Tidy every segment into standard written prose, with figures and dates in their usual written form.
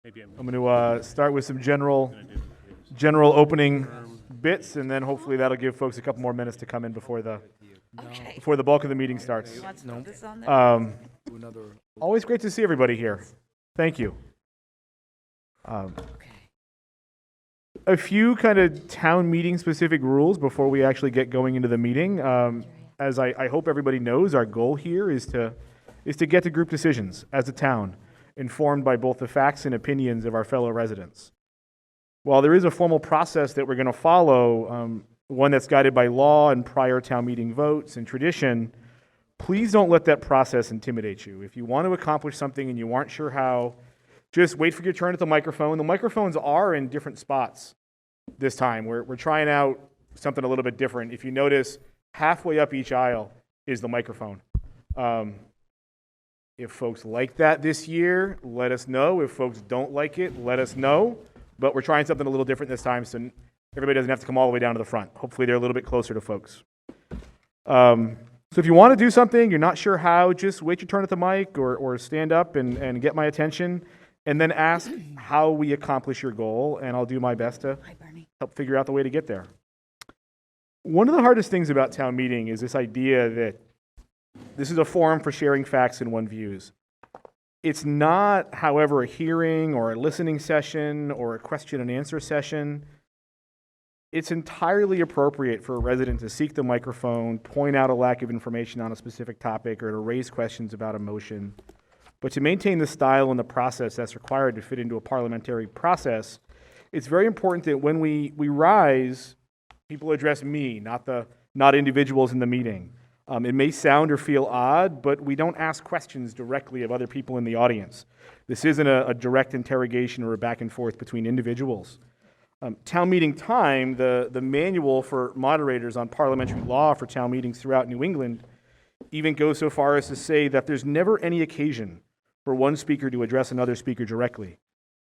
I'm going to start with some general opening bits, and then hopefully that'll give folks a couple more minutes to come in before the bulk of the meeting starts. Always great to see everybody here. Thank you. A few kind of town meeting specific rules before we actually get going into the meeting. As I hope everybody knows, our goal here is to get to group decisions as a town, informed by both the facts and opinions of our fellow residents. While there is a formal process that we're going to follow, one that's guided by law and prior town meeting votes and tradition, please don't let that process intimidate you. If you want to accomplish something and you aren't sure how, just wait for your turn at the microphone. The microphones are in different spots this time. We're trying out something a little bit different. If you notice, halfway up each aisle is the microphone. If folks like that this year, let us know. If folks don't like it, let us know. But we're trying something a little different this time, so everybody doesn't have to come all the way down to the front. Hopefully they're a little bit closer to folks. So if you want to do something, you're not sure how, just wait your turn at the mic or stand up and get my attention, and then ask how we accomplish your goal, and I'll do my best to help figure out the way to get there. One of the hardest things about town meeting is this idea that this is a forum for sharing facts and one's views. It's not, however, a hearing or a listening session or a question and answer session. It's entirely appropriate for a resident to seek the microphone, point out a lack of information on a specific topic, or to raise questions about a motion. But to maintain the style and the process that's required to fit into a parliamentary process, it's very important that when we rise, people address me, not individuals in the meeting. It may sound or feel odd, but we don't ask questions directly of other people in the audience. This isn't a direct interrogation or a back and forth between individuals. Town meeting time, the manual for moderators on parliamentary law for town meetings throughout New England, even goes so far as to say that there's never any occasion for one speaker to address another speaker directly.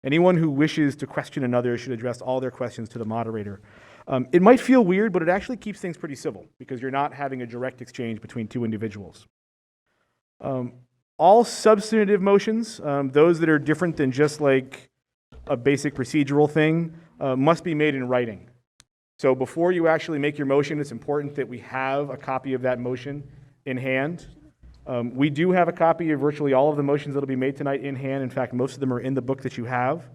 Anyone who wishes to question another should address all their questions to the moderator. It might feel weird, but it actually keeps things pretty civil because you're not having a direct exchange between two individuals. All substantive motions, those that are different than just like a basic procedural thing, must be made in writing. So before you actually make your motion, it's important that we have a copy of that motion in hand. We do have a copy of virtually all of the motions that will be made tonight in hand. In fact, most of them are in the book that you have.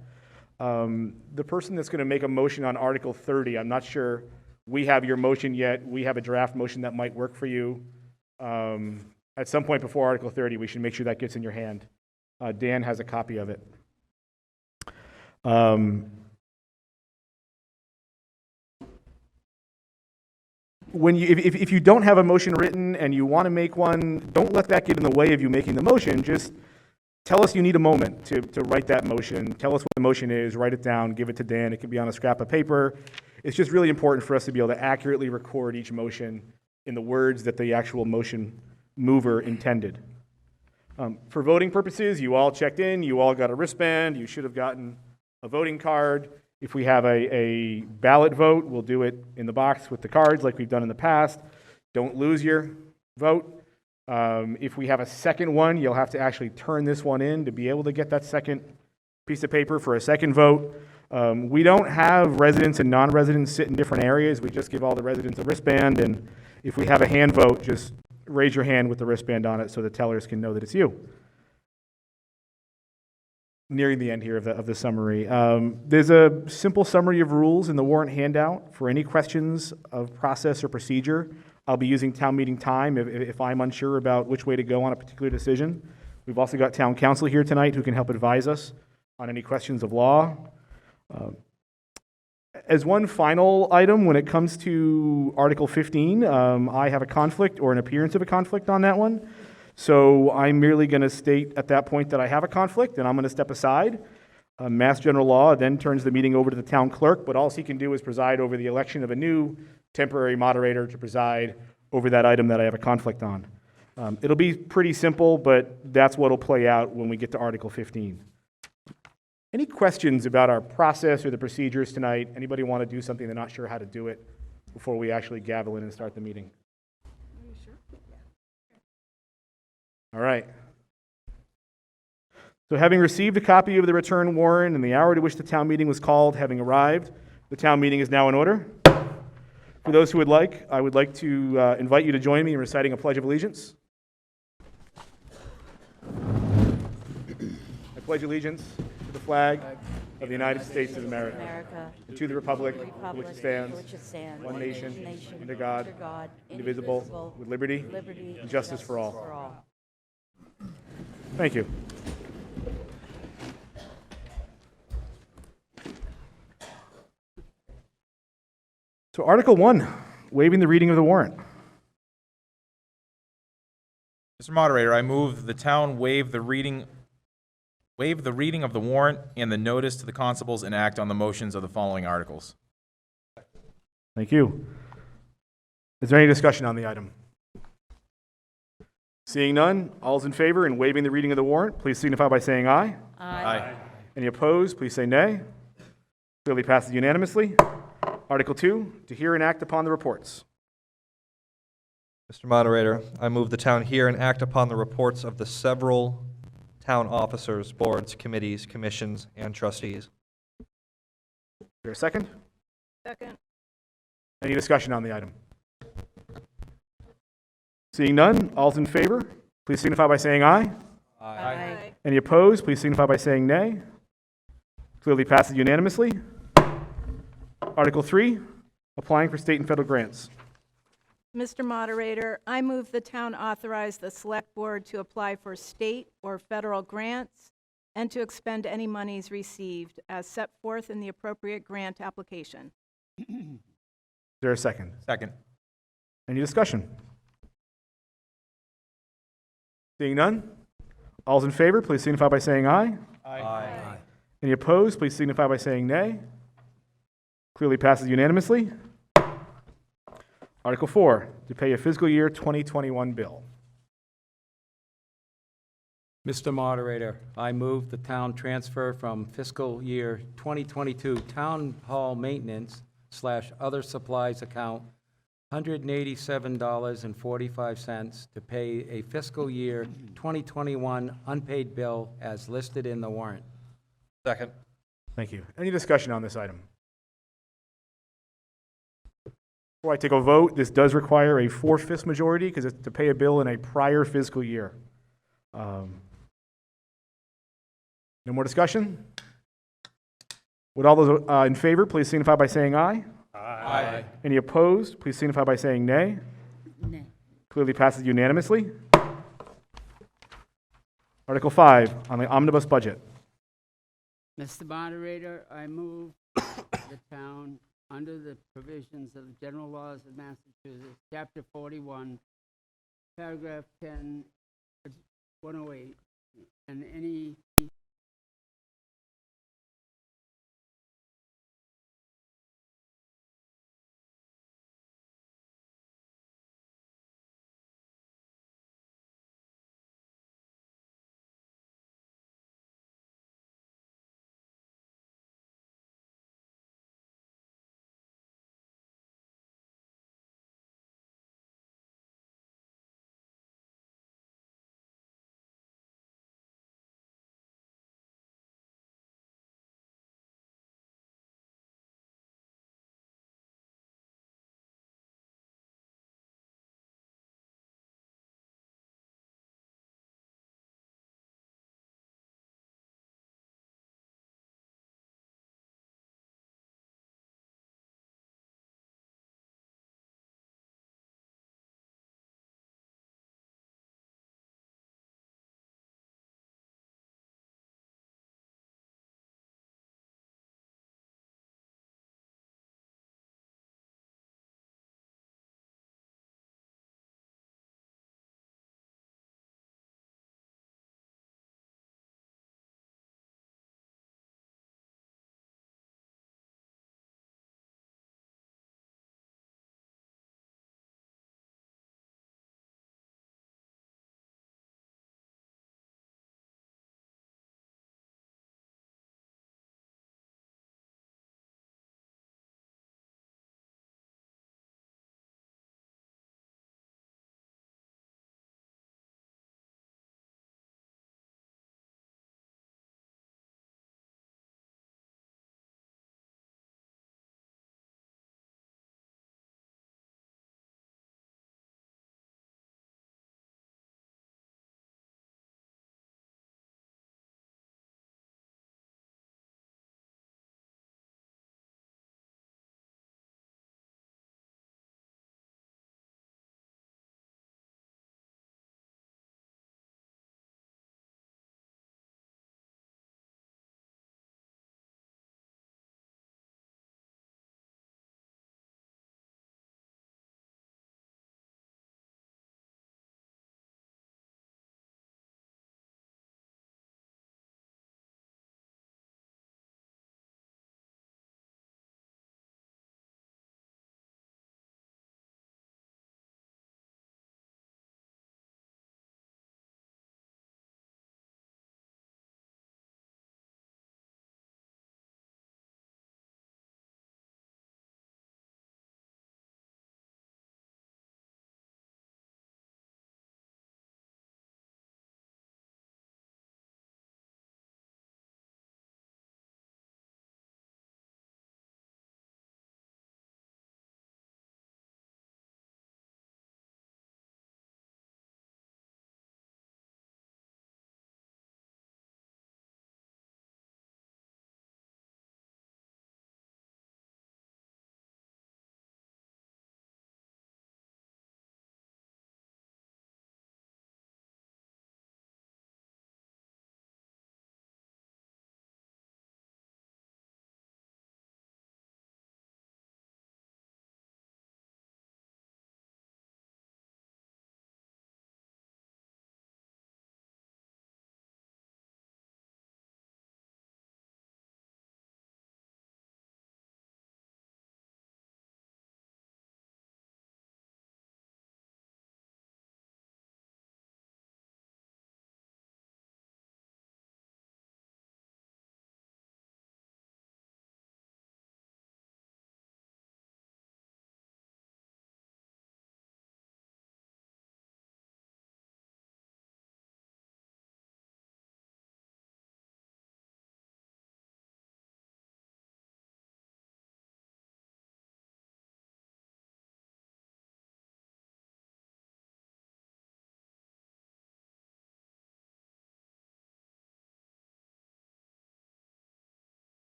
The person that's going to make a motion on Article 30, I'm not sure we have your motion yet. We have a draft motion that might work for you. At some point before Article 30, we should make sure that gets in your hand. Dan has a copy of it. If you don't have a motion written and you want to make one, don't let that get in the way of you making the motion. Just tell us you need a moment to write that motion. Tell us what the motion is, write it down, give it to Dan. It can be on a scrap of paper. It's just really important for us to be able to accurately record each motion in the words that the actual motion mover intended. For voting purposes, you all checked in, you all got a wristband, you should have gotten a voting card. If we have a ballot vote, we'll do it in the box with the cards like we've done in the past. Don't lose your vote. If we have a second one, you'll have to actually turn this one in to be able to get that second piece of paper for a second vote. We don't have residents and non-residents sit in different areas. We just give all the residents a wristband, and if we have a hand vote, just raise your hand with the wristband on it so the tellers can know that it's you. Nearing the end here of the summary. There's a simple summary of rules in the warrant handout. For any questions of process or procedure, I'll be using town meeting time if I'm unsure about which way to go on a particular decision. We've also got town council here tonight who can help advise us on any questions of law. As one final item, when it comes to Article 15, I have a conflict or an appearance of a conflict on that one. So I'm merely going to state at that point that I have a conflict and I'm going to step aside. Mass General Law then turns the meeting over to the town clerk, but all he can do is preside over the election of a new temporary moderator to preside over that item that I have a conflict on. It'll be pretty simple, but that's what will play out when we get to Article 15. Any questions about our process or the procedures tonight? Anybody want to do something they're not sure how to do it before we actually gavel in and start the meeting? Are you sure? Yeah. All right. So having received a copy of the return warrant and the hour to which the town meeting was called having arrived, the town meeting is now in order. For those who would like, I would like to invite you to join me in reciting a Pledge of Allegiance. I pledge allegiance to the flag of the United States of America, and to the republic for which it stands, one nation, under God, indivisible, with liberty and justice for all. Thank you. So Article 1, waiving the reading of the warrant. Mr. Moderator, I move the town waive the reading of the warrant and the notice to the constables and act on the motions of the following articles. Thank you. Is there any discussion on the item? Seeing none, all's in favor in waiving the reading of the warrant, please signify by saying aye. Aye. Any opposed, please say nay. Clearly passes unanimously. Article 2, to hear and act upon the reports. Mr. Moderator, I move the town hear and act upon the reports of the several town officers, boards, committees, commissions, and trustees. Is there a second? Second. Any discussion on the item? Seeing none, all's in favor, please signify by saying aye. Aye. Any opposed, please signify by saying nay. Clearly passes unanimously. Article 3, applying for state and federal grants. Mr. Moderator, I move the town authorize the Select Board to apply for state or federal grants and to expend any monies received as set forth in the appropriate grant application. Is there a second? Second. Any discussion? Seeing none, all's in favor, please signify by saying aye. Aye. Any opposed, please signify by saying nay. Clearly passes unanimously. Article 4, to pay a fiscal year 2021 bill. Mr. Moderator, I move the town transfer from fiscal year 2022 Town Hall Maintenance / Other Supplies account $187.45 to pay a fiscal year 2021 unpaid bill as listed in the warrant. Second. Thank you. Any discussion on this item? Before I take a vote, this does require a 4/5 majority because it's to pay a bill in a prior fiscal year. No more discussion? Would all those in favor please signify by saying aye? Aye. Any opposed, please signify by saying nay. Nay. Clearly passes unanimously. Article 5, on the omnibus budget. Mr. Moderator, I move the town, under the provisions of the general laws of Massachusetts, Chapter 41, Paragraph 10, 108, and any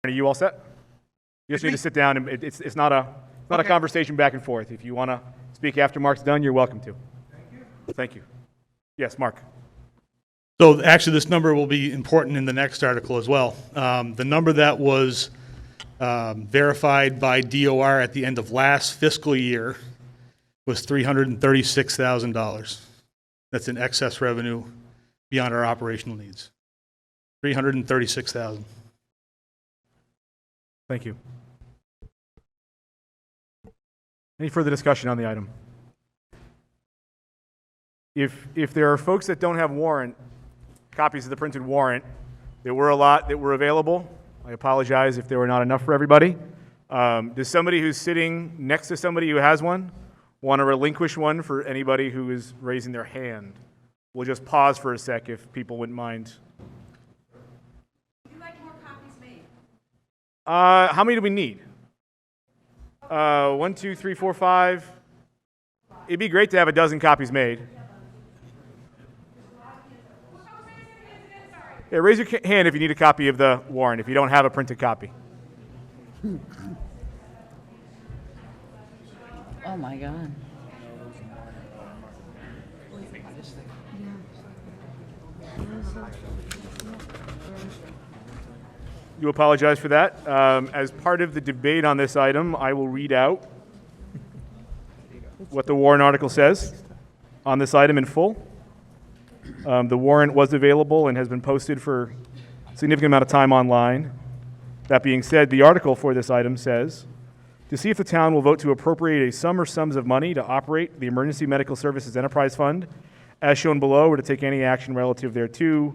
Are you all set? You just need to sit down, and it's not a Okay. conversation back and forth. If you want to speak after Mark's done, you're welcome to. Thank you. Yes, Mark. So actually, this number will be important in the next article as well. The number that was verified by DOR at the end of last fiscal year was $336,000. That's in excess revenue beyond our operational needs. $336,000. Thank you. Any further discussion on the item? If there are folks that don't have warrant, copies of the printed warrant, there were a lot that were available. I apologize if there were not enough for everybody. Does somebody who's sitting next to somebody who has one want to relinquish one for anybody who is raising their hand? We'll just pause for a sec if people wouldn't mind. Would you like more copies made? How many do we need? 1, 2, 3, 4, 5. It'd be great to have a dozen copies made. Yeah, raise your hand if you need a copy of the warrant, if you don't have a printed copy. Oh, my God. Do apologize for that. As part of the debate on this item, I will read out what the warrant article says on this item in full. The warrant was available and has been posted for a significant amount of time online. That being said, the article for this item says, to see if the town will vote to appropriate a sum or sums of money to operate the Emergency Medical Services Enterprise Fund, as shown below, or to take any action relative thereto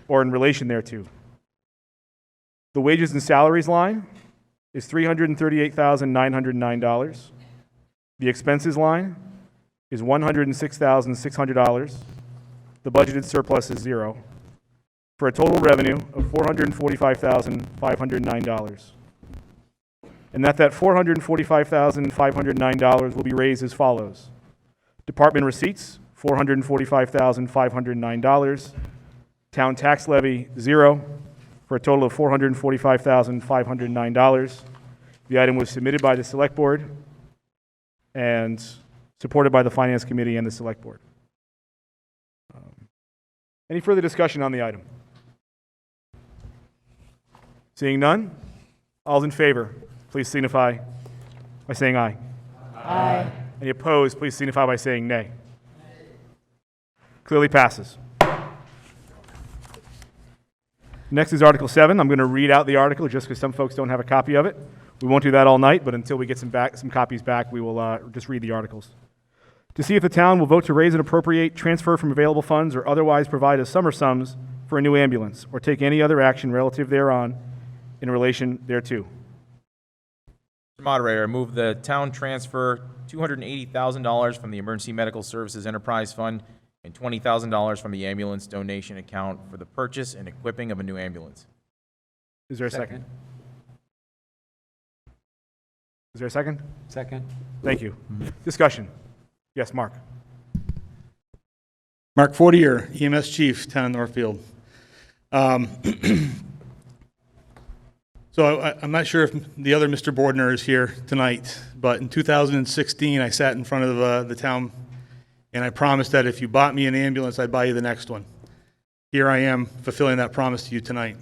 or in relation thereto. The wages and salaries line is $338,909. The expenses line is $106,600. The budgeted surplus is $0, for a total revenue of $445,509. And that $445,509 will be raised as follows. Department receipts, $445,509. Town tax levy, $0, for a total of $445,509. The item was submitted by the Select Board and supported by the Finance Committee and the Select Board. Any further discussion on the item? Seeing none, all's in favor, please signify by saying aye. Aye. Any opposed, please signify by saying nay. Clearly passes. Next is Article 7. I'm going to read out the article just because some folks don't have a copy of it. We won't do that all night, but until we get some copies back, we will just read the articles. To see if the town will vote to raise and appropriate, transfer from available funds, or otherwise provide a sum or sums for a new ambulance, or take any other action relative thereon in relation thereto. Mr. Moderator, I move the town transfer $280,000 from the Emergency Medical Services Enterprise Fund and $20,000 from the ambulance donation account for the purchase and equipping of a new ambulance. Is there a second? Is there a second? Second? Thank you. Discussion. Yes, Mark. Mark Fortier, EMS Chief, Town of Northfield. So I'm not sure if the other Mr. Bordner is here tonight, but in 2016, I sat in front of the town and I promised that if you bought me an ambulance, I'd buy you the next one. Here I am fulfilling that promise to you tonight.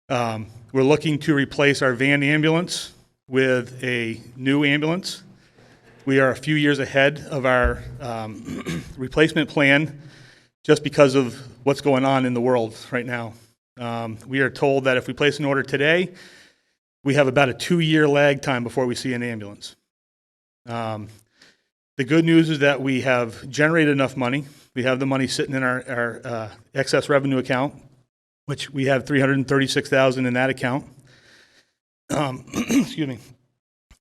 We're looking to replace our van ambulance with a new ambulance. We are a few years ahead of our replacement plan just because of what's going on in the world right now. We are told that if we place an order today, we have about a 2-year lag time before we see an ambulance. The good news is that we have generated enough money. We have the money sitting in our excess revenue account, which we have $336,000 in that account. Excuse me.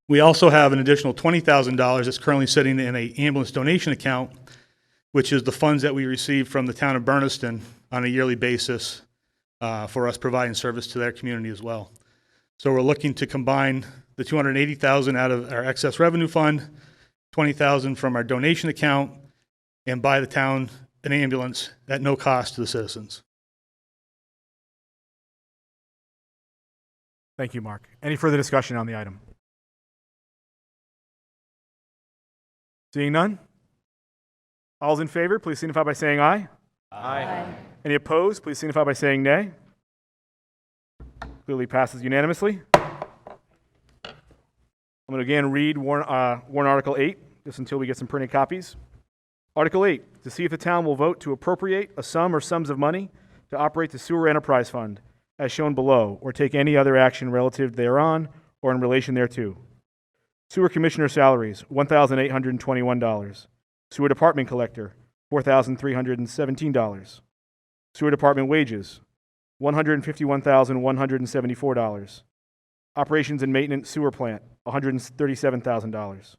We also have an additional $20,000 that's currently sitting in an ambulance donation account, which is the funds that we receive from the town of Berniston on a yearly basis for us providing service to their community as well. So we're looking to combine the $280,000 out of our excess revenue fund, $20,000 from our donation account, and buy the town an ambulance at no cost to the citizens. Thank you, Mark. Any further discussion on the item? Seeing none? All's in favor, please signify by saying aye. Aye. Any opposed, please signify by saying nay. Clearly passes unanimously. I'm going to again read warrant Article 8, just until we get some printed copies. Article 8, to see if the town will vote to appropriate a sum or sums of money to operate the sewer enterprise fund, as shown below, or take any other action relative thereon or in relation thereto. Sewer commissioner salaries, $1,821. Sewer department collector, $4,317. Sewer department wages, $151,174. Operations and maintenance sewer plant, $137,000.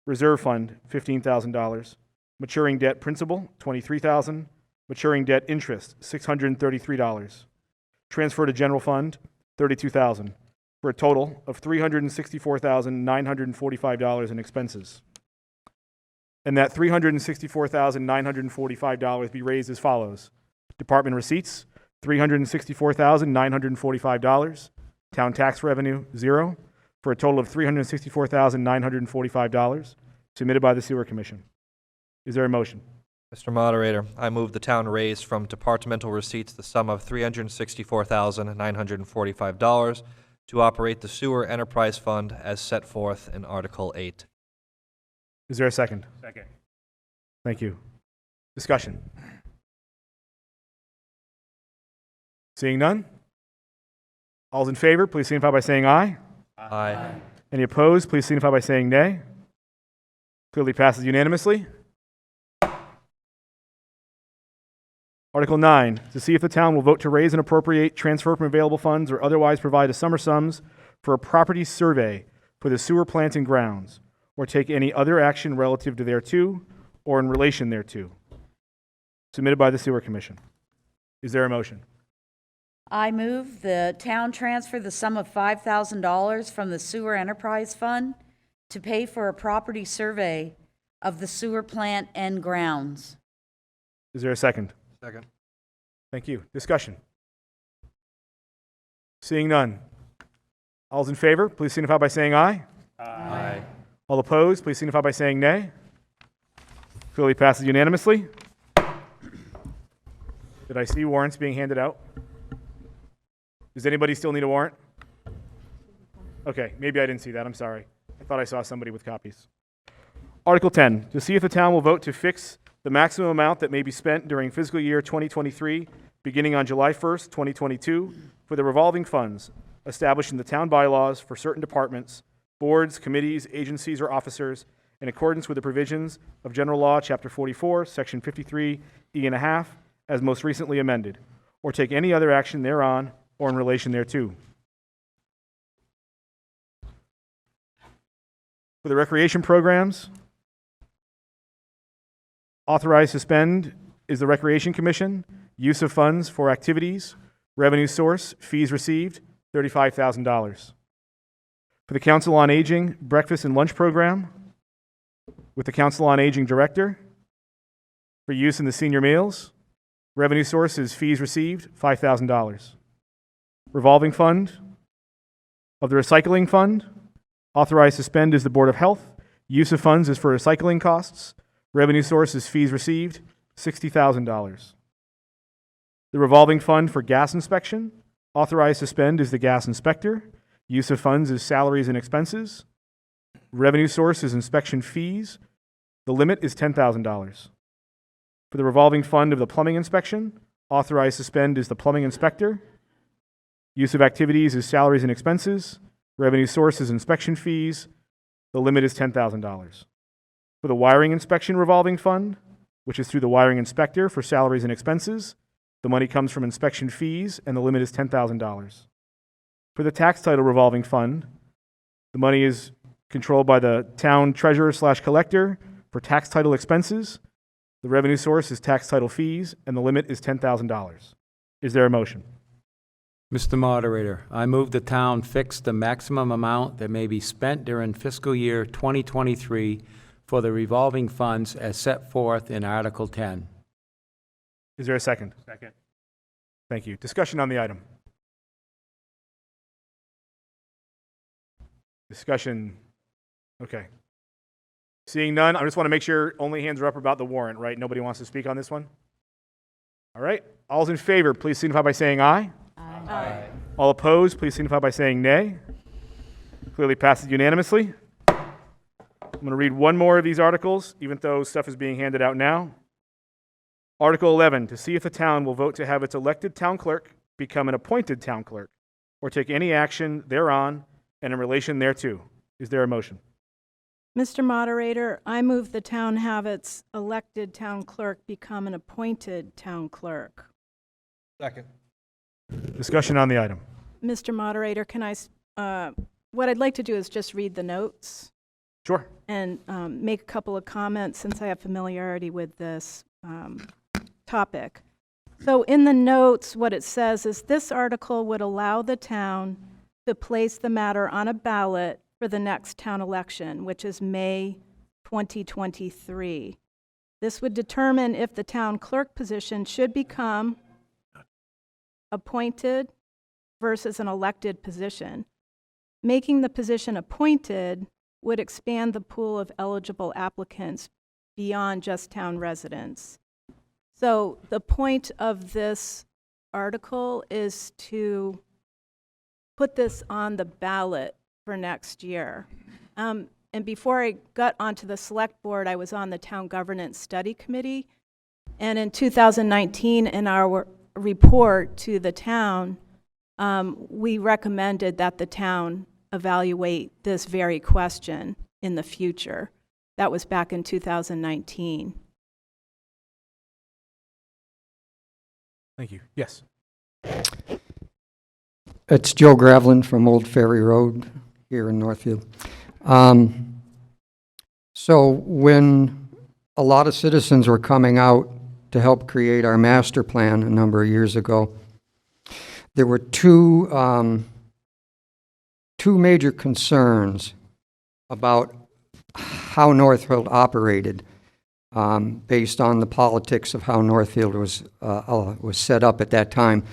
Reserve fund, $15,000. Maturing debt principal, $23,000. Maturing debt interest, $633. Transfer to general fund, $32,000, for a total of $364,945 in expenses. And that $364,945 be raised as follows. Department receipts, $364,945. Town tax revenue, 0, for a total of $364,945, submitted by the Sewer Commission. Is there a motion? Mr. Moderator, I move the town raise from departmental receipts the sum of $364,945 to operate the sewer enterprise fund as set forth in Article 8. Is there a second? Second. Thank you. Discussion. Seeing none? All's in favor, please signify by saying aye. Aye. Any opposed, please signify by saying nay. Clearly passes unanimously. Article 9, to see if the town will vote to raise and appropriate, transfer from available funds, or otherwise provide a sum or sums for a property survey for the sewer plant and grounds, or take any other action relative to thereto or in relation thereto. Submitted by the Sewer Commission. Is there a motion? I move the town transfer the sum of $5,000 from the Sewer Enterprise Fund to pay for a property survey of the sewer plant and grounds. Is there a second? Second. Thank you. Discussion. Seeing none. All's in favor, please signify by saying aye. Aye. All opposed, please signify by saying nay. Clearly passes unanimously. Did I see warrants being handed out? Does anybody still need a warrant? Okay, maybe I didn't see that. I'm sorry. I thought I saw somebody with copies. Article 10, to see if the town will vote to fix the maximum amount that may be spent during fiscal year 2023, beginning on July 1st, 2022, for the revolving funds established in the town bylaws for certain departments, boards, committees, agencies, or officers in accordance with the provisions of General Law, Chapter 44, Section 53E1/2, as most recently amended, or take any other action thereon or in relation thereto. For the recreation programs, authorize suspend is the Recreation Commission, use of funds for activities, revenue source, fees received, $35,000. For the Council on Aging breakfast and lunch program, with the Council on Aging Director, for use in the senior meals, revenue source is fees received, $5,000. Revolving fund of the recycling fund, authorized suspend is the Board of Health, use of funds is for recycling costs, revenue source is fees received, $60,000. The revolving fund for gas inspection, authorized suspend is the gas inspector, use of funds is salaries and expenses, revenue source is inspection fees, the limit is $10,000. For the revolving fund of the plumbing inspection, authorized suspend is the plumbing inspector, use of activities is salaries and expenses, revenue source is inspection fees, the limit is $10,000. For the wiring inspection revolving fund, which is through the wiring inspector for salaries and expenses, the money comes from inspection fees and the limit is $10,000. For the tax title revolving fund, the money is controlled by the town treasurer/collector for tax title expenses. The revenue source is tax title fees and the limit is $10,000. Is there a motion? Mr. Moderator, I move the town fix the maximum amount that may be spent during fiscal year 2023 for the revolving funds as set forth in Article 10. Is there a second? Second. Thank you. Discussion on the item. Discussion. Okay. Seeing none, I just want to make sure only hands are up about the warrant, right? Nobody wants to speak on this one? All right. All's in favor, please signify by saying aye. Aye. All opposed, please signify by saying nay. Clearly passes unanimously. I'm going to read one more of these articles, even though stuff is being handed out now. Article 11, to see if the town will vote to have its elected town clerk become an appointed town clerk, or take any action thereon and in relation thereto. Is there a motion? Mr. Moderator, I move the town have its elected town clerk become an appointed town clerk. Second. Discussion on the item. Mr. Moderator, what I'd like to do is just read the notes Sure. and make a couple of comments since I have familiarity with this topic. So in the notes, what it says is this article would allow the town to place the matter on a ballot for the next town election, which is May 2023. This would determine if the town clerk position should become appointed versus an elected position. Making the position appointed would expand the pool of eligible applicants beyond just town residents. So the point of this article is to put this on the ballot for next year. And before I got onto the select board, I was on the Town Governance Study Committee. And in 2019, in our report to the town, we recommended that the town evaluate this very question in the future. That was back in 2019. Thank you. Yes. It's Joe Gravelin from Old Ferry Road here in Northfield. So when a lot of citizens were coming out to help create our master plan a number of years ago, there were two major concerns about how Northfield operated based on the politics of how Northfield was set up at that time.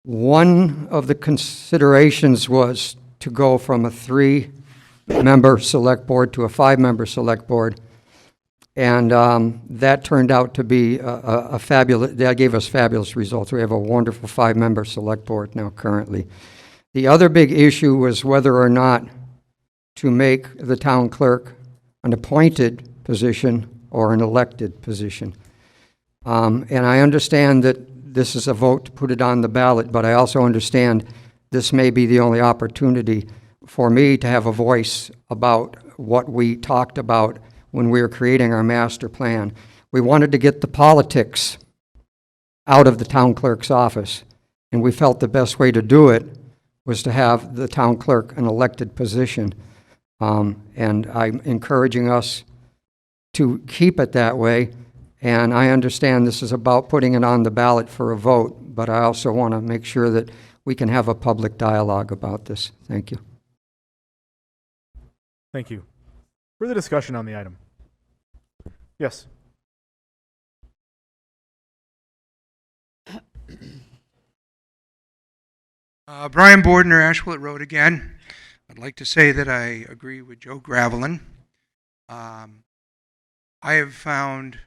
One of the considerations was to go from a 3-member select board to a 5-member select board. And that turned out to be a fabulous, that gave us fabulous results. We have a wonderful 5-member select board now currently. The other big issue was whether or not to make the town clerk an appointed position or an elected position. And I understand that this is a vote to put it on the ballot, but I also understand this may be the only opportunity for me to have a voice about what we talked about when we were creating our master plan. We wanted to get the politics out of the town clerk's office, and we felt the best way to do it was to have the town clerk an elected position. And I'm encouraging us to keep it that way. And I understand this is about putting it on the ballot for a vote, but I also want to make sure that we can have a public dialogue about this. Thank you. Thank you. Further discussion on the item? Yes. Brian Bordner, Ashwell Road again. I'd like to say that I agree with Joe Gravelin. I have found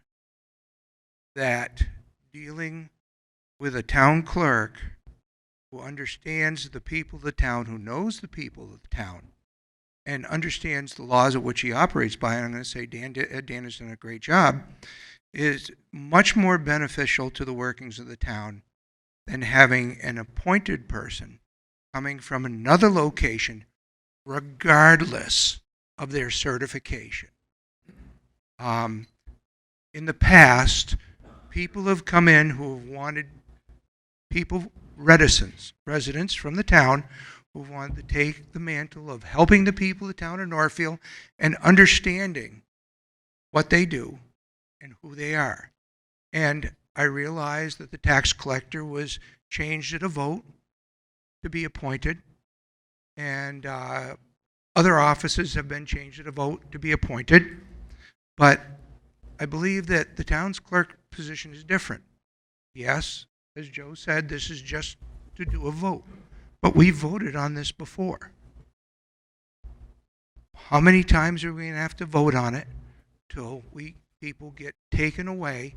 that dealing with a town clerk who understands the people of the town, who knows the people of the town, and understands the laws of which he operates by, and I'm going to say Dan has done a great job, is much more beneficial to the workings of the town than having an appointed person coming from another location, regardless of their certification. In the past, people have come in who have wanted residents from the town who wanted to take the mantle of helping the people of the town of Northfield and understanding what they do and who they are. And I realized that the tax collector was changed at a vote to be appointed, and other offices have been changed at a vote to be appointed. But I believe that the town's clerk position is different. Yes, as Joe said, this is just to do a vote, but we voted on this before. how many times are we going to have to vote on it till people get taken away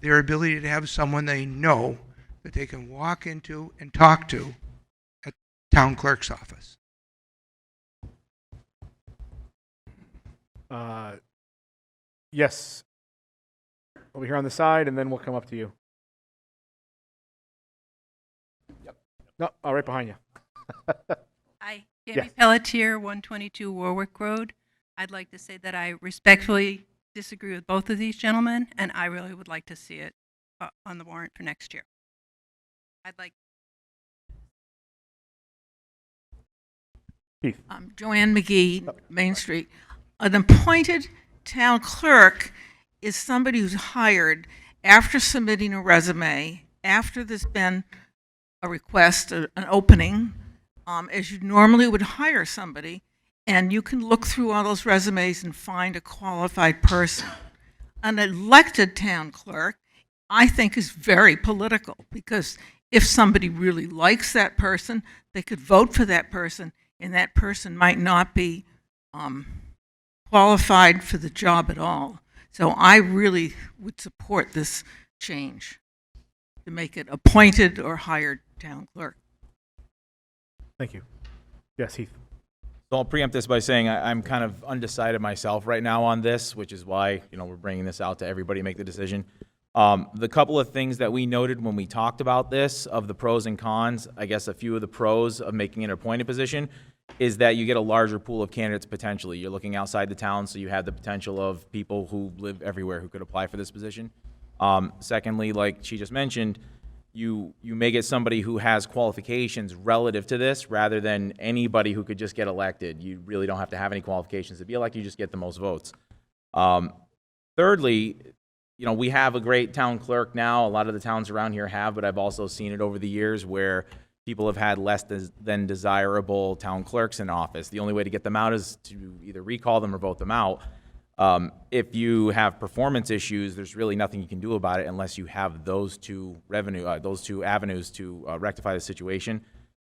their ability to have someone they know that they can walk into and talk to at town clerk's office? Yes. Over here on the side, and then we'll come up to you. Yep. No, right behind you. Hi, Yes. Tammy Pelletier, 122 Warwick Road. I'd like to say that I respectfully disagree with both of these gentlemen, and I really would like to see it on the warrant for next year. I'd like. Keith. Joanne McGee, Main Street. An appointed town clerk is somebody who's hired after submitting a resume, after there's been a request, an opening, as you normally would hire somebody, and you can look through all those resumes and find a qualified person. An elected town clerk, I think, is very political, because if somebody really likes that person, they could vote for that person, and that person might not be qualified for the job at all. So I really would support this change to make it appointed or hired town clerk. Thank you. Yes, Heath. So I'll preempt this by saying I'm kind of undecided myself right now on this, which is why, we're bringing this out to everybody to make the decision. The couple of things that we noted when we talked about this, of the pros and cons, I guess a few of the pros of making an appointed position is that you get a larger pool of candidates potentially. You're looking outside the town, so you have the potential of people who live everywhere who could apply for this position. Secondly, like she just mentioned, you may get somebody who has qualifications relative to this rather than anybody who could just get elected. You really don't have to have any qualifications to be elected, you just get the most votes. Thirdly, we have a great town clerk now. A lot of the towns around here have, but I've also seen it over the years where people have had less than desirable town clerks in office. The only way to get them out is to either recall them or vote them out. If you have performance issues, there's really nothing you can do about it unless you have those two avenues to rectify the situation.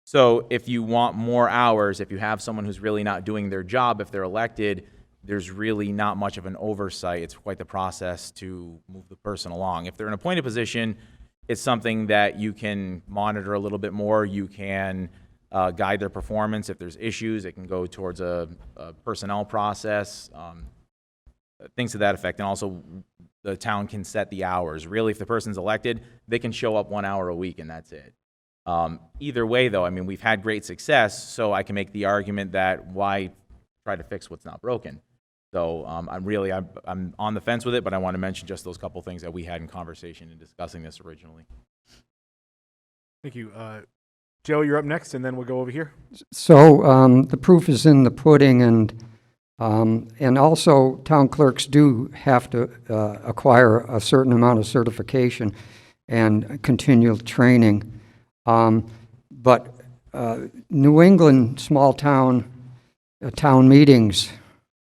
So if you want more hours, if you have someone who's really not doing their job, if they're elected, there's really not much of an oversight. It's quite the process to move the person along. If they're in an appointed position, it's something that you can monitor a little bit more. You can guide their performance. If there's issues, it can go towards a personnel process, things to that effect. And also, the town can set the hours. Really, if the person's elected, they can show up 1 hour a week, and that's it. Either way, though, we've had great success, so I can make the argument that why try to fix what's not broken? So I'm on the fence with it, but I want to mention just those couple things that we had in conversation in discussing this originally. Thank you. Joe, you're up next, and then we'll go over here. So the proof is in the pudding, and also town clerks do have to acquire a certain amount of certification and continual training. But New England small town meetings,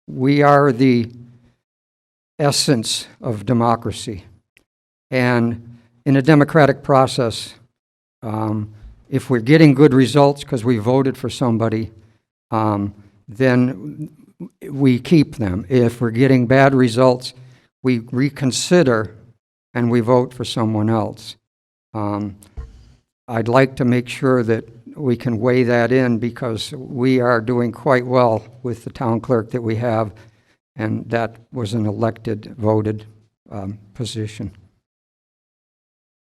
we are the essence of democracy. And in a democratic process, if we're getting good results because we voted for somebody, then we keep them. If we're getting bad results, we reconsider and we vote for someone else. I'd like to make sure that we can weigh that in because we are doing quite well with the town clerk that we have, and that was an elected, voted position.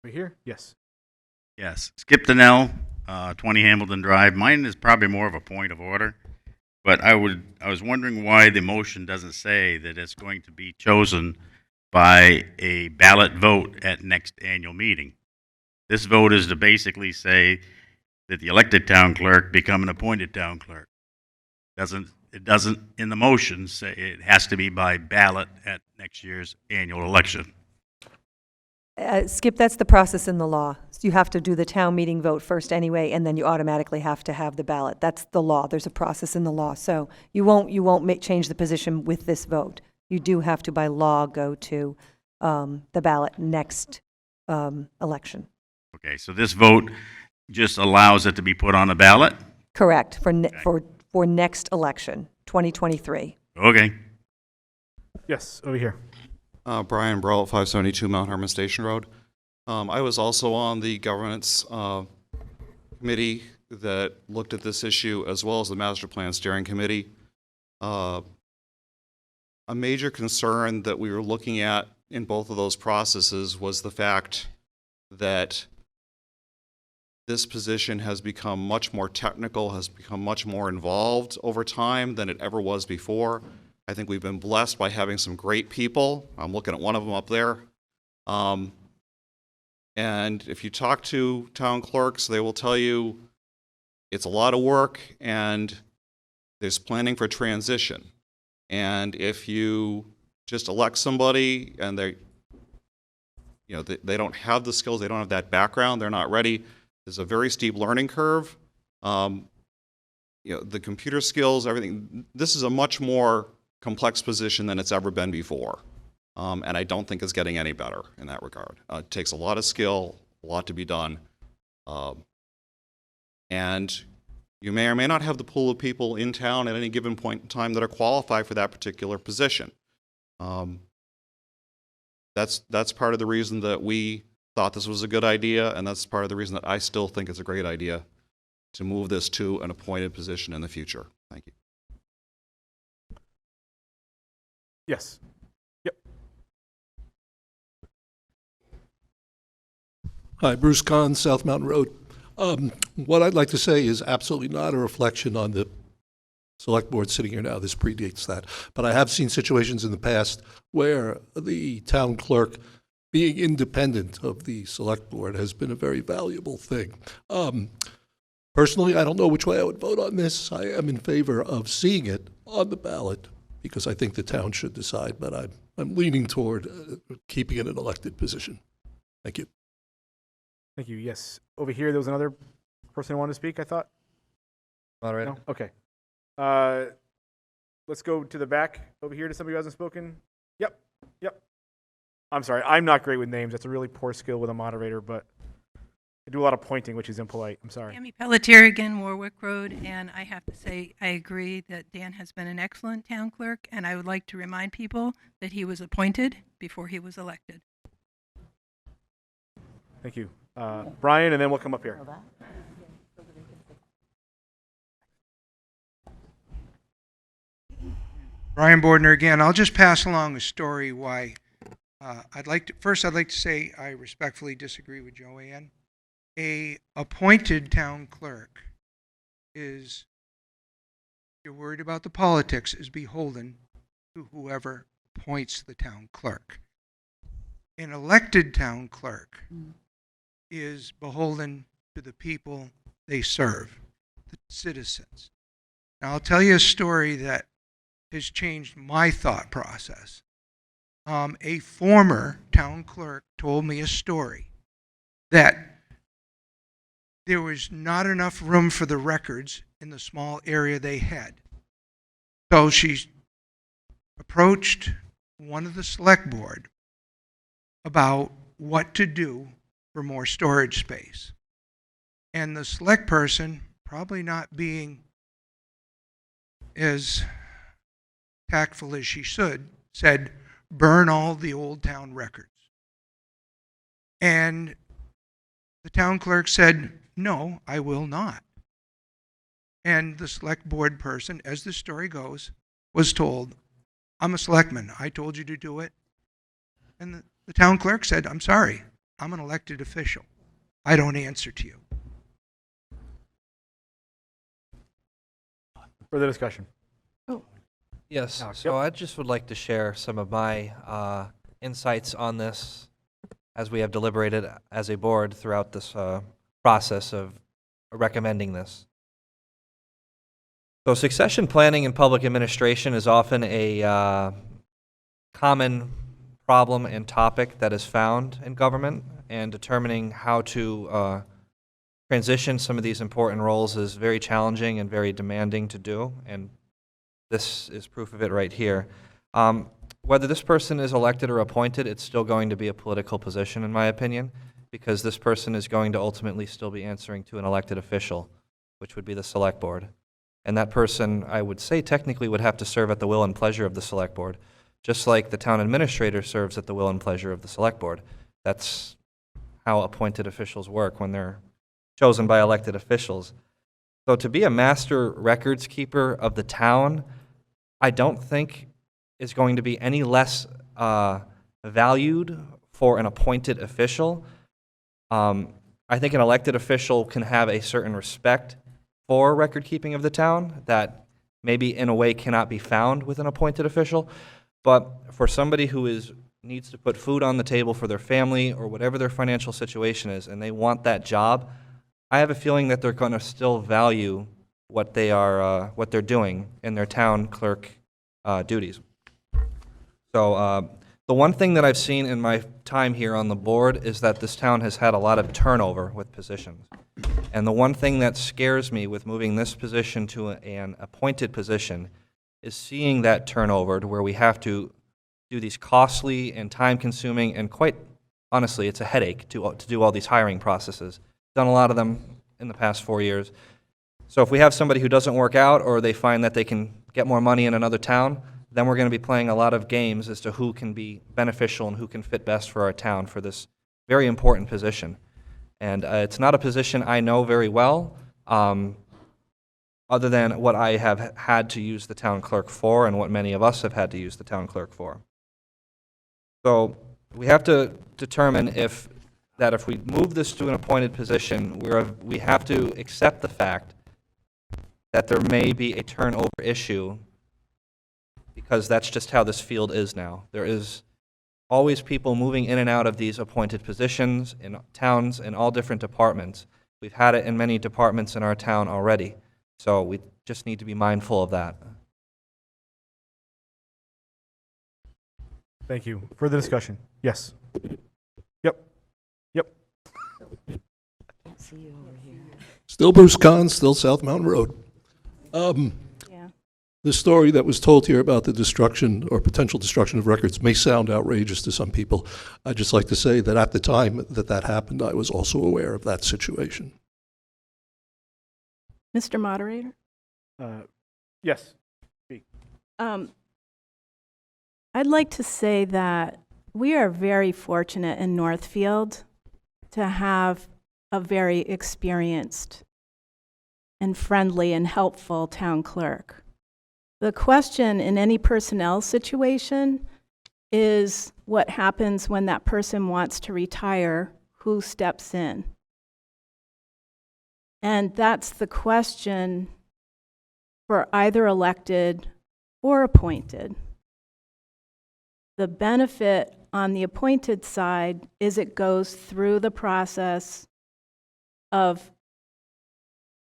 Over here? Yes. Yes. Skip Donnell, 20 Hamilton Drive. Mine is probably more of a point of order, but I was wondering why the motion doesn't say that it's going to be chosen by a ballot vote at next annual meeting. This vote is to basically say that the elected town clerk become an appointed town clerk. It doesn't in the motion say it has to be by ballot at next year's annual election. Skip, that's the process in the law. You have to do the town meeting vote first anyway, and then you automatically have to have the ballot. That's the law. There's a process in the law. So you won't change the position with this vote. You do have to, by law, go to the ballot next election. Okay, so this vote just allows it to be put on a ballot? Correct, for next election, 2023. Okay. Yes, over here. Brian Burrell, 572 Mount Hermon Station Road. I was also on the governance committee that looked at this issue, as well as the master plan steering committee. A major concern that we were looking at in both of those processes was the fact that this position has become much more technical, has become much more involved over time than it ever was before. I think we've been blessed by having some great people. I'm looking at one of them up there. And if you talk to town clerks, they will tell you it's a lot of work and there's planning for transition. And if you just elect somebody and they don't have the skills, they don't have that background, they're not ready, there's a very steep learning curve. The computer skills, everything, this is a much more complex position than it's ever been before. And I don't think it's getting any better in that regard. It takes a lot of skill, a lot to be done. And you may or may not have the pool of people in town at any given point in time that are qualified for that particular position. That's part of the reason that we thought this was a good idea, and that's part of the reason that I still think it's a great idea to move this to an appointed position in the future. Thank you. Yes. Yep. Hi, Bruce Kahn, South Mountain Road. What I'd like to say is absolutely not a reflection on the select board sitting here now. This predates that. But I have seen situations in the past where the town clerk being independent of the select board has been a very valuable thing. Personally, I don't know which way I would vote on this. I am in favor of seeing it on the ballot because I think the town should decide, but I'm leaning toward keeping it an elected position. Thank you. Thank you. Yes. Over here, there was another person who wanted to speak, I thought? Moderator? No? Okay. Let's go to the back over here to somebody who hasn't spoken. Yep. I'm sorry. I'm not great with names. That's a really poor skill with a moderator, but I do a lot of pointing, which is impolite. I'm sorry. Tammy Pelletier again, Warwick Road, and I have to say I agree that Dan has been an excellent town clerk, and I would like to remind people that he was appointed before he was elected. Thank you. Brian, and then we'll come up here. Brian Bordner again. I'll just pass along a story why I'd like to say I respectfully disagree with Joanne. A appointed town clerk is, if you're worried about the politics, is beholden to whoever appoints the town clerk. An elected town clerk is beholden to the people they serve, the citizens. Now, I'll tell you a story that has changed my thought process. A former town clerk told me a story that there was not enough room for the records in the small area they had. So she approached one of the select board about what to do for more storage space. And the select person, probably not being as tactful as she should, said, burn all the old town records. And the town clerk said, no, I will not. And the select board person, as the story goes, was told, I'm a selectman. I told you to do it. And the town clerk said, I'm sorry. I'm an elected official. I don't answer to you. Further discussion. Yes, so I just would like to share some of my insights on this as we have deliberated as a board throughout this process of recommending this. So succession planning in public administration is often a common problem and topic that is found in government, and determining how to transition some of these important roles is very challenging and very demanding to do, and this is proof of it right here. Whether this person is elected or appointed, it's still going to be a political position, in my opinion, because this person is going to ultimately still be answering to an elected official, which would be the select board. And that person, I would say, technically would have to serve at the will and pleasure of the select board, just like the town administrator serves at the will and pleasure of the select board. That's how appointed officials work when they're chosen by elected officials. So to be a master records keeper of the town, I don't think is going to be any less valued for an appointed official. I think an elected official can have a certain respect for record keeping of the town that maybe in a way cannot be found with an appointed official. But for somebody who needs to put food on the table for their family or whatever their financial situation is, and they want that job, I have a feeling that they're going to still value what they're doing in their town clerk duties. So the one thing that I've seen in my time here on the board is that this town has had a lot of turnover with positions. And the one thing that scares me with moving this position to an appointed position is seeing that turnover to where we have to do these costly and time-consuming, and quite honestly, it's a headache to do all these hiring processes. Done a lot of them in the past 4 years. So if we have somebody who doesn't work out, or they find that they can get more money in another town, then we're going to be playing a lot of games as to who can be beneficial and who can fit best for our town for this very important position. And it's not a position I know very well, other than what I have had to use the town clerk for and what many of us have had to use the town clerk for. So we have to determine if we move this to an appointed position, we have to accept the fact that there may be a turnover issue, because that's just how this field is now. There is always people moving in and out of these appointed positions in towns in all different departments. We've had it in many departments in our town already, so we just need to be mindful of that. Thank you. Further discussion? Yes. Yep. Still Bruce Kahn, still South Mountain Road. The story that was told here about the destruction or potential destruction of records may sound outrageous to some people. I'd just like to say that at the time that happened, I was also aware of that situation. Mr. Moderator? Yes. I'd like to say that we are very fortunate in Northfield to have a very experienced and friendly and helpful town clerk. The question in any personnel situation is what happens when that person wants to retire, who steps in? And that's the question for either elected or appointed. The benefit on the appointed side is it goes through the process of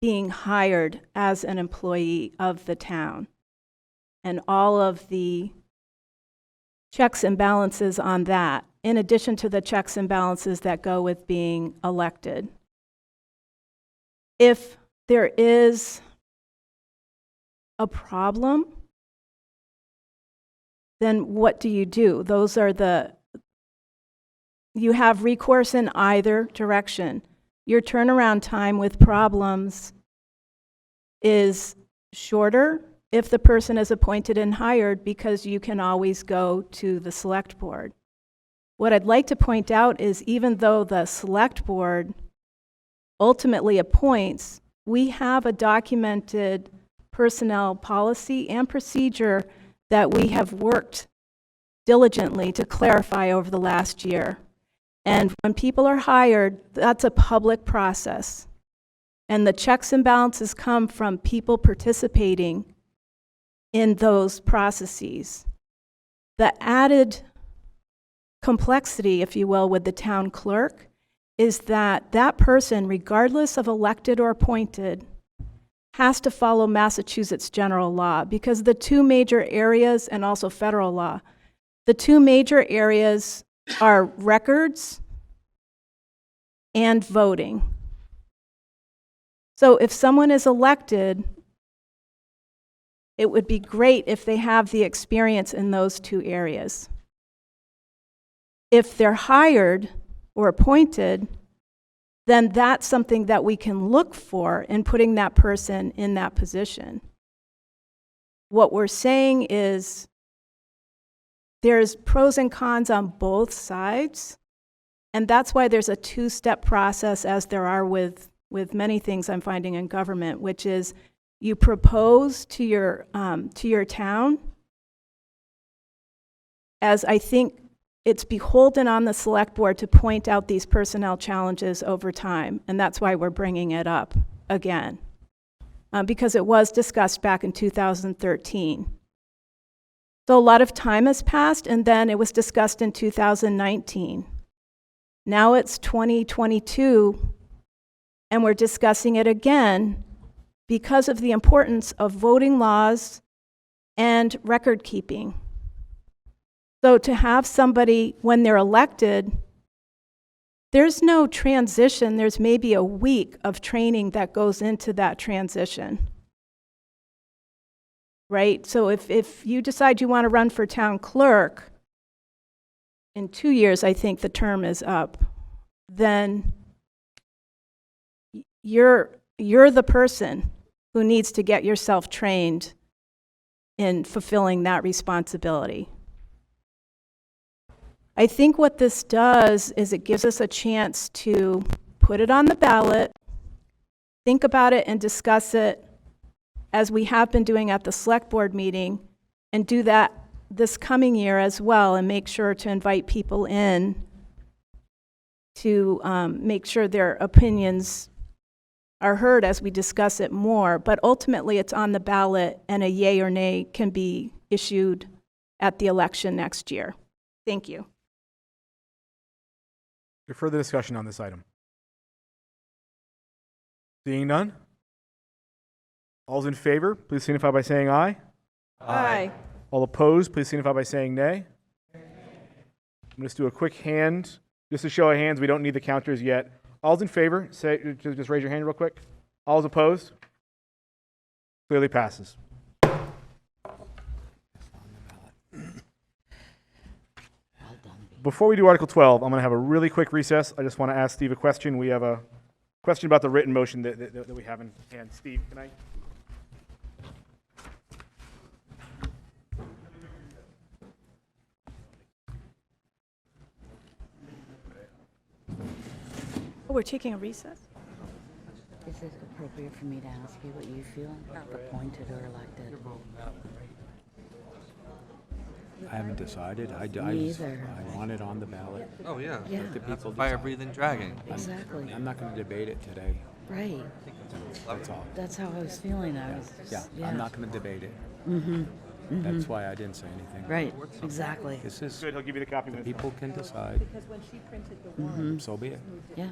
being hired as an employee of the town, and all of the checks and balances on that, in addition to the checks and balances that go with being elected. If there is a problem, then what do? You have recourse in either direction. Your turnaround time with problems is shorter if the person is appointed and hired, because you can always go to the select board. What I'd like to point out is, even though the select board ultimately appoints, we have a documented personnel policy and procedure that we have worked diligently to clarify over the last year. And when people are hired, that's a public process. And the checks and balances come from people participating in those processes. The added complexity, if you will, with the town clerk is that that person, regardless of elected or appointed, has to follow Massachusetts general law, because the two major areas, and also federal law, the two major areas are records and voting. So if someone is elected, it would be great if they have the experience in those two areas. If they're hired or appointed, then that's something that we can look for in putting that person in that position. What we're saying is there's pros and cons on both sides, and that's why there's a two-step process, as there are with many things I'm finding in government, which is you propose to your town, as I think it's beholden on the select board to point out these personnel challenges over time, and that's why we're bringing it up again, because it was discussed back in 2013. So a lot of time has passed, and then it was discussed in 2019. Now it's 2022, and we're discussing it again because of the importance of voting laws and record keeping. So to have somebody, when they're elected, there's no transition. There's maybe a week of training that goes into that transition. Right? So if you decide you want to run for town clerk, in 2 years, I think the term is up, then you're the person who needs to get yourself trained in fulfilling that responsibility. I think what this does is it gives us a chance to put it on the ballot, think about it and discuss it as we have been doing at the select board meeting, and do that this coming year as well, and make sure to invite people in to make sure their opinions are heard as we discuss it more. But ultimately, it's on the ballot, and a yay or nay can be issued at the election next year. Thank you. Is there further discussion on this item? Seeing none? All's in favor, please signify by saying aye. Aye. All opposed, please signify by saying nay. I'm going to do a quick hand, just a show of hands. We don't need the counters yet. All's in favor, just raise your hand real quick. All's opposed? Clearly passes. Before we do Article 12, I'm going to have a really quick recess. I just want to ask Steve a question. We have a question about the written motion that we have in hand. Steve, can I? Oh, we're taking a recess? Is it appropriate for me to ask you what you feel, appointed or elected? I haven't decided. I want it on the ballot. Oh, yeah. Yeah. Let the That's people fire decide. breathing dragon. Exactly. I'm not going to debate it today. Right. That's all. That's how I was feeling. I was just, Yeah, I'm not going to debate it. Mm-hmm. That's why I didn't say anything. Right, exactly. This is, Good, he'll give you the copy when it's done. people can decide. Because when she printed the warrant, So be it. Yeah.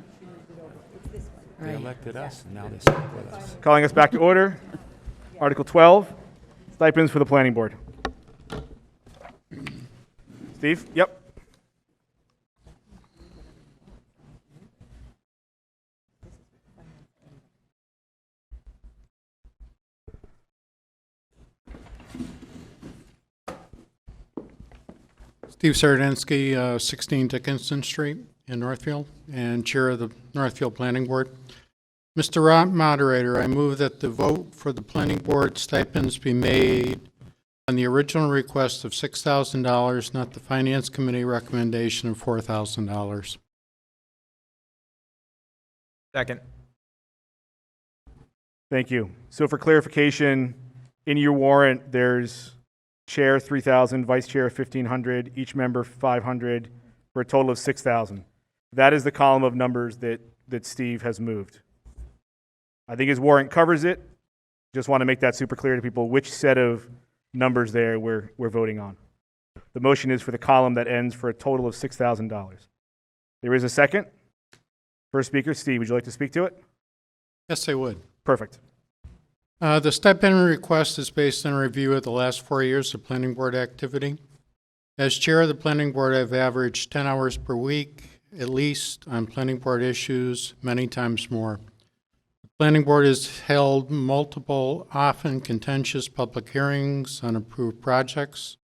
They Right. elected us, and now they stick with us. Calling us back to order. Article 12, stipends for the planning board. Steve? Yep. Steve Sardinsky, 16 Dickinson Street in Northfield, and Chair of the Northfield Planning Board. Mr. Moderator, I move that the vote for the Planning Board stipends be made on the original request of $6,000, not the Finance Committee recommendation of $4,000. Second. Thank you. So for clarification, in your warrant, there's chair 3,000, vice chair 1,500, each member 500, for a total of 6,000. That is the column of numbers that Steve has moved. I think his warrant covers it. Just want to make that super clear to people which set of numbers there we're voting on. The motion is for the column that ends for a total of $6,000. There is a second. First speaker, Steve, would you like to speak to it? Yes, I would. Perfect. The stipend request is based on a review of the last 4 years of planning board activity. As chair of the planning board, I've averaged 10 hours per week, at least, on planning board issues, many times more. The planning board has held multiple, often contentious public hearings on approved projects.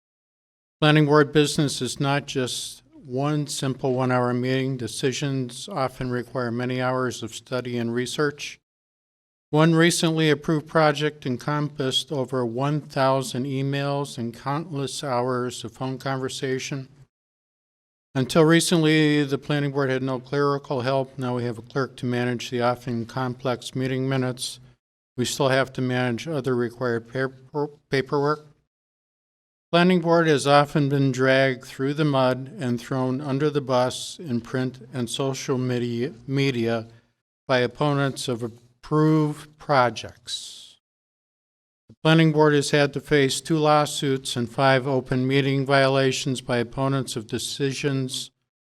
Planning board business is not just one simple 1-hour meeting. Decisions often require many hours of study and research. One recently approved project encompassed over 1,000 emails and countless hours of phone conversation. Until recently, the planning board had no clerical help. Now we have a clerk to manage the often complex meeting minutes. We still have to manage other required paperwork. Planning board has often been dragged through the mud and thrown under the bus in print and social media by opponents of approved projects. The planning board has had to face 2 lawsuits and 5 open meeting violations by opponents of decisions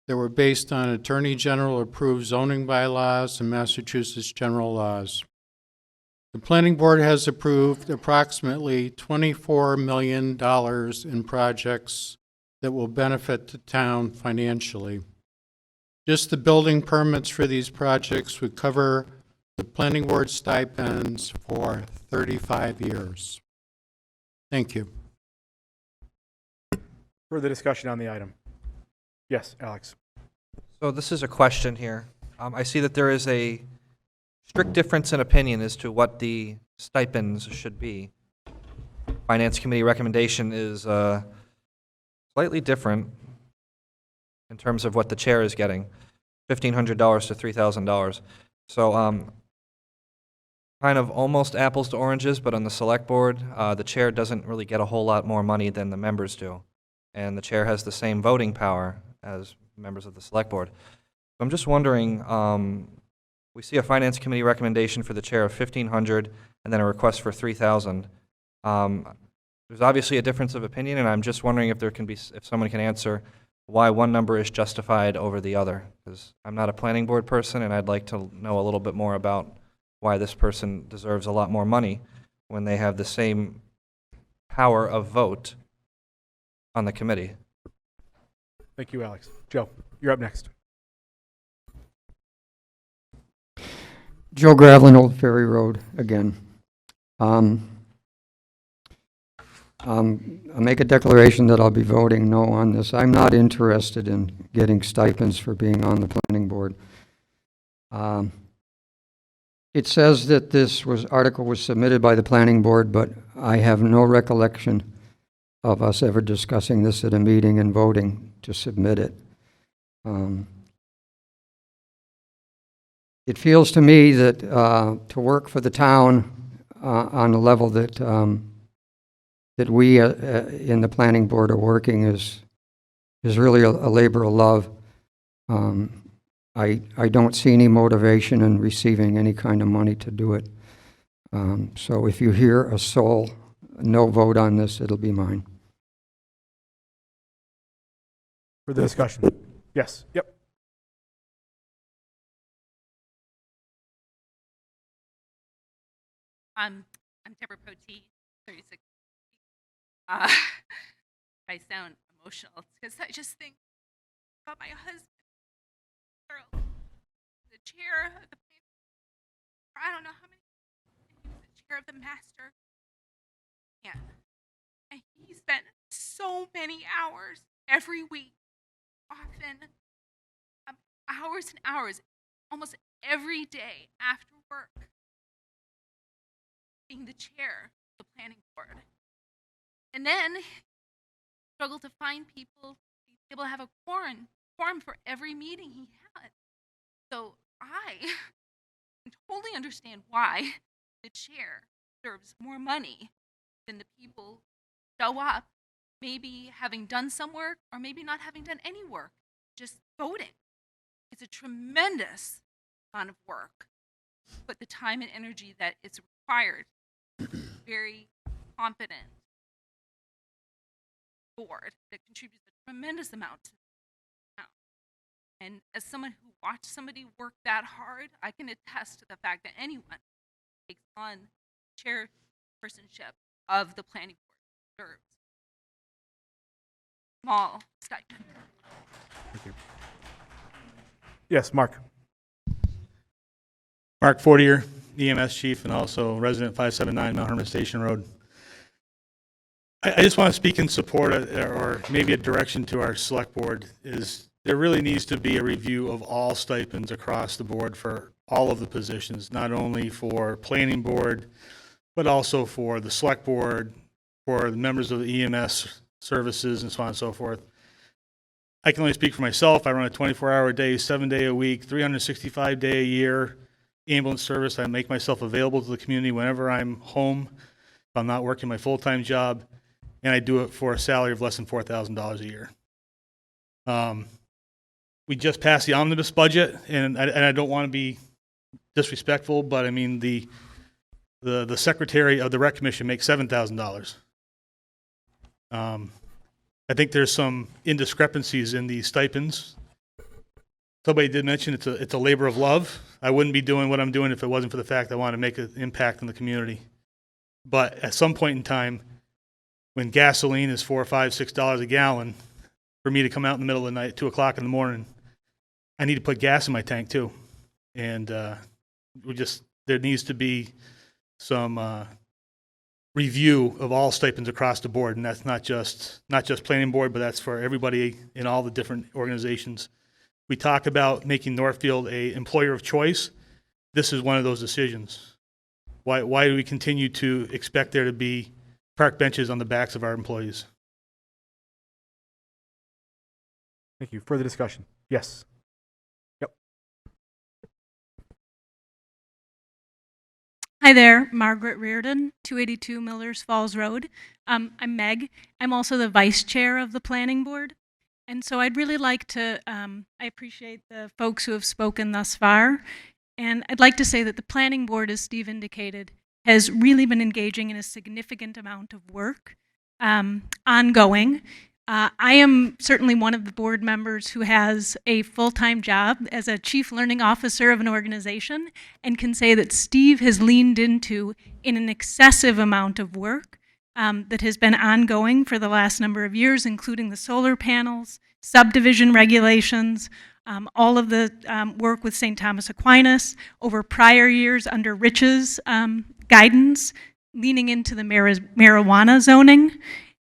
that were based on Attorney General approved zoning bylaws and Massachusetts general laws. The planning board has approved approximately $24 million in projects that will benefit the town financially. Just the building permits for these projects would cover the planning board stipends for 35 years. Thank you. Further discussion on the item? Yes, Alex. So this is a question here. I see that there is a strict difference in opinion as to what the stipends should be. Finance Committee recommendation is slightly different in terms of what the chair is getting, $1,500 to $3,000. So kind of almost apples to oranges, but on the select board, the chair doesn't really get a whole lot more money than the members do. And the chair has the same voting power as members of the select board. So I'm just wondering, we see a Finance Committee recommendation for the chair of $1,500 and then a request for $3,000. There's obviously a difference of opinion, and I'm just wondering if there can be, if someone can answer why one number is justified over the other. Because I'm not a planning board person, and I'd like to know a little bit more about why this person deserves a lot more money when they have the same power of vote on the committee. Thank you, Alex. Joe, you're up next. Joe Gravelin, Old Ferry Road, again. I'll make a declaration that I'll be voting no on this. I'm not interested in getting stipends for being on the planning board. It says that this article was submitted by the planning board, but I have no recollection of us ever discussing this at a meeting and voting to submit it. It feels to me that to work for the town on the level that that we in the planning board are working is really a labor of love. I don't see any motivation in receiving any kind of money to do it. So if you hear a sole no vote on this, it'll be mine. For the discussion. Yes. Yep. I'm Deborah Potee, 36. I sound emotional because I just think about my husband, Earl, the chair of the, I don't know how many, he was the chair of the master. And he spent so many hours every week, often hours and hours, almost every day after work, being the chair of the planning board. And then struggled to find people to be able to have a quorum for every meeting he had. So I totally understand why the chair deserves more money than the people who show up, maybe having done some work or maybe not having done any work, just voting. It's a tremendous amount of work, but the time and energy that is required, very competent board that contributes a tremendous amount to the town. And as someone who watched somebody work that hard, I can attest to the fact that anyone who takes on chairpersonship of the planning board deserves small stipend. Thank you. Yes, Mark. Mark Fortier, EMS chief, and also resident 579 Mount Hermon Station Road. I just want to speak in support or maybe a direction to our select board is there really needs to be a review of all stipends across the board for all of the positions, not only for planning board, but also for the select board, for the members of the EMS services and so on and so forth. I can only speak for myself. I run a 24-hour day, 7-day a week, 365-day a year ambulance service. I make myself available to the community whenever I'm home, if I'm not working my full-time job, and I do it for a salary of less than $4,000 a year. We just passed the omnibus budget, and I don't want to be disrespectful, but I mean the secretary of the rec commission makes $7,000. I think there's some indiscrepancies in the stipends. Somebody did mention it's a labor of love. I wouldn't be doing what I'm doing if it wasn't for the fact I want to make an impact in the community. But at some point in time, when gasoline is $4, $5, $6 a gallon, for me to come out in the middle of the night at 2 o'clock in the morning, I need to put gas in my tank too. And there needs to be some review of all stipends across the board, and that's not just planning board, but that's for everybody in all the different organizations. We talk about making Northfield a employer of choice. This is one of those decisions. Why do we continue to expect there to be park benches on the backs of our employees? Thank you. Further discussion? Yes. Yep. Hi there, Margaret Reardon, 282 Millers Falls Road. I'm Meg. I'm also the vice chair of the planning board. And so I'd really like to, I appreciate the folks who have spoken thus far. And I'd like to say that the planning board, as Steve indicated, has really been engaging in a significant amount of work, ongoing. I am certainly one of the board members who has a full-time job as a chief learning officer of an organization and can say that Steve has leaned into in an excessive amount of work that has been ongoing for the last number of years, including the solar panels, subdivision regulations, all of the work with St. Thomas Aquinas over prior years under Rich's guidance, leaning into the marijuana zoning.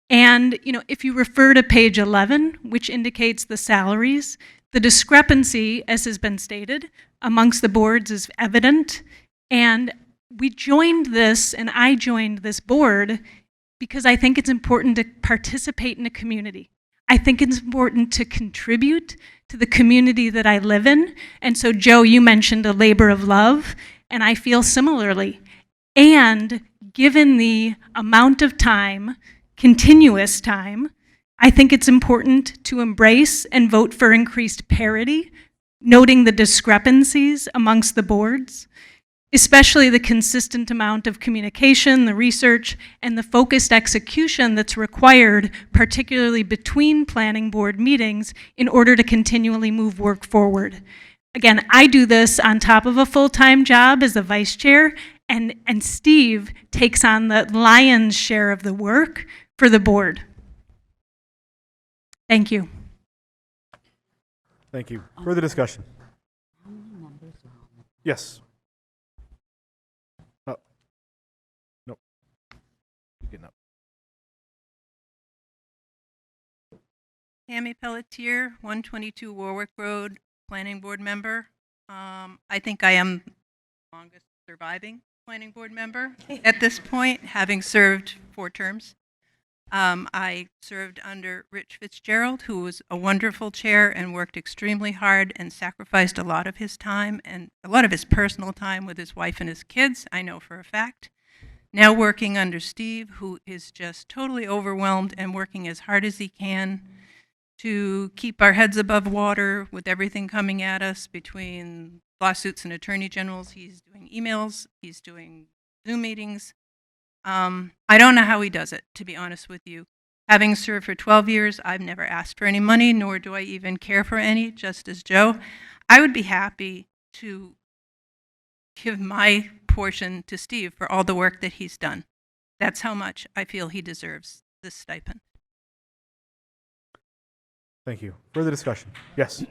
And, you know, if you refer to page 11, which indicates the salaries, the discrepancy, as has been stated, amongst the boards is evident. And we joined this, and I joined this board because I think it's important to participate in a community. I think it's important to contribute to the community that I live in. And so, Joe, you mentioned a labor of love, and I feel similarly. And given the amount of time, continuous time, I think it's important to embrace and vote for increased parity, noting the discrepancies amongst the boards, especially the consistent amount of communication, the research, and the focused execution that's required, particularly between planning board meetings, in order to continually move work forward. Again, I do this on top of a full-time job as a vice chair, and Steve takes on the lion's share of the work for the board. Thank you. Thank you. Further discussion? Yes. Oh. Nope. He's getting up. Tammy Pelletier, 122 Warwick Road, planning board member. I think I am the longest surviving planning board member at this point, having served 4 terms. I served under Rich Fitzgerald, who was a wonderful chair and worked extremely hard and sacrificed a lot of his time and a lot of his personal time with his wife and his kids, I know for a fact. Now working under Steve, who is just totally overwhelmed and working as hard as he can to keep our heads above water with everything coming at us between lawsuits and attorney generals. He's doing emails, he's doing Zoom meetings. I don't know how he does it, to be honest with you. Having served for 12 years, I've never asked for any money, nor do I even care for any, just as Joe. I would be happy to give my portion to Steve for all the work that he's done. That's how much I feel he deserves this stipend. Thank you. Further discussion? Yes.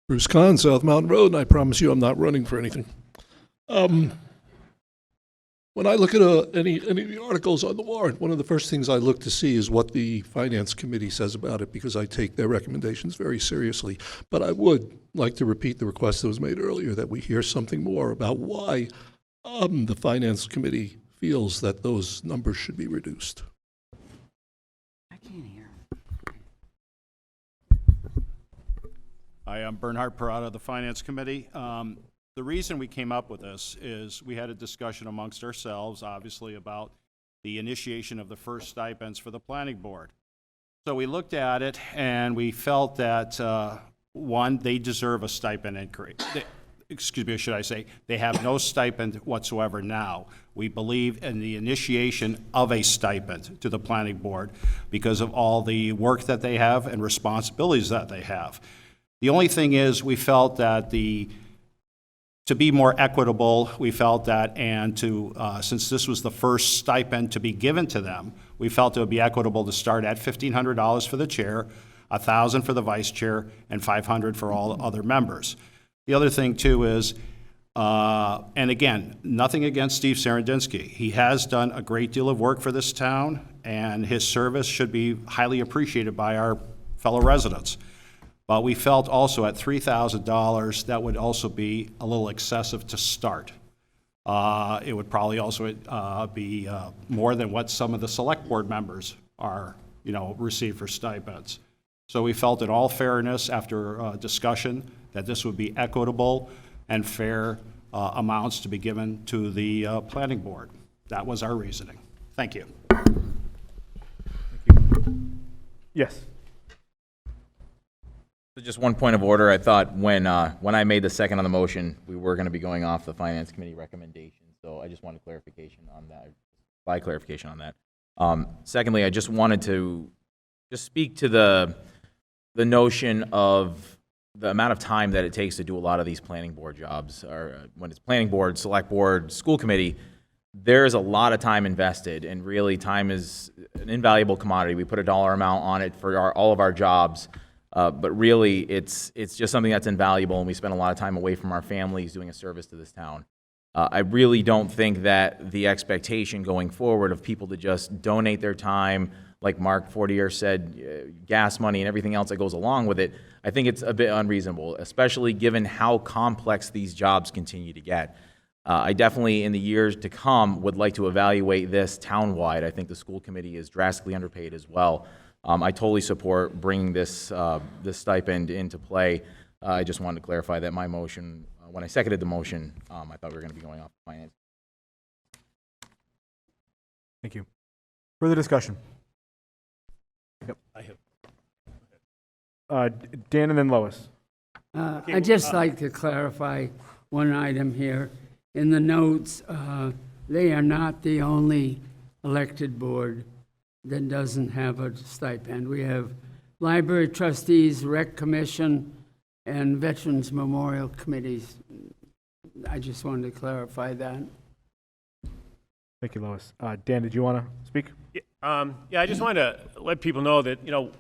Bruce Kahn, South Mountain Road, and I promise you I'm not running for anything. When I look at any of the articles on the warrant, one of the first things I look to see is what the Finance Committee says about it, because I take their recommendations very seriously. But I would like to repeat the request that was made earlier, that we hear something more about why the Finance Committee feels that those numbers should be reduced. I can't hear. Hi, I'm Bernhard Parada of the Finance Committee. The reason we came up with this is we had a discussion amongst ourselves, obviously, about the initiation of the first stipends for the planning board. So we looked at it and we felt that, one, they deserve a stipend increase. Excuse me, should I say, they have no stipend whatsoever now. We believe in the initiation of a stipend to the planning board because of all the work that they have and responsibilities that they have. The only thing is, we felt that to be more equitable, we felt that, and to, since this was the first stipend to be given to them, we felt it would be equitable to start at $1,500 for the chair, $1,000 for the vice chair, and $500 for all other members. The other thing too is, and again, nothing against Steve Sarandinsky. He has done a great deal of work for this town, and his service should be highly appreciated by our fellow residents. But we felt also at $3,000, that would also be a little excessive to start. It would probably also be more than what some of the select board members are, receive for stipends. So we felt in all fairness, after discussion, that this would be equitable and fair amounts to be given to the planning board. That was our reasoning. Thank you. Yes. So just one point of order. I thought when I made the second on the motion, we were going to be going off the Finance Committee recommendation. So I just wanted clarification on that, clarification on that. Secondly, I just wanted to just speak to the notion of the amount of time that it takes to do a lot of these planning board jobs. Or when it's planning board, select board, school committee, there's a lot of time invested, and really time is an invaluable commodity. We put a dollar amount on it for all of our jobs. But really, it's just something that's invaluable, and we spend a lot of time away from our families doing a service to this town. I really don't think that the expectation going forward of people to just donate their time, like Mark Fortier said, gas money and everything else that goes along with it, I think it's a bit unreasonable, especially given how complex these jobs continue to get. I definitely, in the years to come, would like to evaluate this townwide. I think the school committee is drastically underpaid as well. I totally support bringing this stipend into play. I just wanted to clarify that my motion, when I seconded the motion, I thought we were going to be going off finance. Thank you. Further discussion? Yep. I have. Dan and then Lois. I'd just like to clarify one item here. In the notes, they are not the only elected board that doesn't have a stipend. We have library trustees, rec commission, and veterans memorial committees. I just wanted to clarify that. Thank you, Lois. Dan, did you want to speak? Yeah, I just wanted to let people know that,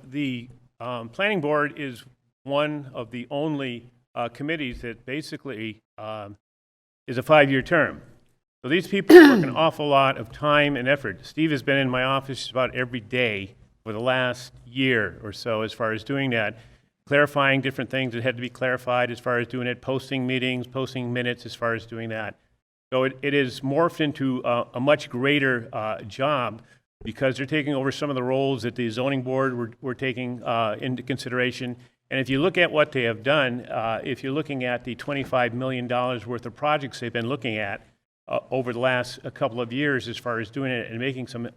the planning board is one of the only committees that basically is a 5-year term. So these people work an awful lot of time and effort. Steve has been in my office just about every day for the last year or so as far as doing that, clarifying different things that had to be clarified as far as doing it, posting meetings, posting minutes as far as doing that. So it is morphed into a much greater job because they're taking over some of the roles that the zoning board were taking into consideration. And if you look at what they have done, if you're looking at the $25 million worth of projects they've been looking at over the last couple of years as far as doing it and making some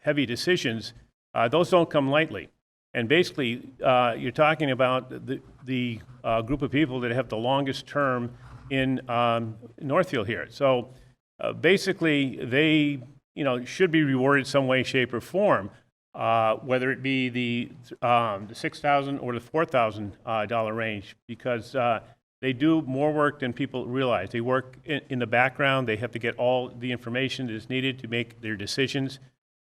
heavy decisions, those don't come lightly. And basically, you're talking about the group of people that have the longest term in Northfield here. So basically, they should be rewarded some way, shape, or form, whether it be the $6,000 or the $4,000 range, because they do more work than people realize. They work in the background. They have to get all the information that is needed to make their decisions.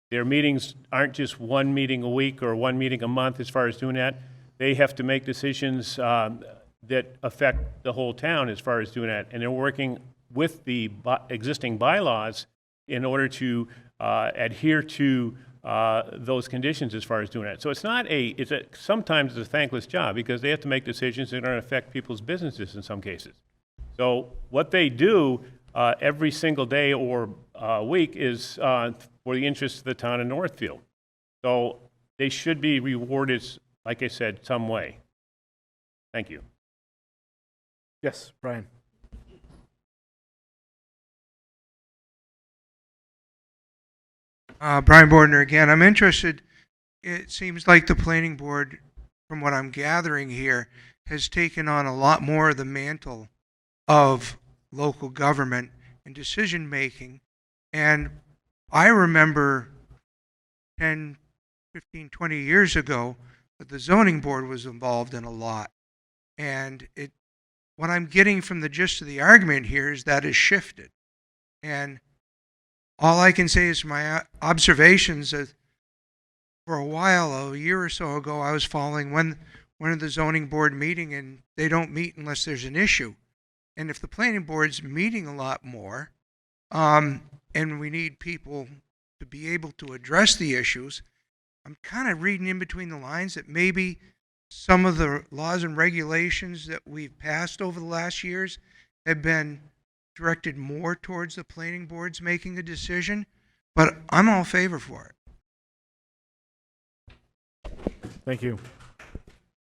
Their meetings aren't just one meeting a week or one meeting a month as far as doing that. They have to make decisions that affect the whole town as far as doing that. And they're working with the existing bylaws in order to adhere to those conditions as far as doing it. So it's not sometimes it's a thankless job because they have to make decisions that are going to affect people's businesses in some cases. So what they do every single day or week is for the interest of the town of Northfield. So they should be rewarded, like I said, some way. Thank you. Yes, Brian. Brian Bordner again. I'm interested. It seems like the planning board, from what I'm gathering here, has taken on a lot more of the mantle of local government and decision making. And I remember 10, 15, 20 years ago that the zoning board was involved in a lot. And what I'm getting from the gist of the argument here is that has shifted. And all I can say is my observations that for a while, a year or so ago, I was following one of the zoning board meeting, and they don't meet unless there's an issue. And if the planning board's meeting a lot more, and we need people to be able to address the issues, I'm kind of reading in between the lines that maybe some of the laws and regulations that we've passed over the last years have been directed more towards the planning boards making a decision, but I'm all favor for it. Thank you.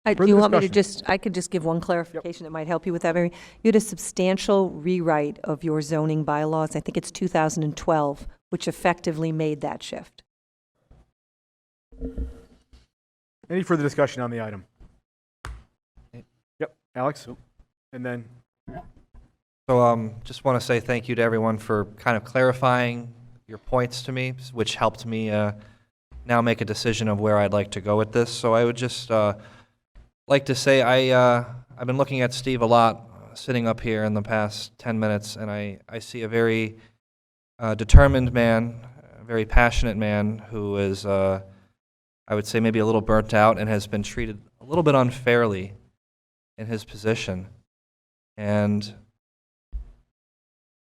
Do Further you want me to discussion? I could just give one clarification that might help you with that, Mary. You had a substantial rewrite of your zoning bylaws, I think it's 2012, which effectively made that shift. Any further discussion on the item? Yep, Alex? And then, So just want to say thank you to everyone for kind of clarifying your points to me, which helped me now make a decision of where I'd like to go with this. So I would just like to say I've been looking at Steve a lot sitting up here in the past 10 minutes, and I see a very determined man, a very passionate man who is, I would say, maybe a little burnt out and has been treated a little bit unfairly in his position. And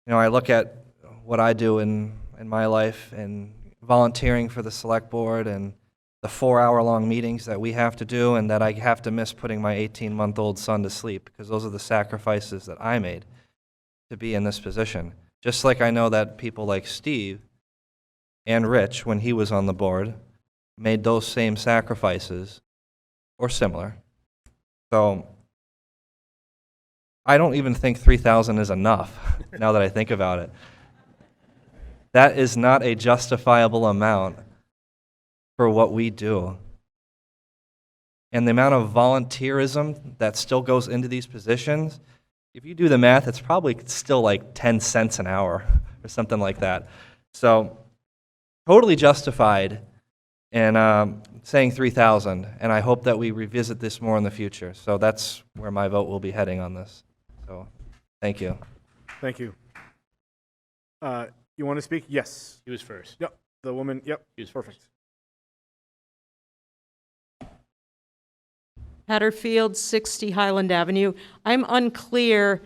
you know, I look at what I do in my life and volunteering for the select board and the 4-hour-long meetings that we have to do and that I have to miss putting my 18-month-old son to sleep because those are the sacrifices that I made to be in this position. Just like I know that people like Steve and Rich, when he was on the board, made those same sacrifices or similar. So I don't even think 3,000 is enough now that I think about it. That is not a justifiable amount for what we do. And the amount of volunteerism that still goes into these positions, if you do the math, it's probably still like 10 cents an hour or something like that. So totally justified in saying 3,000, and I hope that we revisit this more in the future. So that's where my vote will be heading on this. So thank you. thank you. You want to speak? Yes. He was first. Yep, the woman, yep, He was perfect. Hatterfield, 60 Highland Avenue. I'm unclear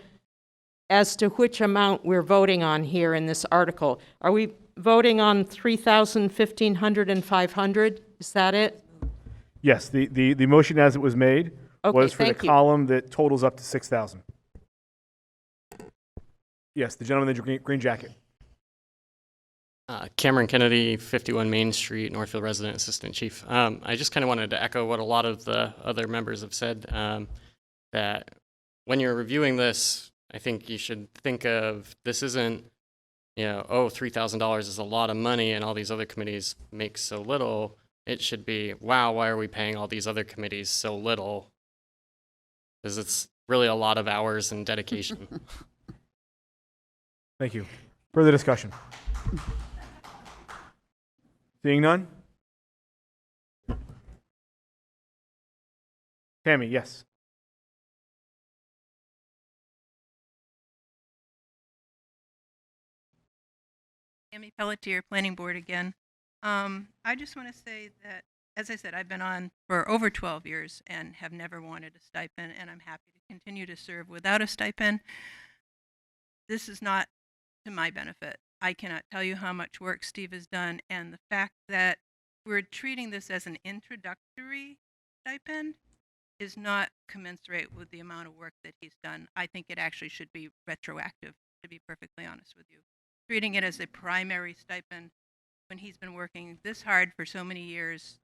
as to which amount we're voting on here in this article. Are we voting on 3,000, 1,500, and 500? Is that it? Yes, the motion as it was made Okay, was for the thank you. column that totals up to 6,000. Yes, the gentleman in the green jacket. Cameron Kennedy, 51 Main Street, Northfield resident, assistant chief. I just kind of wanted to echo what a lot of the other members have said, that when you're reviewing this, I think you should think of this isn't, you know, oh, $3,000 is a lot of money and all these other committees make so little. It should be, wow, why are we paying all these other committees so little? Because it's really a lot of hours and dedication. Thank you. Further discussion? Seeing none? Tammy, yes. Tammy Pelletier, Planning Board again. I just want to say that, as I said, I've been on for over 12 years and have never wanted a stipend, and I'm happy to continue to serve without a stipend. This is not to my benefit. I cannot tell you how much work Steve has done, and the fact that we're treating this as an introductory stipend is not commensurate with the amount of work that he's done. I think it actually should be retroactive, to be perfectly honest with you. Treating it as a primary stipend when he's been working this hard for so many years,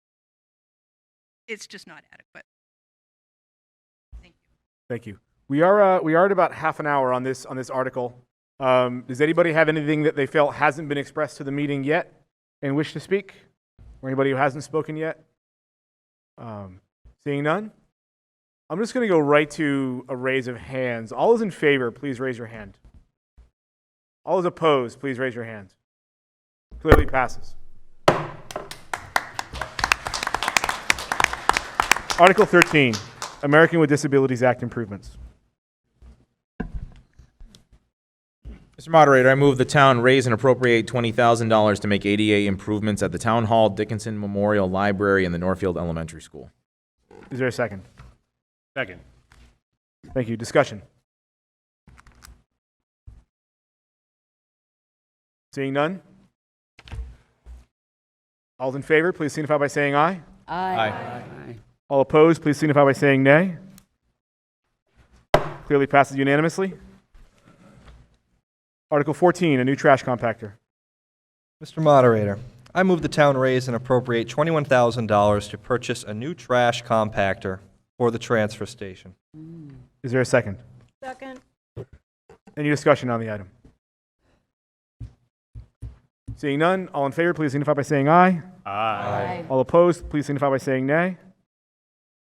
it's just not adequate. Thank you. We are at about half an hour on this article. Does anybody have anything that they felt hasn't been expressed to the meeting yet and wish to speak? Or anybody who hasn't spoken yet? Seeing none? I'm just going to go right to a raise of hands. All those in favor, please raise your hand. All those opposed, please raise your hand. Clearly passes. Article 13, American with Disabilities Act improvements. Mr. Moderator, I move the town raise and appropriate $20,000 to make ADA improvements at the Town Hall, Dickinson Memorial Library, and the Northfield Elementary School. Is there a second? Second. Thank you. Discussion. Seeing none? All in favor, please signify by saying aye. Aye. All opposed, please signify by saying nay. Clearly passes unanimously. Article 14, a new trash compactor. Mr. Moderator, I move the town raise and appropriate $21,000 to purchase a new trash compactor for the transfer station. Is there a second? Second. Any discussion on the item? Seeing none, all in favor, please signify by saying aye. Aye. All opposed, please signify by saying nay.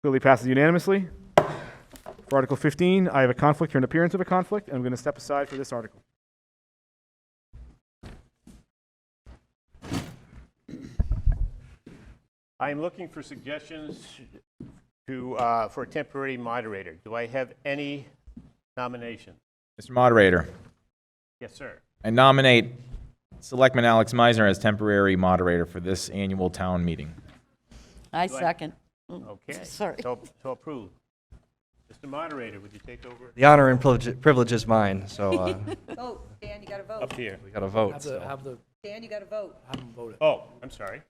Clearly passes unanimously. For Article 15, I have a conflict or an appearance of a conflict, and I'm going to step aside for this article. I am looking for suggestions for a temporary moderator. Do I have any nominations? Mr. Moderator, Yes, sir. I nominate Selectman Alex Meisner as temporary moderator for this annual town meeting. I Do I- second. Okay. Sorry. So approved. Mr. Moderator, would you take over? The honor and privilege is mine, so Oh, Dan, you got to vote. Up here. we got to vote. so. Dan, you got to vote. Oh, I'm sorry.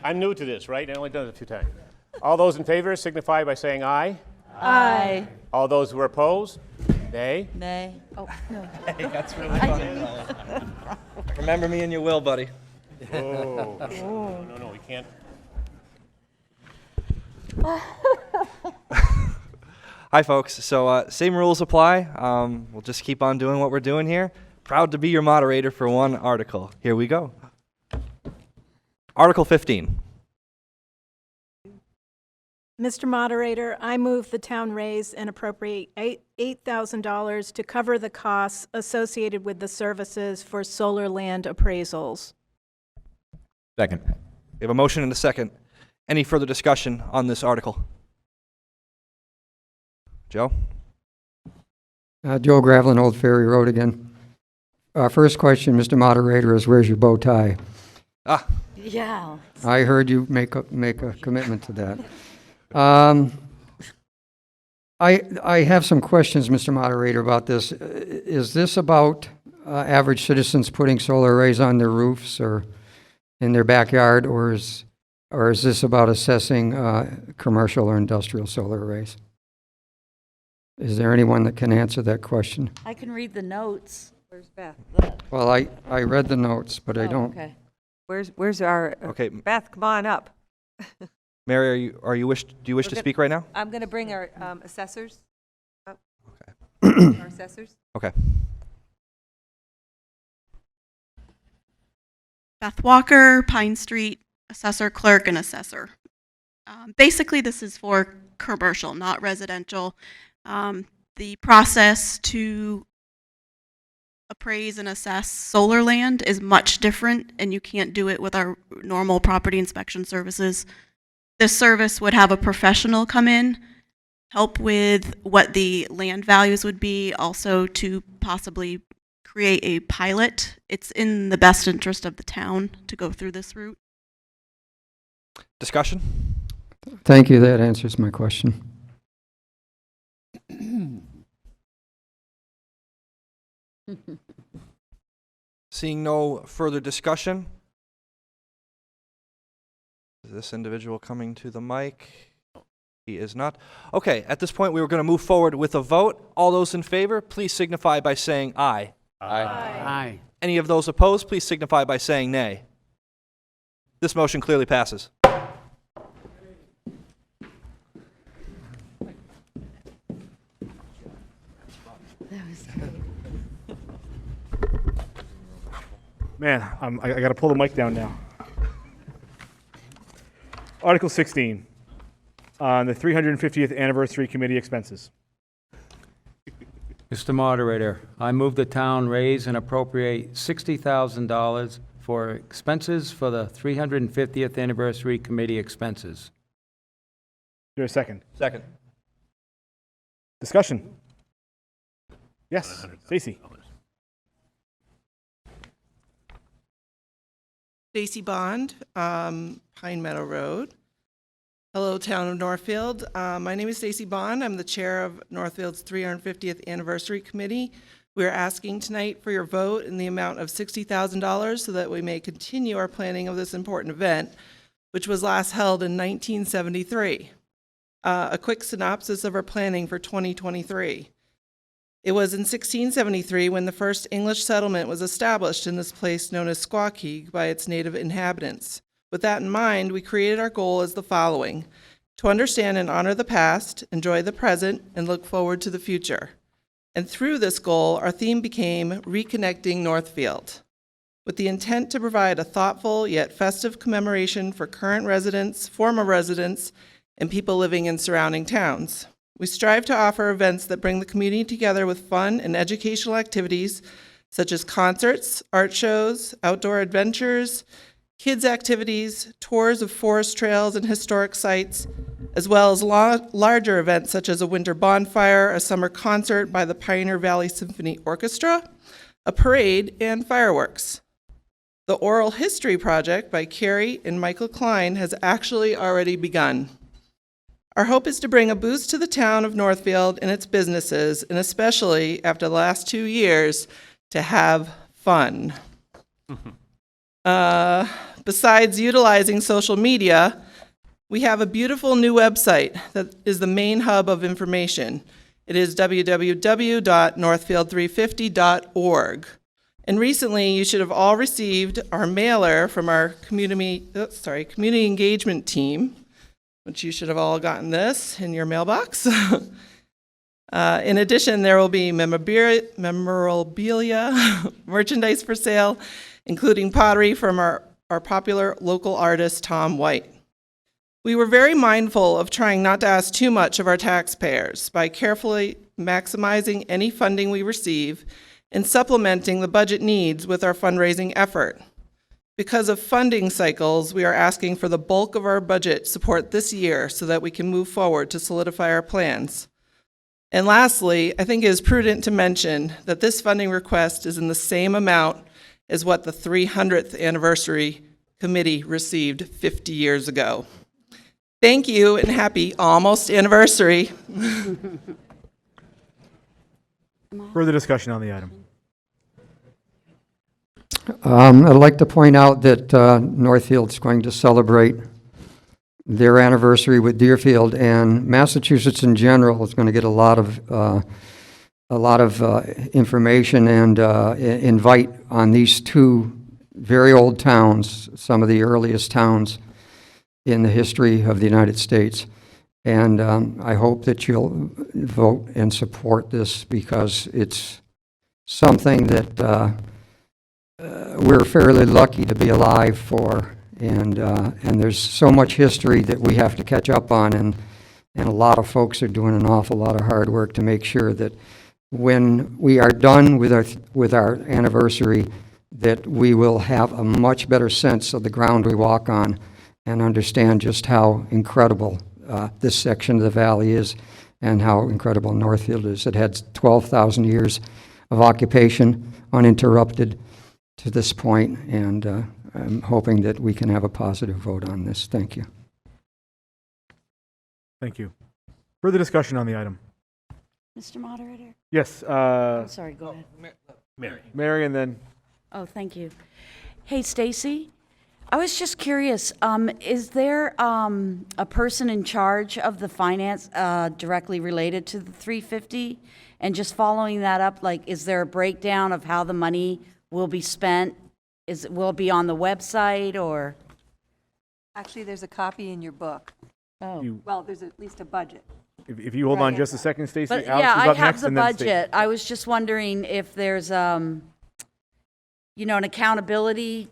I'm new to this, right? I only done it a few times. All those in favor signify by saying aye. Aye. All those who are opposed, nay. Nay. Oh, no. Hey, that's really funny. Remember me and you will, buddy. Oh, no, we can't. Hi, folks. So same rules apply. We'll just keep on doing what we're doing here. Proud to be your moderator for one article. Here we go. Article 15. Mr. Moderator, I move the town raise and appropriate $8,000 to cover the costs associated with the services for solar land appraisals. Second. We have a motion and a second. Any further discussion on this article? Joe? Joe Gravelin, Old Ferry Road again. First question, Mr. Moderator, is where's your bow tie? Ah. Yeah. I heard you make a commitment to that. I have some questions, Mr. Moderator, about this. Is this about average citizens putting solar arrays on their roofs or in their backyard, or is this about assessing commercial or industrial solar arrays? Is there anyone that can answer that question? I can read the notes. Where's Beth? Well, I read the notes, but I don't. Okay. Where's our, Okay. Beth, come on up. Mary, do you wish to speak right now? I'm going to bring our assessors up. Okay. Our assessors. Okay. Beth Walker, Pine Street, assessor, clerk, and assessor. Basically, this is for commercial, not residential. The process to appraise and assess solar land is much different, and you can't do it with our normal property inspection services. This service would have a professional come in, help with what the land values would be, also to possibly create a pilot. It's in the best interest of the town to go through this route. Discussion? Thank you, that answers my question. Seeing no further discussion. Is this individual coming to the mic? He is not. Okay, at this point, we were going to move forward with a vote. All those in favor, please signify by saying aye. Aye. Any of those opposed, please signify by saying nay. This motion clearly passes. Man, I got to pull the mic down now. Article 16, on the 350th Anniversary Committee expenses. Mr. Moderator, I move the town raise and appropriate $60,000 for expenses for the 350th Anniversary Committee expenses. Is there a second? Second. Discussion? Yes, Stacy. Stacy Bond, Pine Meadow Road. Hello, Town of Northfield. My name is Stacy Bond. I'm the chair of Northfield's 350th Anniversary Committee. We are asking tonight for your vote in the amount of $60,000 so that we may continue our planning of this important event, which was last held in 1973. A quick synopsis of our planning for 2023. It was in 1673 when the first English settlement was established in this place known as Squakeag by its native inhabitants. With that in mind, we created our goal as the following: to understand and honor the past, enjoy the present, and look forward to the future. And through this goal, our theme became Reconnecting Northfield, with the intent to provide a thoughtful yet festive commemoration for current residents, former residents, and people living in surrounding towns. We strive to offer events that bring the community together with fun and educational activities such as concerts, art shows, outdoor adventures, kids' activities, tours of forest trails and historic sites, as well as larger events such as a winter bonfire, a summer concert by the Pioneer Valley Symphony Orchestra, a parade, and fireworks. The Oral History Project by Carrie and Michael Klein has actually already begun. Our hope is to bring a boost to the town of Northfield and its businesses, and especially after the last 2 years, to have fun. Besides utilizing social media, we have a beautiful new website that is the main hub of information. It is www.northfield350.org. And recently, you should have all received our mailer from our community engagement team, which you should have all gotten this in your mailbox. In addition, there will be memorabilia, merchandise for sale, including pottery from our popular local artist, Tom White. We were very mindful of trying not to ask too much of our taxpayers by carefully maximizing any funding we receive and supplementing the budget needs with our fundraising effort. Because of funding cycles, we are asking for the bulk of our budget support this year so that we can move forward to solidify our plans. And lastly, I think it is prudent to mention that this funding request is in the same amount as what the 300th Anniversary Committee received 50 years ago. Thank you and happy almost anniversary. Further discussion on the item. I'd like to point out that Northfield's going to celebrate their anniversary with Deerfield, and Massachusetts in general is going to get a lot of information and invite on these two very old towns, some of the earliest towns in the history of the United States. And I hope that you'll vote and support this because it's something that we're fairly lucky to be alive for, and there's so much history that we have to catch up on, and a lot of folks are doing an awful lot of hard work to make sure that when we are done with our anniversary, that we will have a much better sense of the ground we walk on and understand just how incredible this section of the valley is and how incredible Northfield is. It had 12,000 years of occupation uninterrupted to this point, and I'm hoping that we can have a positive vote on this. Thank you. Thank you. Further discussion on the item. Mr. Moderator? Yes. I'm sorry, go ahead. Mary and then Oh, thank you. Hey, Stacy, I was just curious, is there a person in charge of the finance directly related to the 350? And just following that up, like, is there a breakdown of how the money will be spent? Will it be on the website, or? Actually, there's a copy in your book. Oh. Well, there's at least a budget. If you hold on just a second, Stacy, But Alex yeah, is I up have next, the and then Stacy. budget. I was just wondering if there's, an accountability,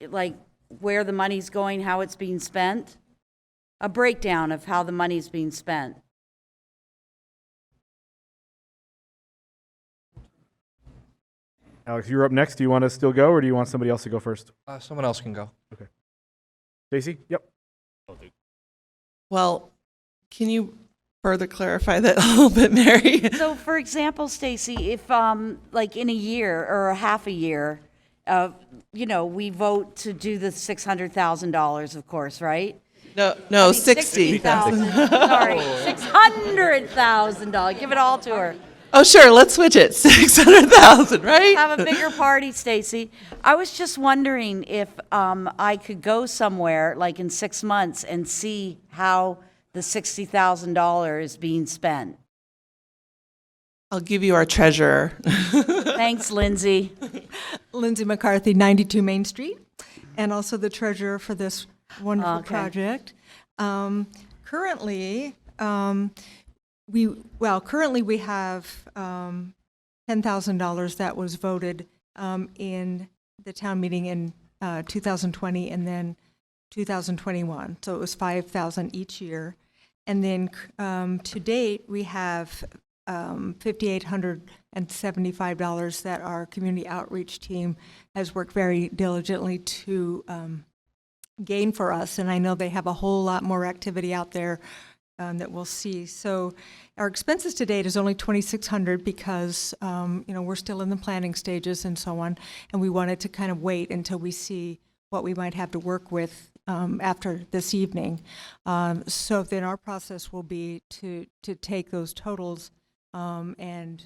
like where the money's going, how it's being spent? A breakdown of how the money's being spent. Alex, you're up next. Do you want to still go, or do you want somebody else to go first? Someone else can go. Okay. Stacy? Yep. Well, can you further clarify that a little bit, Mary? So, for example, Stacy, if like in a year or a half a year, we vote to do the $600,000, of course, right? No, 60,000. Sorry, $600,000. Give it all to her. Oh, sure, let's switch it. 600,000, right? Have a bigger party, Stacy. I was just wondering if I could go somewhere, like in 6 months, and see how the $60,000 is being spent. I'll give you our treasurer. Thanks, Lindsay. Lindsay McCarthy, 92 Main Street, and also the treasurer for this wonderful Okay. project. Currently, we have $10,000 that was voted in the town meeting in 2020 and then 2021. So it was $5,000 each year. And then to date, we have $5,875 that our community outreach team has worked very diligently to gain for us. And I know they have a whole lot more activity out there that we'll see. So our expenses to date is only $2,600 because, we're still in the planning stages and so on. And we wanted to kind of wait until we see what we might have to work with after this evening. So then our process will be to take those totals and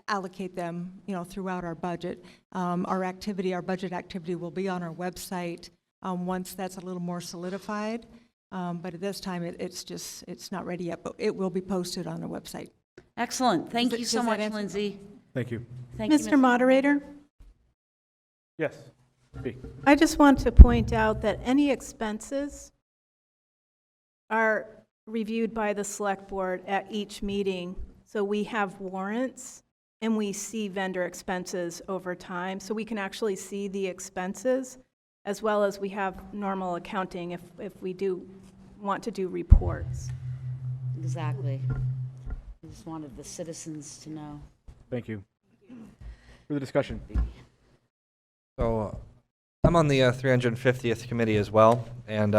allocate them, throughout our budget. Our budget activity will be on our website once that's a little more solidified. But at this time, it's not ready yet, but it will be posted on the website. Excellent. Thank you so does that much, answer- Lindsay. Thank you. Thank you, Mr. Moderator, Yes. B. I just want to point out that any expenses are reviewed by the select board at each meeting. So we have warrants and we see vendor expenses over time. So we can actually see the expenses as well as we have normal accounting if we do want to do reports. Exactly. I just wanted the citizens to know. Thank you. Further discussion? So I'm on the 350th committee as well, and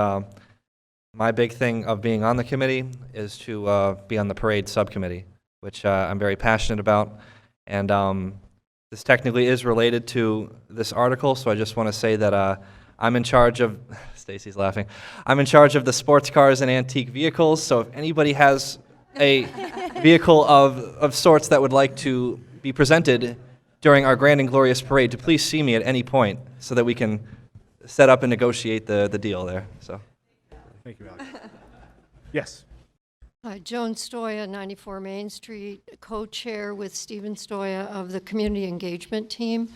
my big thing of being on the committee is to be on the parade subcommittee, which I'm very passionate about. And this technically is related to this article, so I just want to say that I'm in charge of, Stacy's laughing, I'm in charge of the sports cars and antique vehicles, so if anybody has a vehicle of sorts that would like to be presented during our grand and glorious parade, to please see me at any point so that we can set up and negotiate the deal there. So, thank you, Alex. Yes. Hi, Joan Stoya, 94 Main Street, co-chair with Stephen Stoya of the Community Engagement Team.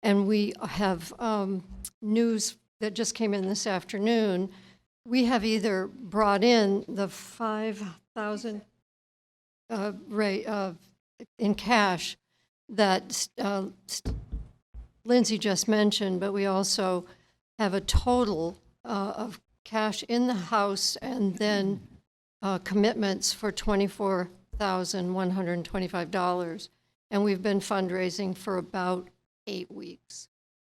And we have news that just came in this afternoon. We have either brought in the $5,000 rate in cash that Lindsay just mentioned, but we also have a total of cash in the house and then commitments for $24,125. And we've been fundraising for about 8 weeks.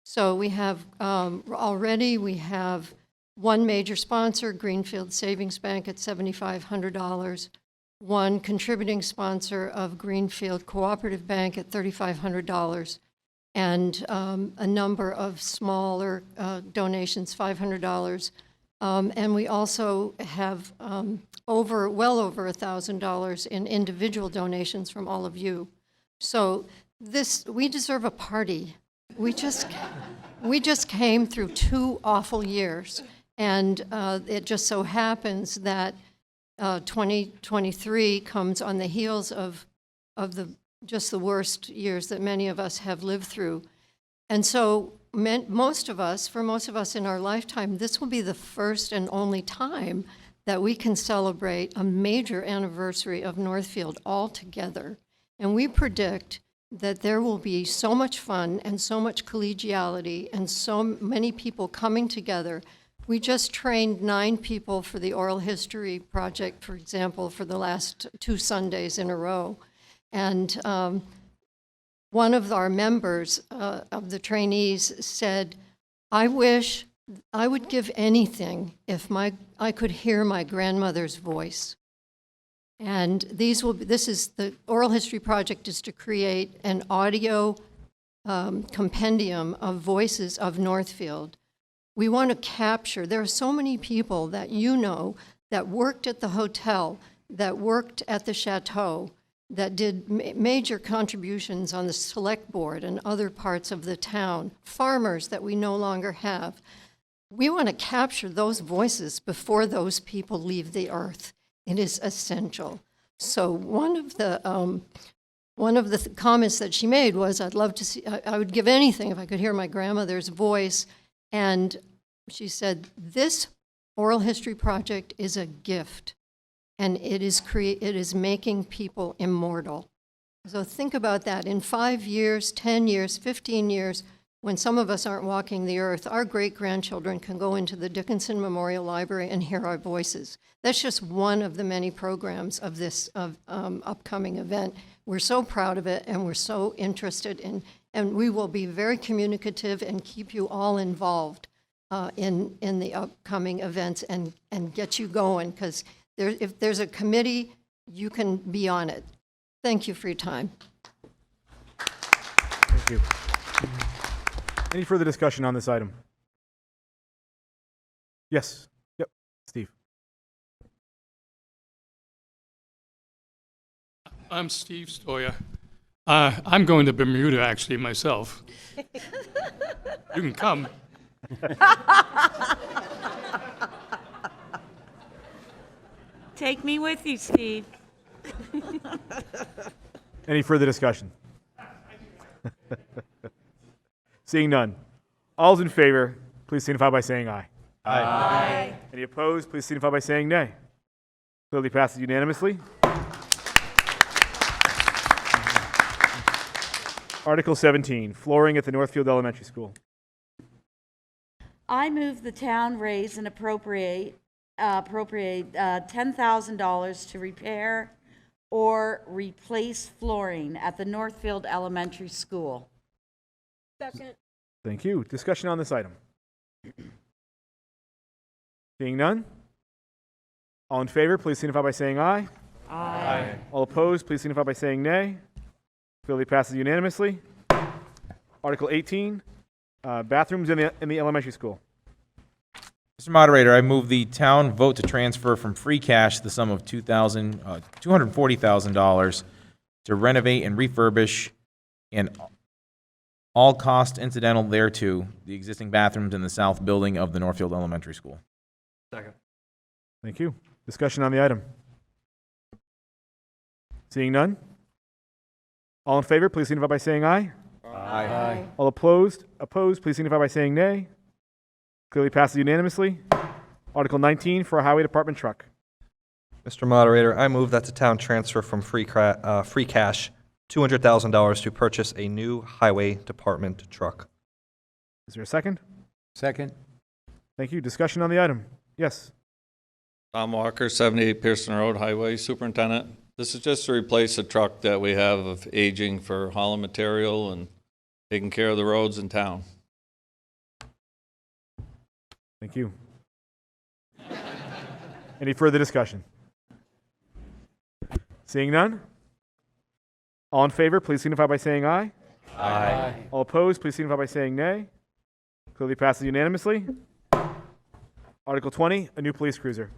So we have already, we have one major sponsor, Greenfield Savings Bank at $7,500, one contributing sponsor of Greenfield Cooperative Bank at $3,500, and a number of smaller donations, $500. And we also have well over $1,000 in individual donations from all of you. So we deserve a party we just came through 2 awful years, and it just so happens that 2023 comes on the heels of the worst years that many of us have lived through. And so for most of us in our lifetime, this will be the first and only time that we can celebrate a major anniversary of Northfield all together. And we predict that there will be so much fun and so much collegiality and so many people coming together. We just trained 9 people for the oral history project, for example, for the last 2 Sundays in a row. And one of our members of the trainees said, I wish I would give anything if I could hear my grandmother's voice. And the Oral History Project is to create an audio compendium of voices of Northfield. We want to capture, there are so many people that you know that worked at the hotel, that worked at the chateau, that did major contributions on the select board and other parts of the town, farmers that we no longer have. We want to capture those voices before those people leave the earth. It is essential. So one of the comments that she made was, I'd love to see, I would give anything if I could hear my grandmother's voice. And she said, this oral history project is a gift, and it is making people immortal. So think about that. In 5 years, 10 years, 15 years, when some of us aren't walking the earth, our great-grandchildren can go into the Dickinson Memorial Library and hear our voices. That's just one of the many programs of this upcoming event. We're so proud of it, and we're so interested in, and we will be very communicative and keep you all involved in the upcoming events and get you going, because if there's a committee, you can be on it. Thank you for your time. Thank you. Any further discussion on this item? Yes. Yep. Steve. I'm Steve Stoya. I'm going to Bermuda, actually, myself. You can come. Take me with you, Steve. Any further discussion? Seeing none. All's in favor, please signify by saying aye. Aye. Any opposed, please signify by saying nay. Clearly passes unanimously. Article 17, flooring at the Northfield Elementary School. I move the town raise and appropriate $10,000 to repair or replace flooring at the Northfield Elementary School. Second. Thank you. Discussion on this item. Seeing none. All in favor, please signify by saying aye. Aye. All opposed, please signify by saying nay. Clearly passes unanimously. Article 18, bathrooms in the elementary school. Mr. Moderator, I move the town vote to transfer from free cash the sum of $240,000 to renovate and refurbish and all cost incidental thereto the existing bathrooms in the south building of the Northfield Elementary School. Second. Thank you. Discussion on the item. Seeing none. All in favor, please signify by saying aye. Aye. All opposed, please signify by saying nay. Clearly passes unanimously. Article 19 for a highway department truck. Mr. Moderator, I move that the town transfer from free cash $200,000 to purchase a new highway department truck. Is there a second? Second. Thank you. Discussion on the item. Yes. Tom Walker, 78 Pearson Road, Highway Superintendent. This is just to replace a truck that we have of aging for hauling material and taking care of the roads in town. Thank you. Any further discussion? Seeing none? All in favor, please signify by saying aye. Aye. All opposed, please signify by saying nay. Clearly passes unanimously. Article 20, a new police cruiser.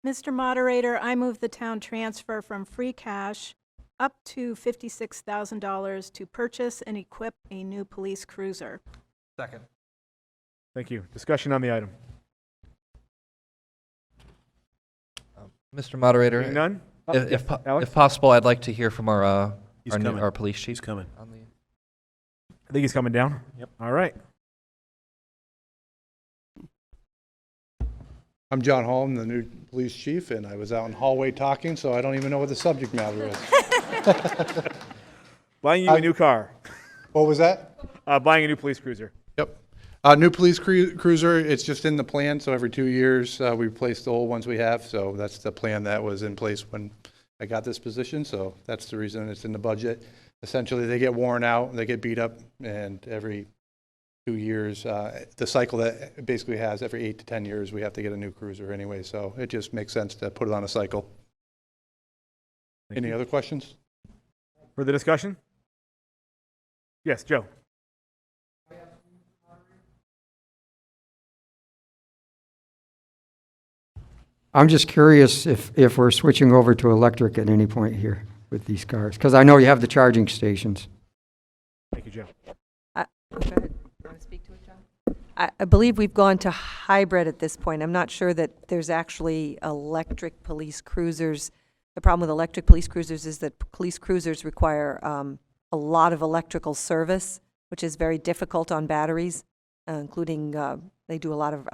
Mr. Moderator, I move the town transfer from free cash up to $56,000 to purchase and equip a new police cruiser. Second. Thank you. Discussion on the item. Mr. Moderator, Seeing none? if possible, I'd like to hear from our He's our, coming. our police chief. He's coming. On the, I think he's coming down. Yep. All right. I'm John Holm, the new police chief, and I was out in the hallway talking, so I don't even know what the subject matter is. Buying you a new car. What was that? Buying a new police cruiser. Yep. New police cruiser, it's just in the plan, so every 2 years we replace the old ones we have, so that's the plan that was in place when I got this position, so that's the reason it's in the budget. Essentially, they get worn out, they get beat up, and every 2 years, the cycle that it basically has, every 8 to 10 years, we have to get a new cruiser anyway, so it just makes sense to put it on a cycle. Any other questions? Further discussion? Yes, Joe. I'm just curious if we're switching over to electric at any point here with these cars, because I know you have the charging stations. Thank you, Joe. Go ahead. You want to speak to it, John? I believe we've gone to hybrid at this point. I'm not sure that there's actually electric police cruisers. The problem with electric police cruisers is that police cruisers require a lot of electrical service, which is very difficult on batteries, including they do a lot of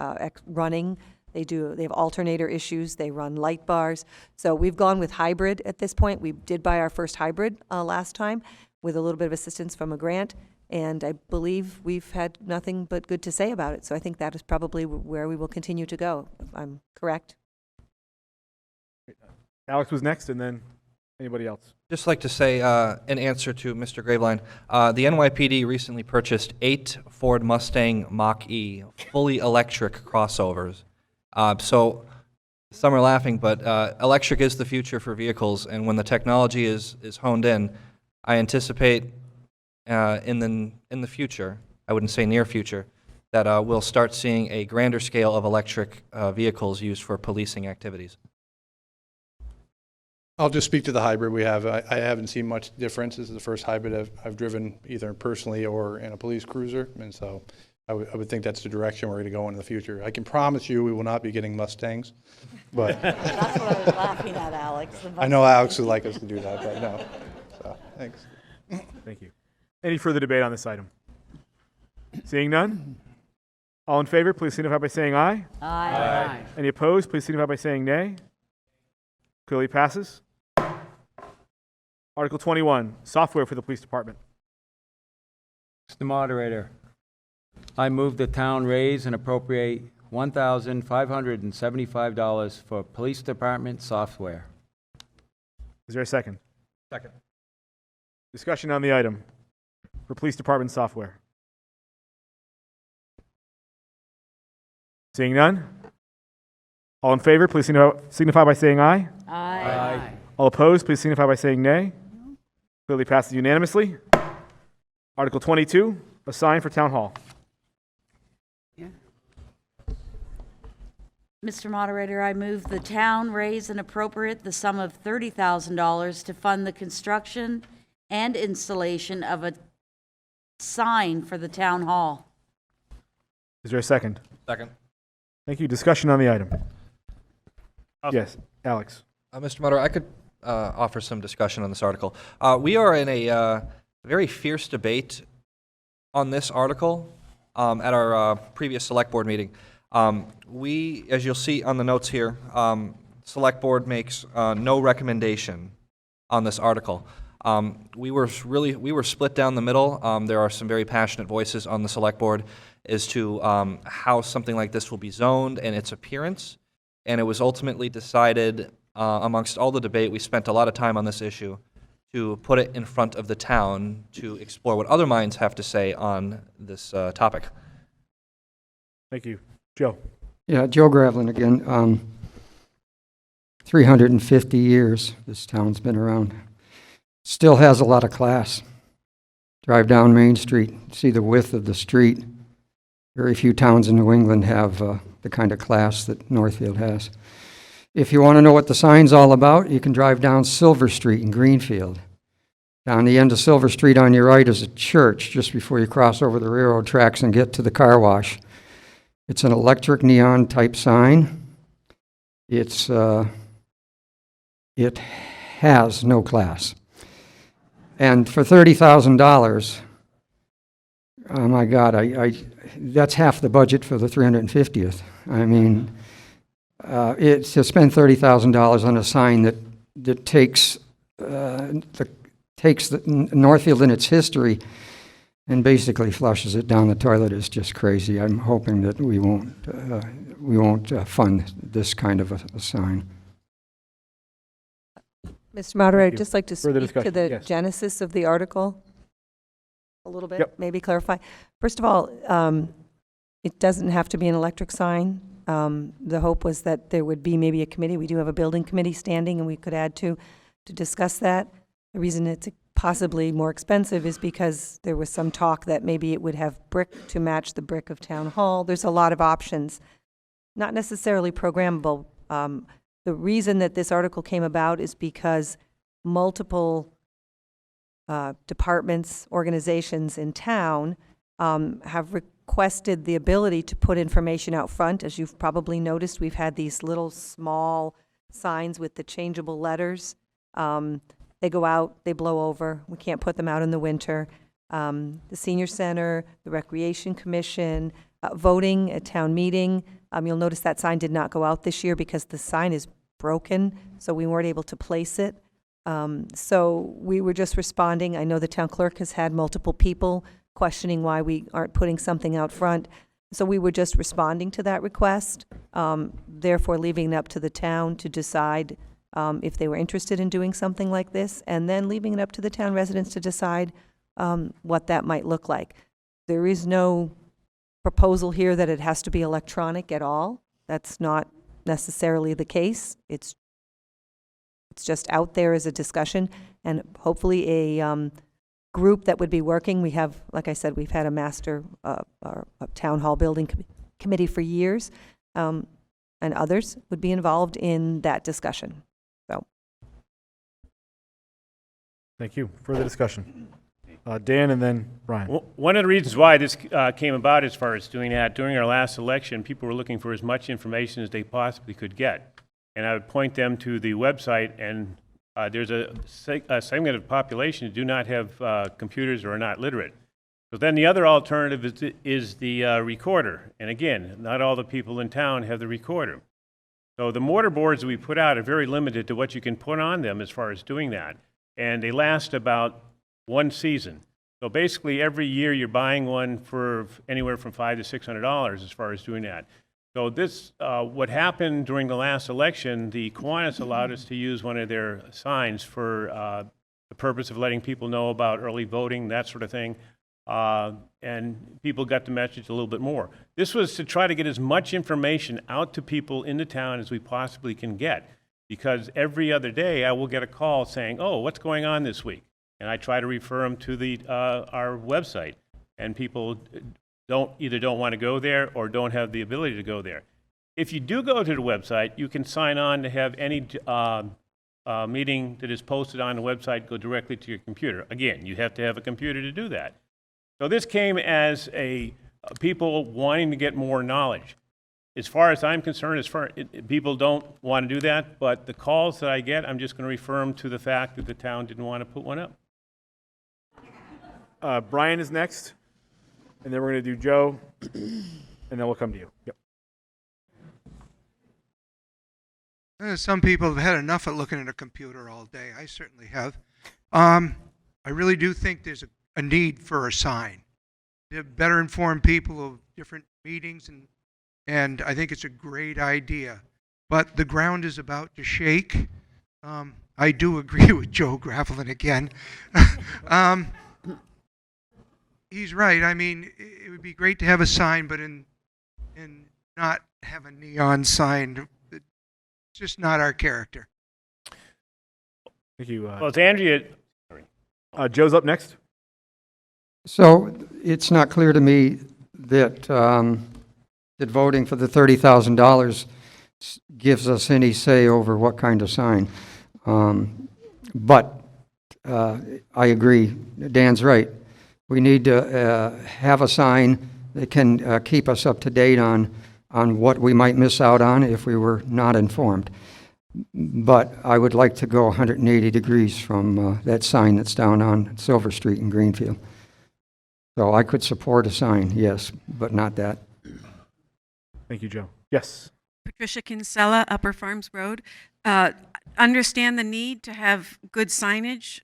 running. They have alternator issues. They run light bars. So we've gone with hybrid at this point. We did buy our first hybrid last time with a little bit of assistance from a grant. And I believe we've had nothing but good to say about it. So I think that is probably where we will continue to go, if I'm correct. Alex was next, and then anybody else? Just like to say, in answer to Mr. Graveline, the NYPD recently purchased 8 Ford Mustang Mach-E fully electric crossovers. So some are laughing, but electric is the future for vehicles, and when the technology is honed in, I anticipate in the future, I wouldn't say near future, that we'll start seeing a grander scale of electric vehicles used for policing activities. I'll just speak to the hybrid we have. I haven't seen much difference. This is the first hybrid I've driven either personally or in a police cruiser, and so I would think that's the direction we're going to go in the future. I can promise you we will not be getting Mustangs, but That's what I was laughing at, Alex. I know Alex would like us to do that, but no. So, thanks. Thank you. Any further debate on this item? Seeing none? All in favor, please signify by saying aye. Aye. Any opposed, please signify by saying nay. Clearly passes. Article 21, software for the police department. Mr. Moderator, I move the town raise and appropriate $1,575 for police department software. Is there a second? Second. Discussion on the item for police department software. Seeing none? All in favor, please signify by saying aye. Aye. All opposed, please signify by saying nay. Clearly passes unanimously. Article 22, a sign for town hall. Mr. Moderator, I move the town raise and appropriate the sum of $30,000 to fund the construction and installation of a sign for the town hall. Is there a second? Second. Thank you. Discussion on the item. Yes, Alex. Mr. Moderator, I could offer some discussion on this article. We are in a very fierce debate on this article at our previous select board meeting. We, as you'll see on the notes here, select board makes no recommendation on this article. We were split down the middle. There are some very passionate voices on the select board as to how something like this will be zoned and its appearance. And it was ultimately decided, amongst all the debate, we spent a lot of time on this issue, to put it in front of the town to explore what other minds have to say on this topic. Thank you. Joe. Yeah, Joe Graveline again. 350 years this town's been around. Still has a lot of class. Drive down Main Street, see the width of the street. Very few towns in New England have the kind of class that Northfield has. If you want to know what the sign's all about, you can drive down Silver Street in Greenfield. Down the end of Silver Street on your right is a church, just before you cross over the railroad tracks and get to the car wash. It's an electric neon type sign. It has no class. And for $30,000, oh my God, that's half the budget for the 350th. I mean, it's to spend $30,000 on a sign that takes Northfield in its history and basically flushes it down the toilet is just crazy. I'm hoping that we won't fund this kind of a sign. Mr. Moderator, you. I'd just like to Further speak to discussion, the yes. genesis of the article a little bit, Yep. maybe clarify. First of all, it doesn't have to be an electric sign. The hope was that there would be maybe a committee. We do have a building committee standing, and we could add to discuss that. The reason it's possibly more expensive is because there was some talk that maybe it would have brick to match the brick of Town Hall. There's a lot of options, not necessarily programmable. The reason that this article came about is because multiple departments, organizations in town have requested the ability to put information out front. As you've probably noticed, we've had these little small signs with the changeable letters. They go out, they blow over. We can't put them out in the winter. The senior center, the recreation commission, voting at town meeting. You'll notice that sign did not go out this year because the sign is broken, so we weren't able to place it. So we were just responding. I know the town clerk has had multiple people questioning why we aren't putting something out front. So we were just responding to that request, therefore leaving it up to the town to decide if they were interested in doing something like this, and then leaving it up to the town residents to decide what that might look like. There is no proposal here that it has to be electronic at all. That's not necessarily the case. It's just out there as a discussion, and hopefully a group that would be working. We have, like I said, we've had a master town hall building committee for years, and others would be involved in that discussion. So, Thank you. Further discussion. Dan and then Brian. One of the reasons why this came about as far as doing that, during our last election, people were looking for as much information as they possibly could get. And I would point them to the website, and there's a segment of the population who do not have computers or are not literate. So then the other alternative is the recorder. And again, not all the people in town have the recorder. So the mortar boards that we put out are very limited to what you can put on them as far as doing that. And they last about one season. So basically every year you're buying one for anywhere from $500 to $600 as far as doing that. So this, what happened during the last election, the Kiwanis allowed us to use one of their signs for the purpose of letting people know about early voting, that sort of thing. And people got the message a little bit more. This was to try to get as much information out to people in the town as we possibly can get. Because every other day I will get a call saying, oh, what's going on this week? And I try to refer them to our website. And people either don't want to go there or don't have the ability to go there. If you do go to the website, you can sign on to have any meeting that is posted on the website go directly to your computer. Again, you have to have a computer to do that. So this came as people wanting to get more knowledge. As far as I'm concerned, people don't want to do that, but the calls that I get, I'm just going to refer them to the fact that the town didn't want to put one up. Brian is next, and then we're going to do Joe, and then we'll come to you. Yep. Some people have had enough of looking at a computer all day. I certainly have. I really do think there's a need for a sign to better inform people of different meetings, and I think it's a great idea. But the ground is about to shake. I do agree with Joe Gravelin again. He's right. I mean, it would be great to have a sign, but and not have a neon sign. It's just not our character. Thank you. Well, it's Andrea. Joe's up next. So it's not clear to me that that voting for the $30,000 gives us any say over what kind of sign. But I agree. Dan's right. We need to have a sign that can keep us up to date on what we might miss out on if we were not informed. But I would like to go 180 degrees from that sign that's down on Silver Street in Greenfield. So I could support a sign, yes, but not that. Thank you, Joe. Yes. Patricia Kinsella, Upper Farms Road. Understand the need to have good signage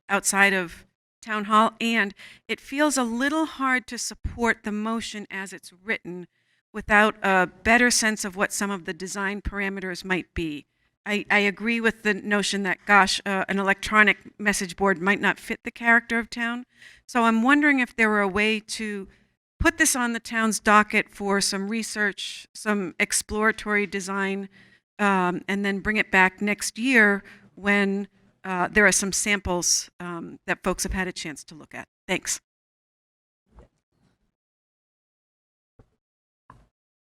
outside of Town Hall, and it feels a little hard to support the motion as it's written without a better sense of what some of the design parameters might be. I agree with the notion that, gosh, an electronic message board might not fit the character of town. So I'm wondering if there were a way to put this on the town's docket for some research, some exploratory design, and then bring it back next year when there are some samples that folks have had a chance to look at. Thanks.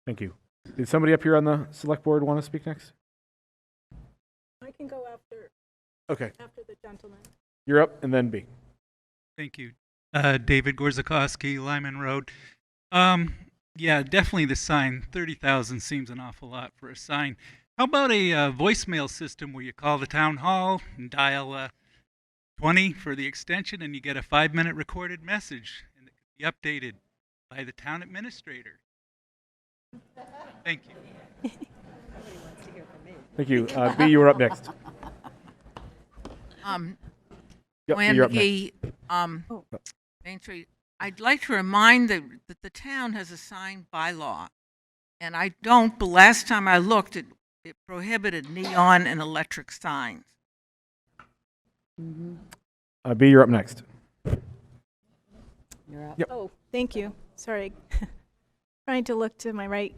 Thank you. Did somebody up here on the select board want to speak next? I can go after. Okay. After the gentleman. You're up, and then B. Thank you. David Gorzakowski, Lyman Road. Yeah, definitely the sign. 30,000 seems an awful lot for a sign. How about a voicemail system where you call the town hall and dial 20 for the extension, and you get a 5-minute recorded message, and it can be updated by the town administrator? Thank you. Thank you. B, you were up next. Yep, Joanne you're up McGee, Main Street. I'd like to remind that the town has a sign bylaw, and I don't, but last time I looked, it prohibited neon and electric signs. B, you're up next. You're up. Yep. Oh, thank you. Sorry. Trying to look to my right.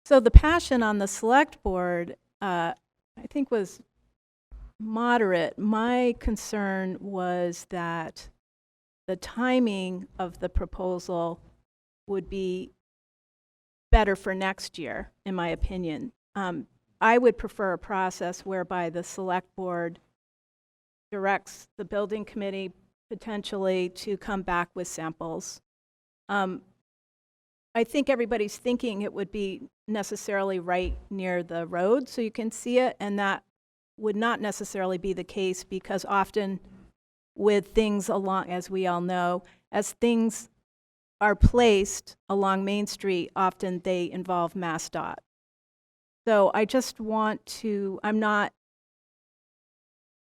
So the passion on the select board, I think, was moderate. My concern was that the timing of the proposal would be better for next year, in my opinion. I would prefer a process whereby the select board directs the building committee potentially to come back with samples. I think everybody's thinking it would be necessarily right near the road so you can see it, and that would not necessarily be the case because often with things along, as we all know, as things are placed along Main Street, often they involve MassDOT. So I just want to, I'm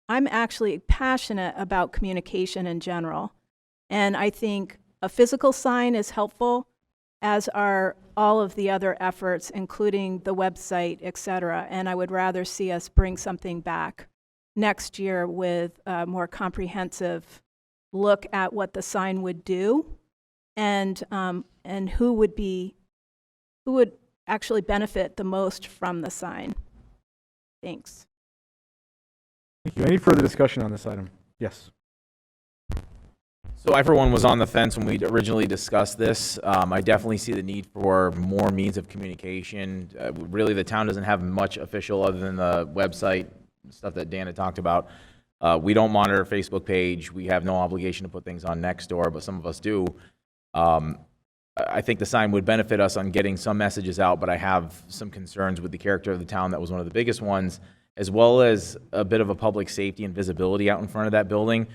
actually passionate about communication in general. And I think a physical sign is helpful, as are all of the other efforts, including the website, et cetera. And I would rather see us bring something back next year with a more comprehensive look at what the sign would do and who would actually benefit the most from the sign. Thanks. Thank you. Any further discussion on this item? Yes. So I, for one, was on the fence when we originally discussed this. I definitely see the need for more means of communication. Really, the town doesn't have much official other than the website, stuff that Dan had talked about. We don't monitor a Facebook page. We have no obligation to put things on Nextdoor, but some of us do. I think the sign would benefit us on getting some messages out, but I have some concerns with the character of the town. That was one of the biggest ones, as well as a bit of a public safety and visibility out in front of that building.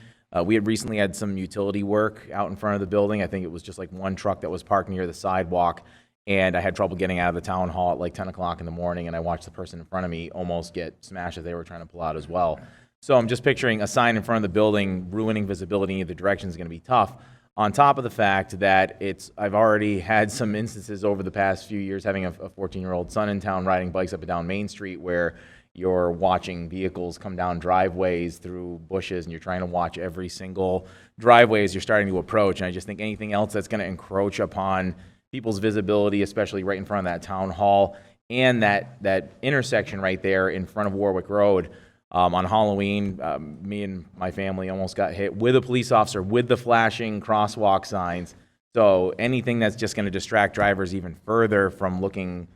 We had recently had some utility work out in front of the building. I think it was just like one truck that was parked near the sidewalk, and I had trouble getting out of the town hall at like 10 o'clock in the morning, and I watched the person in front of me almost get smashed as they were trying to pull out as well. So I'm just picturing a sign in front of the building ruining visibility in either direction is going to be tough. On top of the fact that I've already had some instances over the past few years having a 14-year-old son in town riding bikes up and down Main Street where you're watching vehicles come down driveways through bushes and you're trying to watch every single driveway as you're starting to approach. And I just think anything else that's going to encroach upon people's visibility, especially right in front of that town hall and that intersection right there in front of Warwick Road. On Halloween, me and my family almost got hit with a police officer with the flashing crosswalk signs. So anything that's just going to distract drivers even further from looking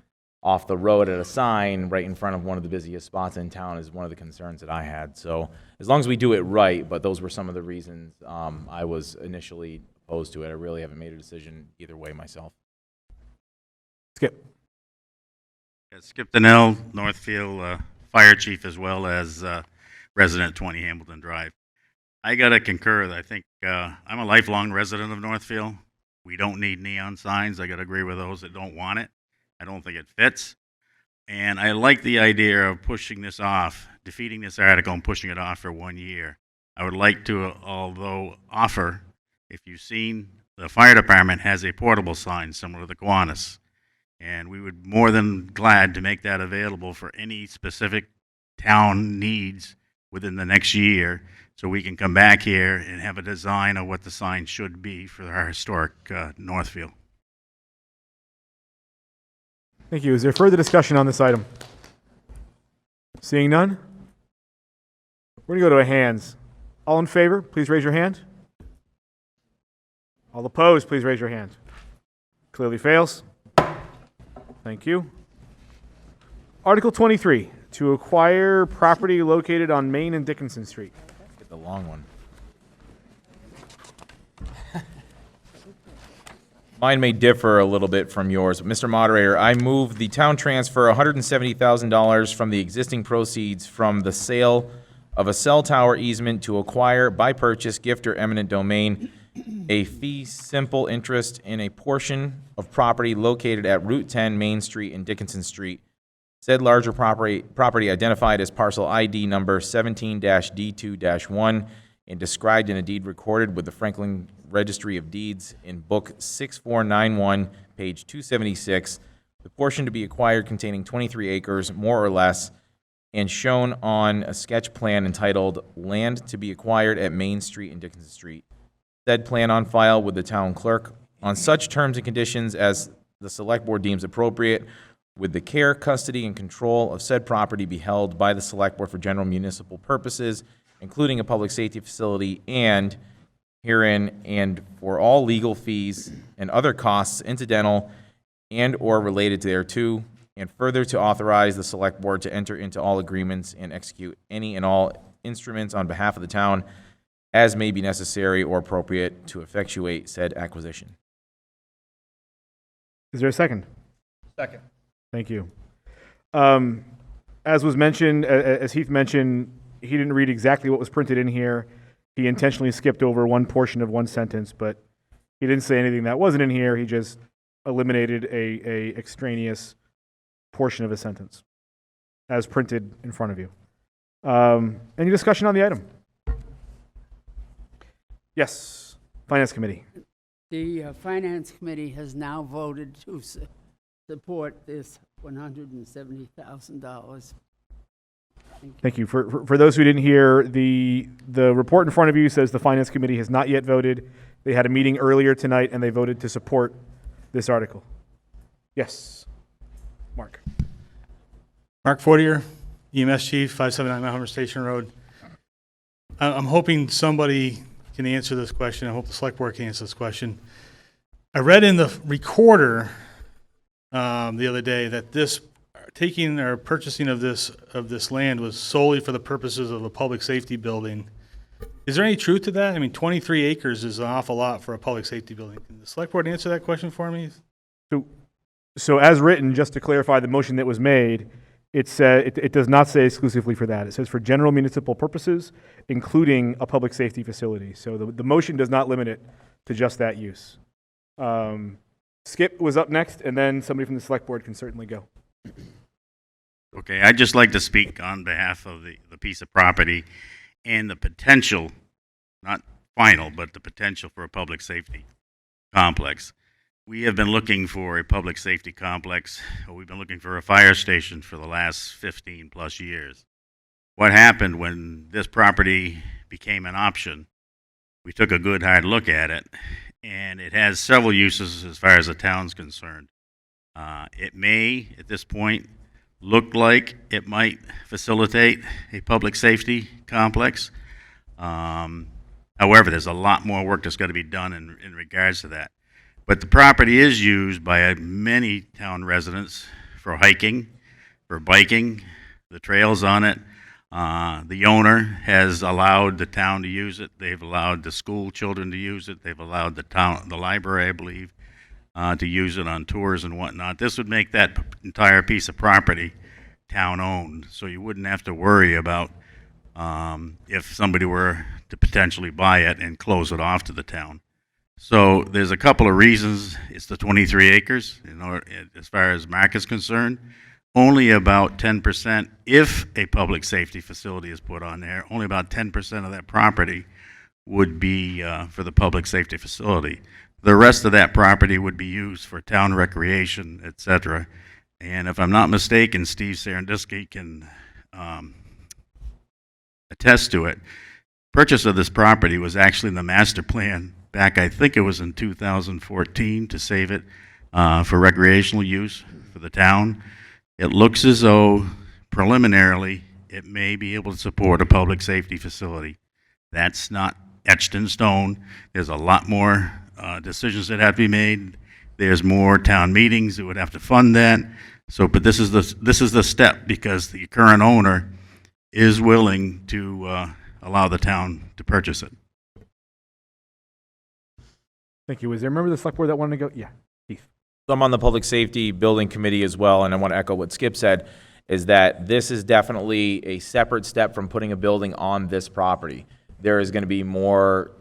off the road at a sign right in front of one of the busiest spots in town is one of the concerns that I had. So as long as we do it right, but those were some of the reasons I was initially opposed to it. I really haven't made a decision either way myself. Skip. Yeah, Skip Donnell, Northfield Fire Chief, as well as resident at 20 Hamilton Drive. I got to concur. I think I'm a lifelong resident of Northfield. We don't need neon signs. I got to agree with those that don't want it. I don't think it fits. And I like the idea of pushing this off, defeating this article and pushing it off for 1 year. I would like to, although, offer, if you've seen, the fire department has a portable sign similar to the Kiwanis. And we would more than glad to make that available for any specific town needs within the next year, so we can come back here and have a design of what the sign should be for our historic Northfield. Thank you. Is there further discussion on this item? Seeing none? We're going to go to a hands. All in favor, please raise your hand. All opposed, please raise your hand. Clearly fails. Thank you. Article 23, to acquire property located on Main and Dickinson Street. Get the long one. Mine may differ a little bit from yours. Mr. Moderator, I move the town transfer $170,000 from the existing proceeds from the sale of a cell tower easement to acquire, by purchase, gift, or eminent domain, a fee simple interest in a portion of property located at Route 10 Main Street and Dickinson Street. Said larger property identified as parcel ID number 17-D2-1 and described in a deed recorded with the Franklin Registry of Deeds in Book 6491, page 276. The portion to be acquired containing 23 acres, more or less, and shown on a sketch plan entitled Land to be Acquired at Main Street and Dickinson Street. Said plan on file with the town clerk on such terms and conditions as the select board deems appropriate, with the care, custody, and control of said property be held by the select board for general municipal purposes, including a public safety facility, and herein and for all legal fees and other costs incidental and or related thereto, and further to authorize the select board to enter into all agreements and execute any and all instruments on behalf of the town as may be necessary or appropriate to effectuate said acquisition. Is there a second? Second. Thank you. As was mentioned, as Heath mentioned, he didn't read exactly what was printed in here. He intentionally skipped over one portion of one sentence, but he didn't say anything that wasn't in here. He just eliminated a extraneous portion of a sentence as printed in front of you. Any discussion on the item? Yes, Finance Committee. The Finance Committee has now voted to support this $170,000. Thank you. For those who didn't hear, the report in front of you says the Finance Committee has not yet voted. They had a meeting earlier tonight and they voted to support this article. Yes, Mark. Mark Fortier, EMS Chief, 579 Mount Homer Station Road. I'm hoping somebody can answer this question. I hope the select board can answer this question. I read in the recorder the other day that this taking or purchasing of this land was solely for the purposes of a public safety building. Is there any truth to that? I mean, 23 acres is an awful lot for a public safety building. Can the select board answer that question for me? So as written, just to clarify the motion that was made, it does not say exclusively for that. It says for general municipal purposes, including a public safety facility. So the motion does not limit it to just that use. Skip was up next, and then somebody from the select board can certainly go. Okay, I'd just like to speak on behalf of the piece of property and the potential, not final, but the potential for a public safety complex. We have been looking for a public safety complex, or we've been looking for a fire station for the last 15 plus years. What happened when this property became an option, we took a good hard look at it, and it has several uses as far as the town's concerned. It may, at this point, look like it might facilitate a public safety complex. However, there's a lot more work that's got to be done in regards to that. But the property is used by many town residents for hiking, for biking, the trails on it. The owner has allowed the town to use it. They've allowed the school children to use it. They've allowed the library, I believe, to use it on tours and whatnot. This would make that entire piece of property town-owned, so you wouldn't have to worry about if somebody were to potentially buy it and close it off to the town. So there's a couple of reasons. It's the 23 acres, as far as Mark is concerned. Only about 10%, if a public safety facility is put on there, only about 10% of that property would be for the public safety facility. The rest of that property would be used for town recreation, etc. And if I'm not mistaken, Steve Sarandisky can attest to it. Purchase of this property was actually in the master plan back, I think it was in 2014, to save it for recreational use for the town. It looks as though preliminarily it may be able to support a public safety facility. That's not etched in stone. There's a lot more decisions that have to be made. There's more town meetings that would have to fund that. So, but this is the step, because the current owner is willing to allow the town to purchase it. Thank you. Was there a member of the select board that wanted to go? Yeah, Keith. I'm on the Public Safety Building Committee as well, and I want to echo what Skip said, is that this is definitely a separate step from putting a building on this property. There is going to be more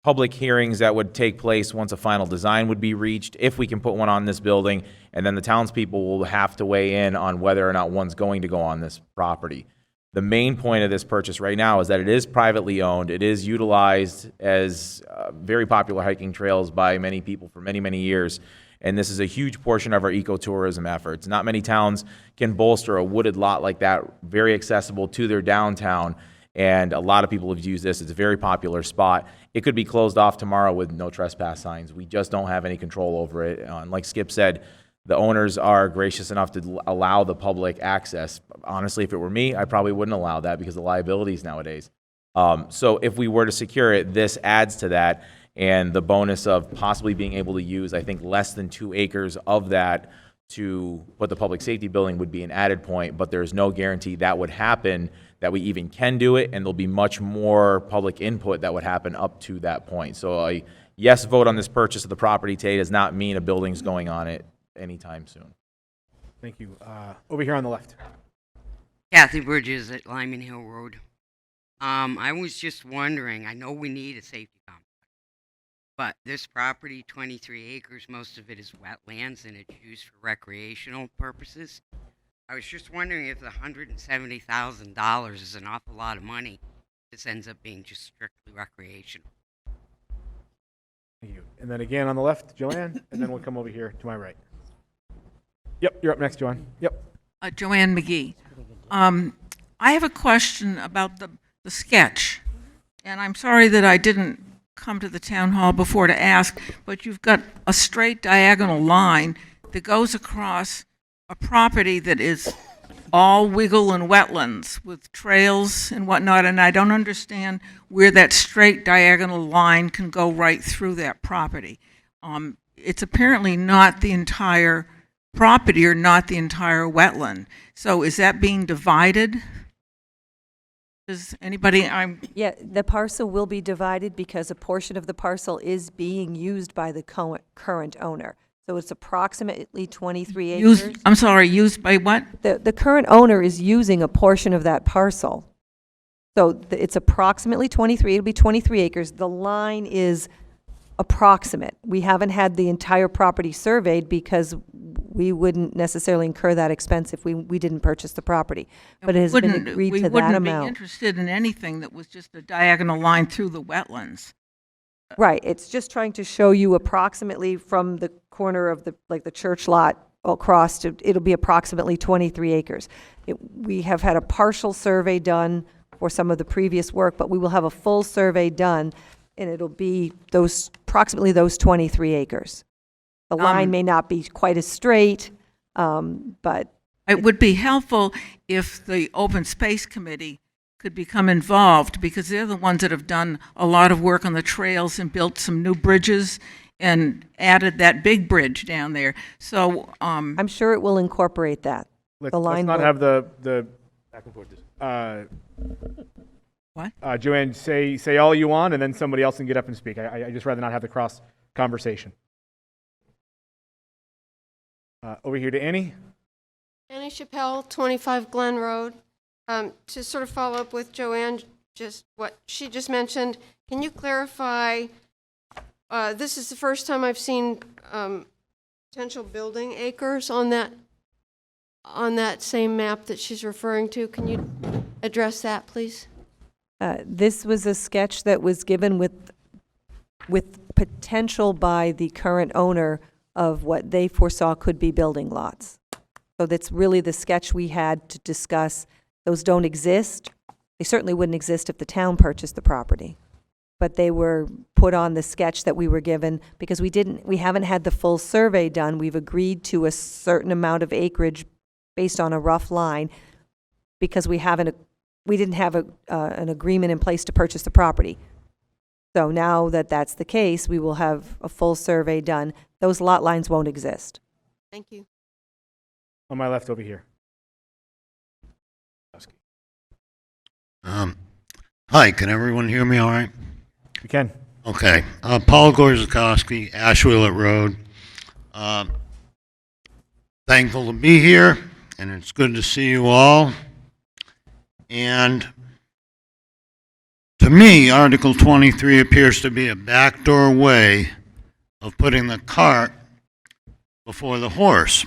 public hearings that would take place once a final design would be reached, if we can put one on this building, and then the townspeople will have to weigh in on whether or not one's going to go on this property. The main point of this purchase right now is that it is privately owned. It is utilized as very popular hiking trails by many people for many, many years. And this is a huge portion of our ecotourism efforts. Not many towns can bolster a wooded lot like that, very accessible to their downtown. And a lot of people have used this. It's a very popular spot. It could be closed off tomorrow with no trespass signs. We just don't have any control over it. And like Skip said, the owners are gracious enough to allow the public access. Honestly, if it were me, I probably wouldn't allow that because of the liabilities nowadays. So if we were to secure it, this adds to that, and the bonus of possibly being able to use, I think, less than 2 acres of that to put the public safety building would be an added point, but there's no guarantee that would happen, that we even can do it, and there'll be much more public input that would happen up to that point. So a yes vote on this purchase of the property today does not mean a building's going on it anytime soon. Thank you. Over here on the left. Kathy Bridges at Lyman Hill Road. I was just wondering, I know we need a safety complex, but this property, 23 acres, most of it is wetlands and it's used for recreational purposes. I was just wondering if the $170,000 is an awful lot of money. This ends up being just strictly recreational. Thank you. And then again on the left, Joanne, and then we'll come over here to my right. Yep, you're up next, Joanne. Yep. Joanne McGee. I have a question about the sketch, and I'm sorry that I didn't come to the town hall before to ask, but you've got a straight diagonal line that goes across a property that is all wiggle and wetlands with trails and whatnot, and I don't understand where that straight diagonal line can go right through that property. It's apparently not the entire property or not the entire wetland. So is that being divided? Does anybody, Yeah, the parcel will be divided because a portion of the parcel is being used by the current owner. So it's approximately 23 acres. I'm sorry, used by what? The current owner is using a portion of that parcel. So it's approximately 23, it'll be 23 acres. The line is approximate. We haven't had the entire property surveyed because we wouldn't necessarily incur that expense if we didn't purchase the property. But it has been agreed to that We wouldn't amount. be interested in anything that was just a diagonal line through the wetlands. Right, it's just trying to show you approximately from the corner of the church lot across to, it'll be approximately 23 acres. We have had a partial survey done for some of the previous work, but we will have a full survey done, and it'll be approximately those 23 acres. The line may not be quite as straight, but it would be helpful if the Open Space Committee could become involved, because they're the ones that have done a lot of work on the trails and built some new bridges and added that big bridge down there. So, I'm sure it will incorporate that. Let's The line not will- have the back and forth. What? Joanne, say all you want, and then somebody else can get up and speak. I just rather not have the cross conversation. Over here to Annie. Annie Chappelle, 25 Glen Road. To sort of follow up with Joanne, just what she just mentioned, can you clarify, this is the first time I've seen potential building acres on that same map that she's referring to. Can you address that, please? This was a sketch that was given with potential by the current owner of what they foresaw could be building lots. So that's really the sketch we had to discuss. Those don't exist. They certainly wouldn't exist if the town purchased the property. But they were put on the sketch that we were given because we haven't had the full survey done. We've agreed to a certain amount of acreage based on a rough line because we didn't have an agreement in place to purchase the property. So now that that's the case, we will have a full survey done. Those lot lines won't exist. Thank you. On my left over here. Hi, can everyone hear me all right? We can. Okay. Paul Gorzakowski, Ashwillet Road. Thankful to be here, and it's good to see you all. And to me, Article 23 appears to be a backdoor way of putting the cart before the horse.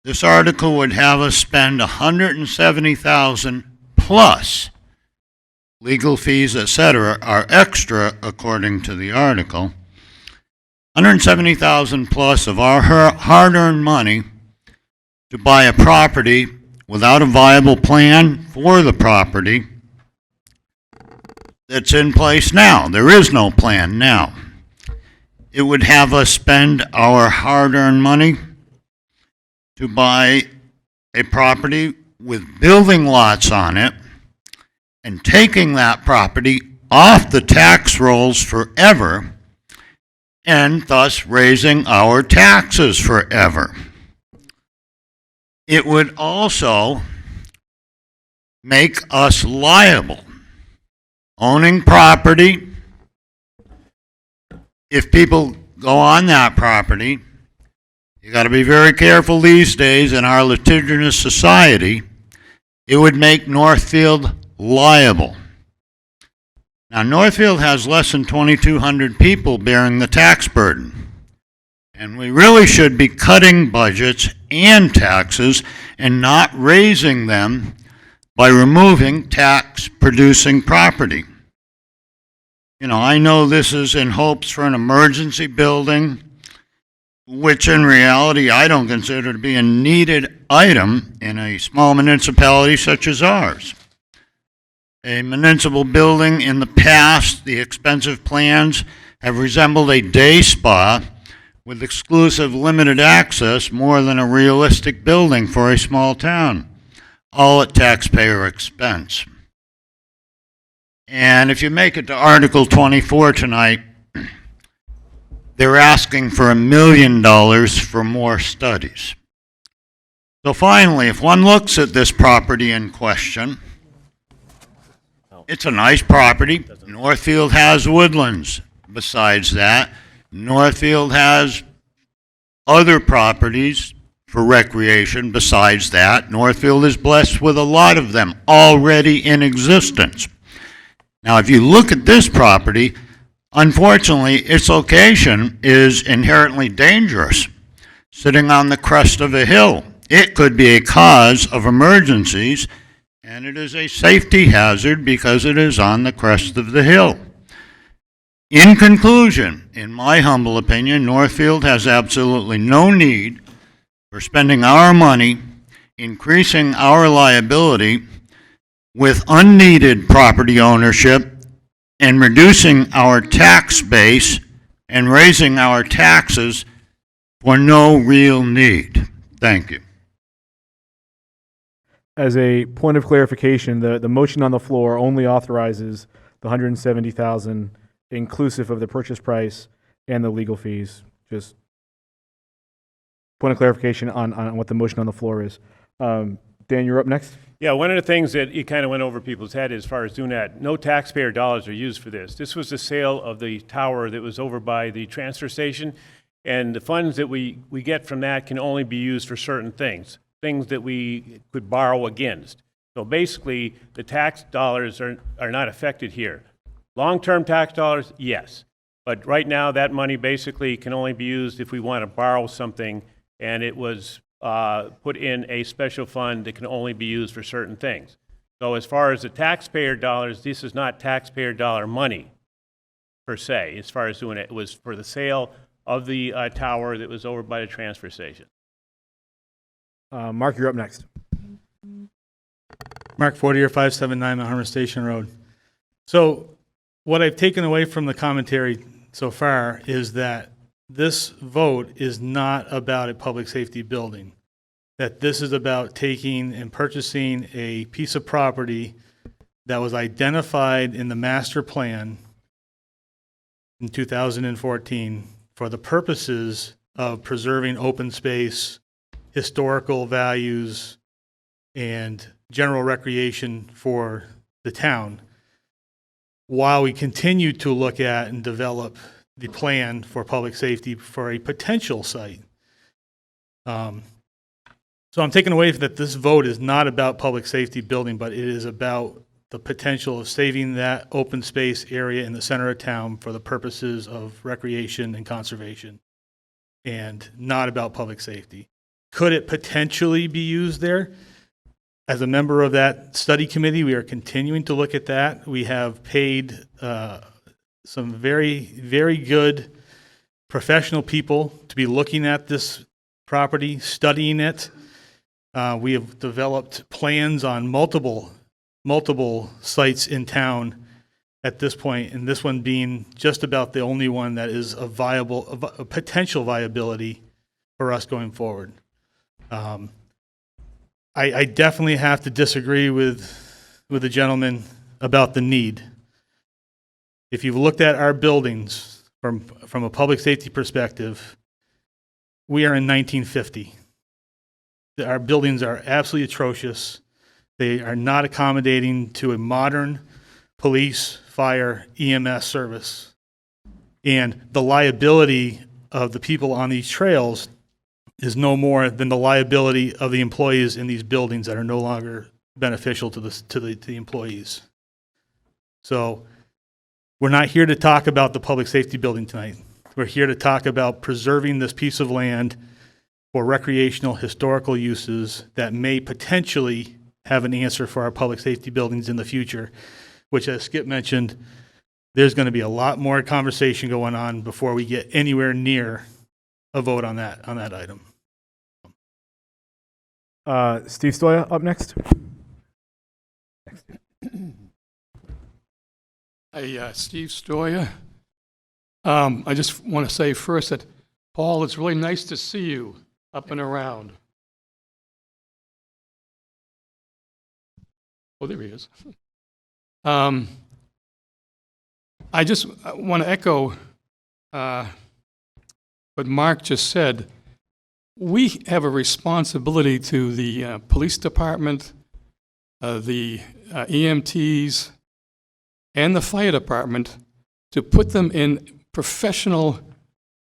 This article would have us spend $170,000 plus legal fees, etc., are extra according to the article. $170,000 plus of our hard-earned money to buy a property without a viable plan for the property that's in place now. There is no plan now. It would have us spend our hard-earned money to buy a property with building lots on it and taking that property off the tax rolls forever and thus raising our taxes forever. It would also make us liable. Owning property, if people go on that property, you got to be very careful these days in our litigious society. It would make Northfield liable. Now, Northfield has less than 2,200 people bearing the tax burden. And we really should be cutting budgets and taxes and not raising them by removing tax-producing property. You know, I know this is in hopes for an emergency building, which in reality I don't consider to be a needed item in a small municipality such as ours. A municipal building in the past, the expensive plans have resembled a day spa with exclusive limited access more than a realistic building for a small town, all at taxpayer expense. And if you make it to Article 24 tonight, they're asking for $1 million for more studies. So finally, if one looks at this property in question, it's a nice property. Northfield has woodlands. Besides that, Northfield has other properties for recreation. Besides that, Northfield is blessed with a lot of them already in existence. Now, if you look at this property, unfortunately, its location is inherently dangerous. Sitting on the crest of a hill, it could be a cause of emergencies, and it is a safety hazard because it is on the crest of the hill. In conclusion, in my humble opinion, Northfield has absolutely no need for spending our money, increasing our liability with unneeded property ownership, and reducing our tax base and raising our taxes for no real need. Thank you. As a point of clarification, the motion on the floor only authorizes the $170,000 inclusive of the purchase price and the legal fees. Just point of clarification on what the motion on the floor is. Dan, you're up next. Yeah, one of the things that it kind of went over people's head as far as doing that, no taxpayer dollars are used for this. This was the sale of the tower that was over by the transfer station, and the funds that we get from that can only be used for certain things that we could borrow against. So basically, the tax dollars are not affected here. Long-term tax dollars, yes. But right now, that money basically can only be used if we want to borrow something, and it was put in a special fund that can only be used for certain things. So as far as the taxpayer dollars, this is not taxpayer dollar money, per se, as far as doing it. It was for the sale of the tower that was over by the transfer station. Mark, you're up next. Mark Fortier, 579 Mount Harmon Station Road. So what I've taken away from the commentary so far is that this vote is not about a public safety building, that this is about taking and purchasing a piece of property that was identified in the master plan in 2014 for the purposes of preserving open space, historical values, and general recreation for the town, while we continue to look at and develop the plan for public safety for a potential site. So I'm taking away that this vote is not about public safety building, but it is about the potential of saving that open space area in the center of town for the purposes of recreation and conservation, and not about public safety. Could it potentially be used there? As a member of that study committee, we are continuing to look at that. We have paid some very, very good professional people to be looking at this property, studying it. We have developed plans on multiple sites in town at this point, and this one being just about the only one that is a potential viability for us going forward. I definitely have to disagree with the gentleman about the need. If you've looked at our buildings from a public safety perspective, we are in 1950. Our buildings are absolutely atrocious. They are not accommodating to a modern police, fire, EMS service. And the liability of the people on these trails is no more than the liability of the employees in these buildings that are no longer beneficial to the employees. So we're not here to talk about the public safety building tonight. We're here to talk about preserving this piece of land for recreational historical uses that may potentially have an answer for our public safety buildings in the future, which, as Skip mentioned, there's going to be a lot more conversation going on before we get anywhere near a vote on that item. Steve Stoya up next. Hey, Steve Stoya. I just want to say first that, Paul, it's really nice to see you up and around. Oh, there he is. I just want to echo what Mark just said. We have a responsibility to the police department, the EMTs, and the fire department to put them in professional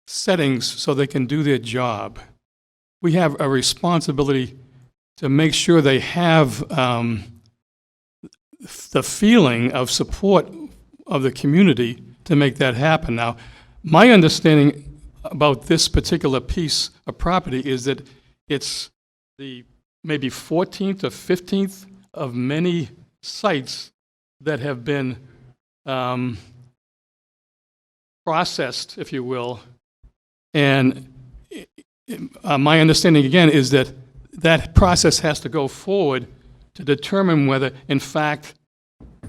settings so they can do their job. We have a responsibility to make sure they have the feeling of support of the community to make that happen. Now, my understanding about this particular piece of property is that it's the maybe 14th or 15th of many sites that have been processed, if you will. And my understanding, again, is that that process has to go forward to determine whether, in fact,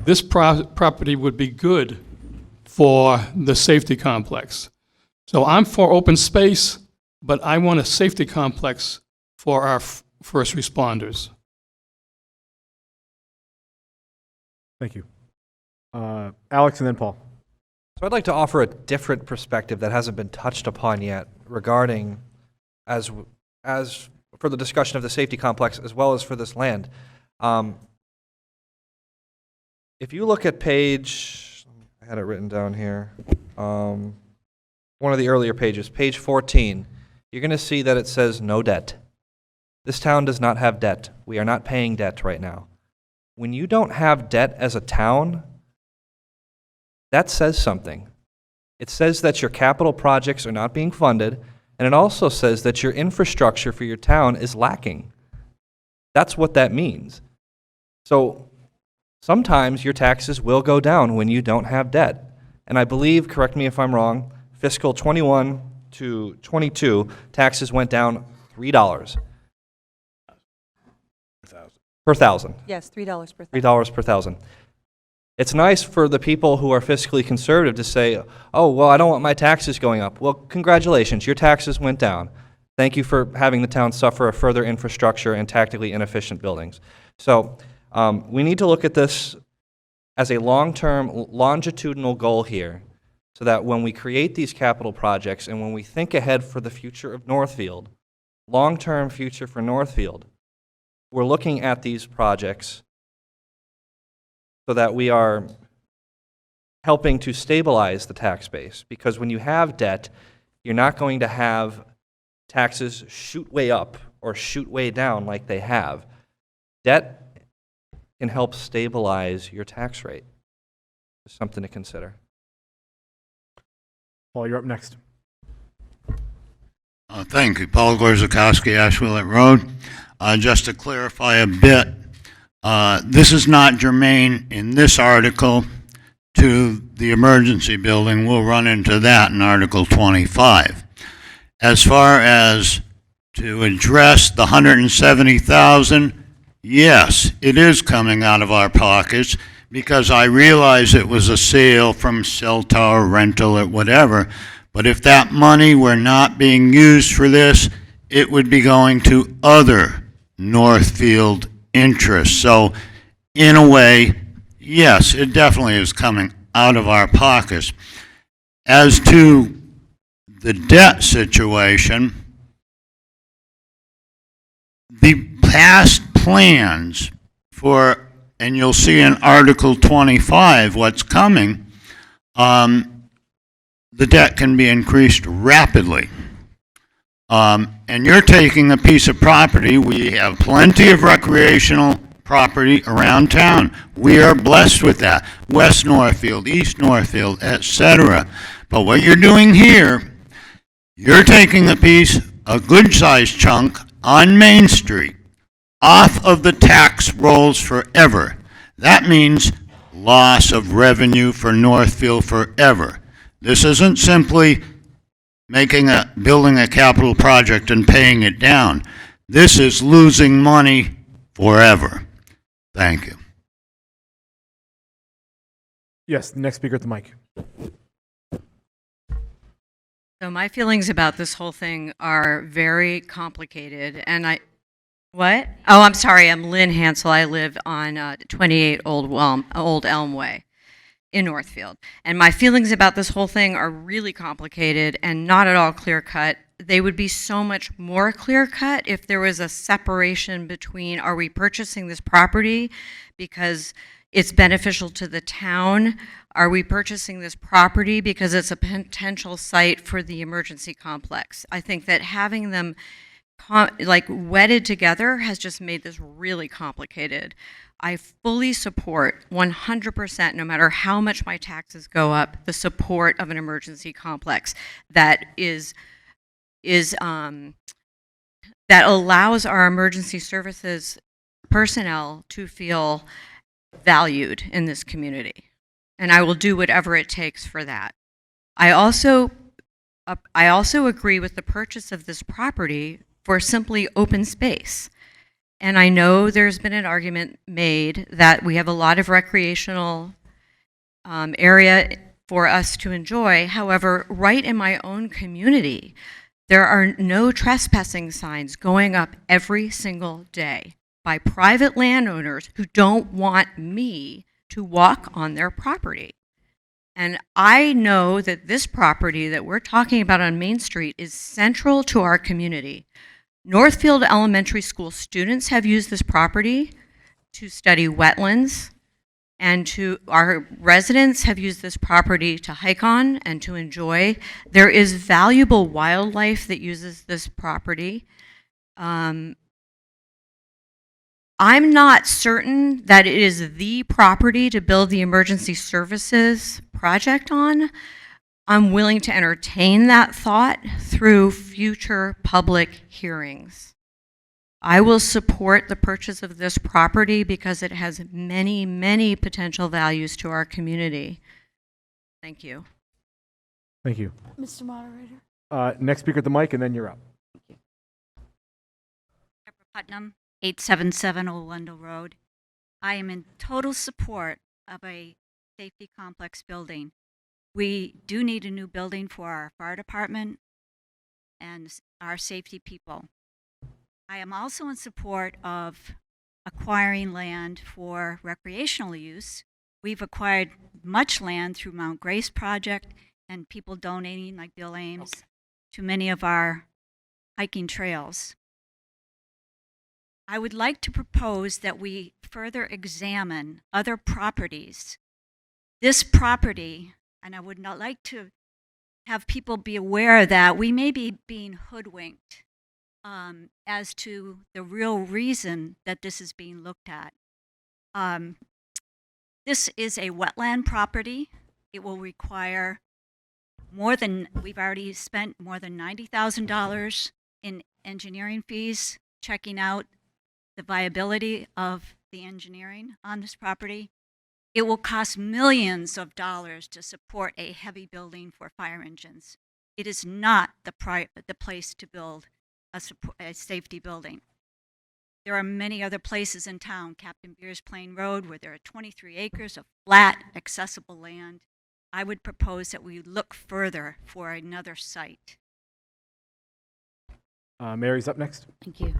this property would be good for the safety complex. So I'm for open space, but I want a safety complex for our first responders. Thank you. Alex and then Paul. So I'd like to offer a different perspective that hasn't been touched upon yet regarding as for the discussion of the safety complex as well as for this land. If you look at page, I had it written down here, one of the earlier pages, page 14, you're going to see that it says no debt. This town does not have debt. We are not paying debt right now. When you don't have debt as a town, that says something. It says that your capital projects are not being funded, and it also says that your infrastructure for your town is lacking. That's what that means. So sometimes your taxes will go down when you don't have debt. And I believe, correct me if I'm wrong, fiscal 21 to 22, taxes went down $3 per thousand. Yes, $3 per thousand. $3 per thousand. It's nice for the people who are fiscally conservative to say, oh, well, I don't want my taxes going up. Well, congratulations, your taxes went down. Thank you for having the town suffer a further infrastructure and tactically inefficient buildings. So we need to look at this as a long-term, longitudinal goal here, so that when we create these capital projects and when we think ahead for the future of Northfield, long-term future for Northfield, we're looking at these projects so that we are helping to stabilize the tax base. Because when you have debt, you're not going to have taxes shoot way up or shoot way down like they have. Debt can help stabilize your tax rate. Just something to consider. Paul, you're up next. Thank you. Paul Gorzakowski, Ashwillet Road. Just to clarify a bit, this is not germane in this article to the emergency building. We'll run into that in Article 25. As far as to address the $170,000, yes, it is coming out of our pockets because I realize it was a sale from cell tower rental or whatever. But if that money were not being used for this, it would be going to other Northfield interests. So, in a way, yes, it definitely is coming out of our pockets. As to the debt situation, the past plans for, and you'll see in Article 25 what's coming, the debt can be increased rapidly. And you're taking a piece of property. We have plenty of recreational property around town. We are blessed with that. West Northfield, East Northfield, etc. But what you're doing here, you're taking a piece, a good-sized chunk on Main Street, off of the tax rolls forever. That means loss of revenue for Northfield forever. This isn't simply building a capital project and paying it down. This is losing money forever. Thank you. Yes, next speaker at the mic. So my feelings about this whole thing are very complicated, and what? Oh, I'm sorry, I'm Lynn Hansel. I live on 28 Old Elm Way in Northfield. And my feelings about this whole thing are really complicated and not at all clear-cut. They would be so much more clear-cut if there was a separation between, are we purchasing this property because it's beneficial to the town? Are we purchasing this property because it's a potential site for the emergency complex? I think that having them wedded together has just made this really complicated. I fully support 100%, no matter how much my taxes go up, the support of an emergency complex that that allows our emergency services personnel to feel valued in this community. And I will do whatever it takes for that. I also agree with the purchase of this property for simply open space. And I know there's been an argument made that we have a lot of recreational area for us to enjoy. However, right in my own community, there are no trespassing signs going up every single day by private landowners who don't want me to walk on their property. And I know that this property that we're talking about on Main Street is central to our community. Northfield Elementary School students have used this property to study wetlands, and our residents have used this property to hike on and to enjoy. There is valuable wildlife that uses this property. I'm not certain that it is the property to build the emergency services project on. I'm willing to entertain that thought through future public hearings. I will support the purchase of this property because it has many, many potential values to our community. Thank you. Thank you. Mr. Moderator. Next speaker at the mic, and then you're up. Putnam, 877 Old Wendell Road. I am in total support of a safety complex building. We do need a new building for our fire department and our safety people. I am also in support of acquiring land for recreational use. We've acquired much land through Mount Grace Project and people donating, like Bill Ames, to many of our hiking trails. I would like to propose that we further examine other properties. This property, and I would not like to have people be aware that we may be being hoodwinked as to the real reason that this is being looked at. This is a wetland property. It will require we've already spent more than $90,000 in engineering fees, checking out the viability of the engineering on this property. It will cost millions of dollars to support a heavy building for fire engines. It is not the place to build a safety building. There are many other places in town, Captain Beers Plain Road, where there are 23 acres of flat, accessible land. I would propose that we look further for another site. Mary's up next. Thank you.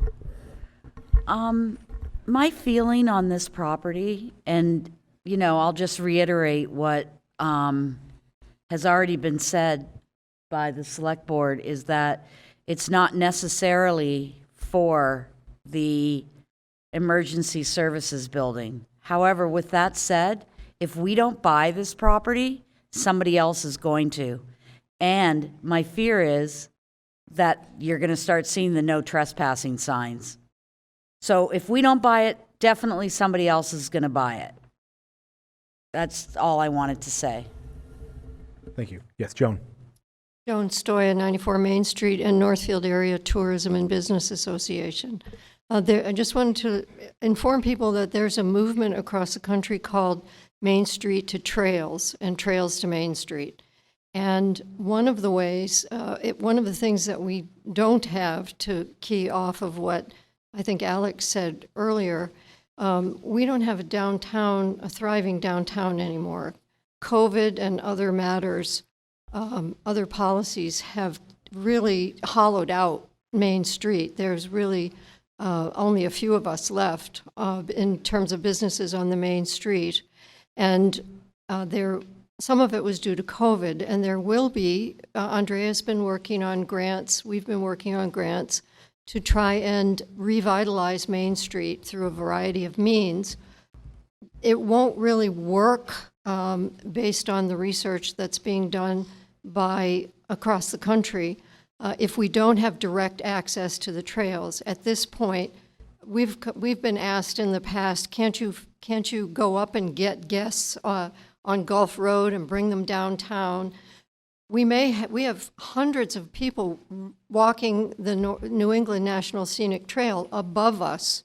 My feeling on this property, and I'll just reiterate what has already been said by the select board, is that it's not necessarily for the emergency services building. However, with that said, if we don't buy this property, somebody else is going to. And my fear is that you're going to start seeing the no trespassing signs. So if we don't buy it, definitely somebody else is going to buy it. That's all I wanted to say. Thank you. Yes, Joan. Joan Stoya, 94 Main Street, and Northfield Area Tourism and Business Association. I just wanted to inform people that there's a movement across the country called Main Street to Trails and Trails to Main Street. And one of the ways, one of the things that we don't have, to key off of what I think Alex said earlier, we don't have a thriving downtown anymore. COVID and other matters, other policies have really hollowed out Main Street. There's really only a few of us left in terms of businesses on the Main Street. And some of it was due to COVID, and there will be, Andrea's been working on grants, we've been working on grants to try and revitalize Main Street through a variety of means. It won't really work based on the research that's being done by across the country if we don't have direct access to the trails. At this point, we've been asked in the past, can't you go up and get guests on Gulf Road and bring them downtown? We have hundreds of people walking the New England National Scenic Trail above us,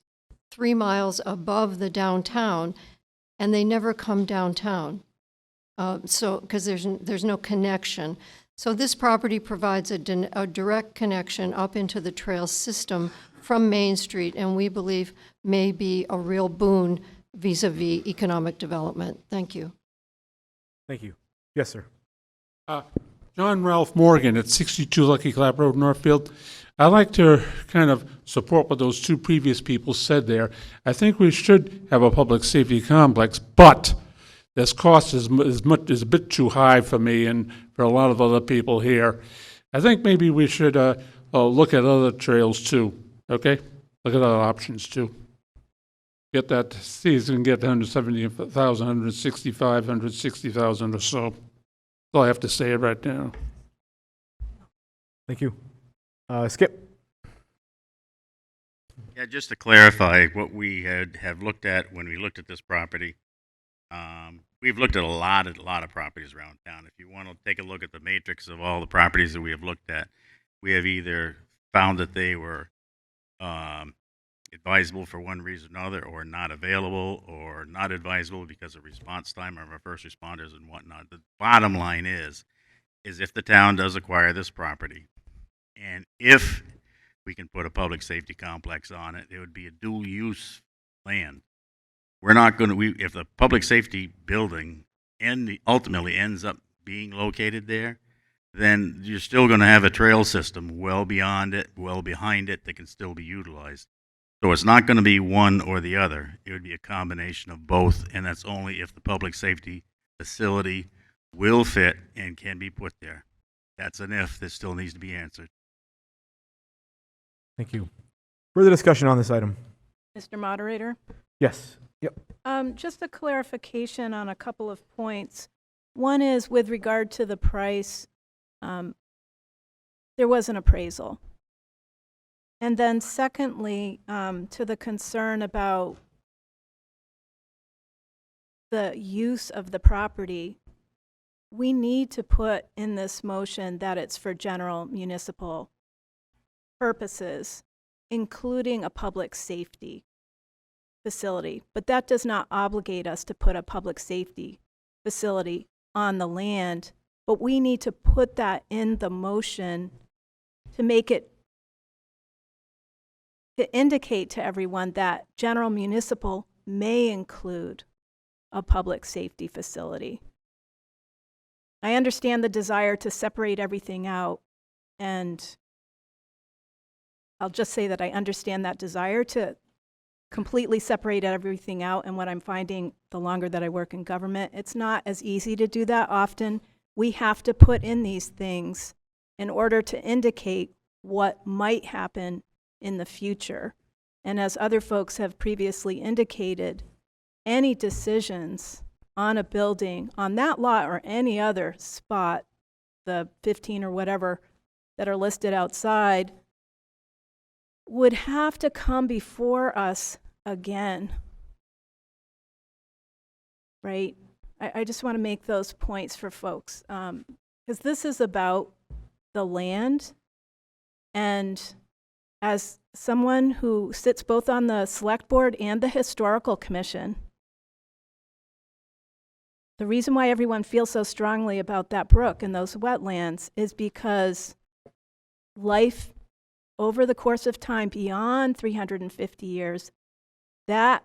3 miles above the downtown, and they never come downtown. Because there's no connection. So this property provides a direct connection up into the trail system from Main Street, and we believe may be a real boon vis-a-vis economic development. Thank you. Thank you. Yes, sir. John Ralph Morgan at 62 Lucky Clap Road, Northfield. I'd like to kind of support what those two previous people said there. I think we should have a public safety complex, but this cost is a bit too high for me and for a lot of other people here. I think maybe we should look at other trails too, okay? Look at other options too. Get that, see if we can get 170,000, 165, 160,000 or so. That's all I have to say right now. Thank you. Skip. Yeah, just to clarify what we have looked at when we looked at this property. We've looked at a lot of properties around town. If you want to take a look at the matrix of all the properties that we have looked at, we have either found that they were advisable for one reason or another, or not available, or not advisable because of response time of our first responders and whatnot. The bottom line is if the town does acquire this property, and if we can put a public safety complex on it, it would be a dual use land. We're not going to, if the public safety building ultimately ends up being located there, then you're still going to have a trail system well beyond it, well behind it that can still be utilized. So it's not going to be one or the other. It would be a combination of both, and that's only if the public safety facility will fit and can be put there. That's an if that still needs to be answered. Thank you. Further discussion on this item? Mr. Moderator? Yes. Yep. Just a clarification on a couple of points. One is with regard to the price, there was an appraisal. And then secondly, to the concern about the use of the property, we need to put in this motion that it's for general municipal purposes, including a public safety facility. But that does not obligate us to put a public safety facility on the land. But we need to put that in the motion to make it, to indicate to everyone that general municipal may include a public safety facility. I understand the desire to separate everything out, and I'll just say that I understand that desire to completely separate everything out, and what I'm finding the longer that I work in government, it's not as easy to do that often. We have to put in these things in order to indicate what might happen in the future. And as other folks have previously indicated, any decisions on a building, on that lot or any other spot, the 15 or whatever that are listed outside, would have to come before us again, right? I just want to make those points for folks, because this is about the land. And as someone who sits both on the select board and the historical commission, the reason why everyone feels so strongly about that brook and those wetlands is because life over the course of time beyond 350 years, that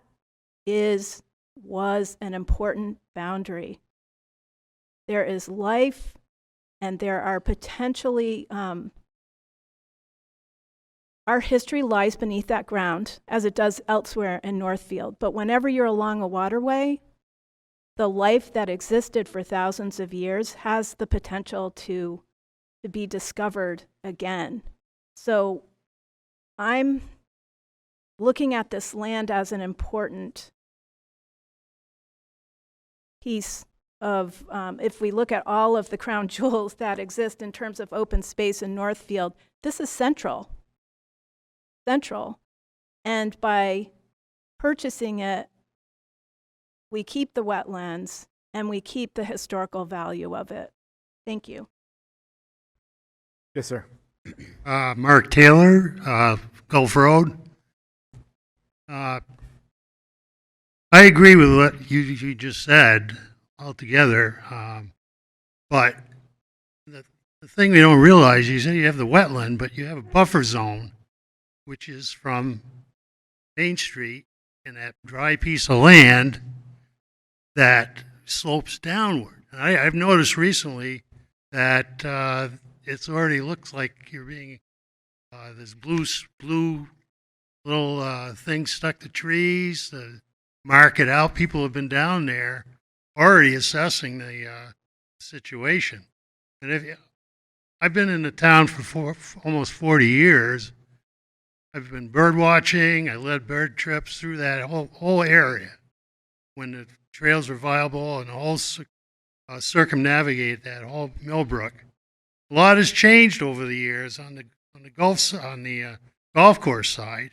was an important boundary. There is life, and there are potentially, our history lies beneath that ground, as it does elsewhere in Northfield. But whenever you're along a waterway, the life that existed for thousands of years has the potential to be discovered again. So I'm looking at this land as an important piece of, if we look at all of the crown jewels that exist in terms of open space in Northfield, this is central. And by purchasing it, we keep the wetlands and we keep the historical value of it. Thank you. Yes, sir. Mark Taylor, Gulf Road. I agree with what you just said altogether, but the thing we don't realize, you say you have the wetland, but you have a buffer zone, which is from Main Street and that dry piece of land that slopes downward. And I've noticed recently that it's already looks like you're being, there's blue little things stuck to trees to mark it out. People have been down there already assessing the situation. And I've been in the town for almost 40 years. I've been bird watching. I led bird trips through that whole area when the trails were viable and the whole circumnavigate that whole Millbrook. A lot has changed over the years on the golf course side.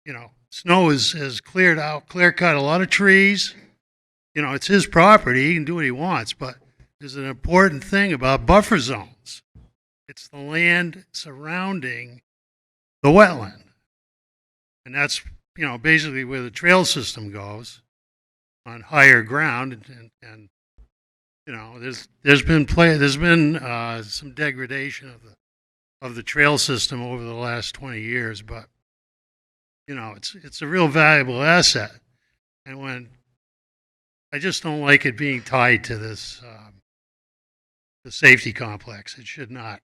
You know, snow has clear cut a lot of trees. You know, it's his property. He can do what he wants, but there's an important thing about buffer zones. It's the land surrounding the wetland. And that's, you know, basically where the trail system goes on higher ground. And you know, there's been some degradation of the trail system over the last 20 years, but you know, it's a real valuable asset. And when I just don't like it being tied to this the safety complex. It should not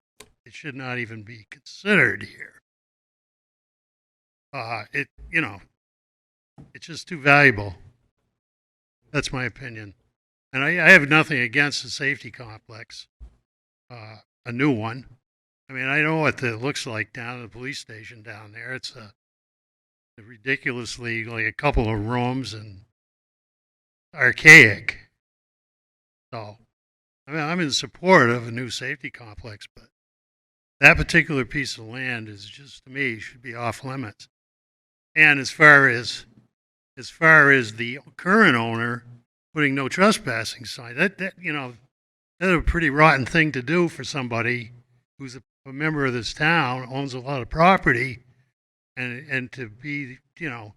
even be considered here. You know, it's just too valuable. That's my opinion. And I have nothing against the safety complex, a new one. I mean, I know what it looks like down at the police station down there. It's ridiculously like a couple of rooms and archaic. So, I mean, I'm in support of a new safety complex, but that particular piece of land is just, to me, should be off limits. And as far as the current owner putting no trespassing sign, that you know, that's a pretty rotten thing to do for somebody who's a member of this town, owns a lot of property, and to be, you know,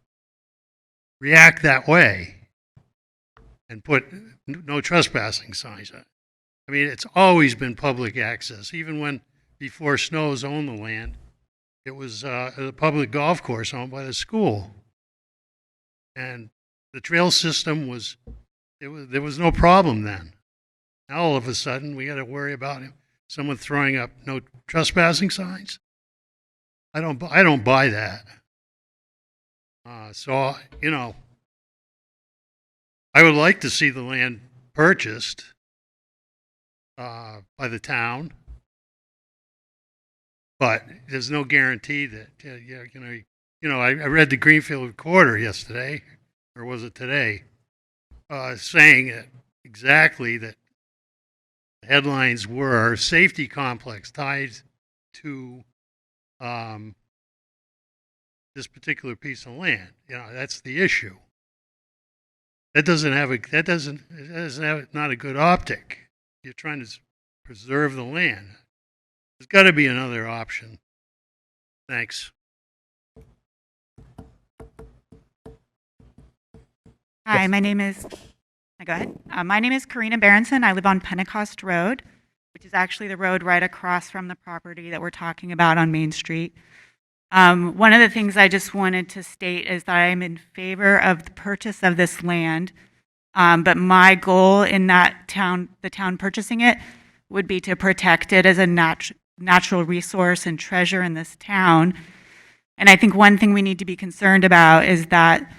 react that way and put no trespassing signs on. I mean, it's always been public access, even when before Snow's owned the land. It was a public golf course owned by the school, and the trail system there was no problem then. Now all of a sudden we got to worry about someone throwing up no trespassing signs. I don't buy that. So you know, I would like to see the land purchased by the town. But there's no guarantee that, I read the Greenfield Recorder yesterday, or was it today, saying that exactly that the headlines were safety complex tied to this particular piece of land. You know, that's the issue. That doesn't have not a good optic. You're trying to preserve the land. There's got to be another option. Thanks. Hi, my name is. Go ahead. My name is Karina Berenson. I live on Pentecost Road, which is actually the road right across from the property that we're talking about on Main Street. One of the things I just wanted to state is that I'm in favor of the purchase of this land, but my goal in the town purchasing it, would be to protect it as a natural resource and treasure in this town. And I think one thing we need to be concerned about is that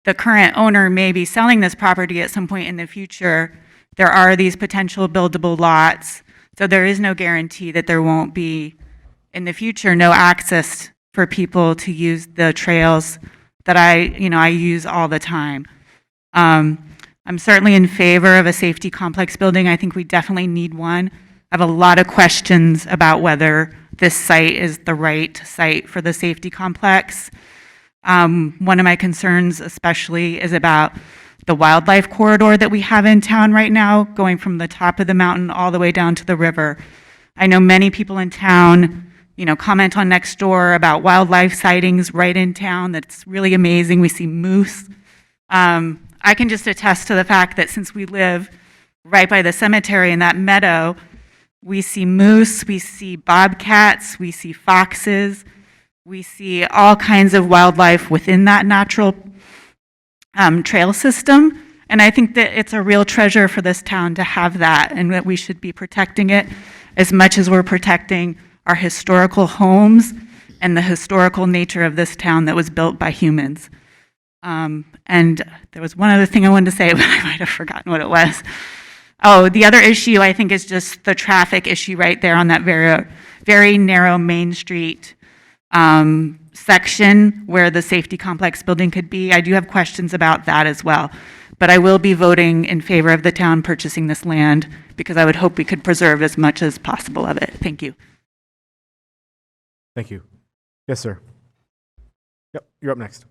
the current owner may be selling this property at some point in the future. There are these potential buildable lots, so there is no guarantee that there won't be, in the future, no access for people to use the trails that I use all the time. I'm certainly in favor of a safety complex building. I think we definitely need one. I have a lot of questions about whether this site is the right site for the safety complex. One of my concerns especially is about the wildlife corridor that we have in town right now, going from the top of the mountain all the way down to the river. I know many people in town, comment on Nextdoor about wildlife sightings right in town. That's really amazing. We see moose. I can just attest to the fact that since we live right by the cemetery in that meadow, we see moose, we see bobcats, we see foxes, we see all kinds of wildlife within that natural trail system. And I think that it's a real treasure for this town to have that, and that we should be protecting it as much as we're protecting our historical homes and the historical nature of this town that was built by humans. And there was one other thing I wanted to say, but I might have forgotten what it was. Oh, the other issue I think is just the traffic issue right there on that very, very narrow Main Street section where the safety complex building could be. I do have questions about that as well. But I will be voting in favor of the town purchasing this land because I would hope we could preserve as much as possible of it. Thank you. Thank you. Yes, sir. Yep, you're up next.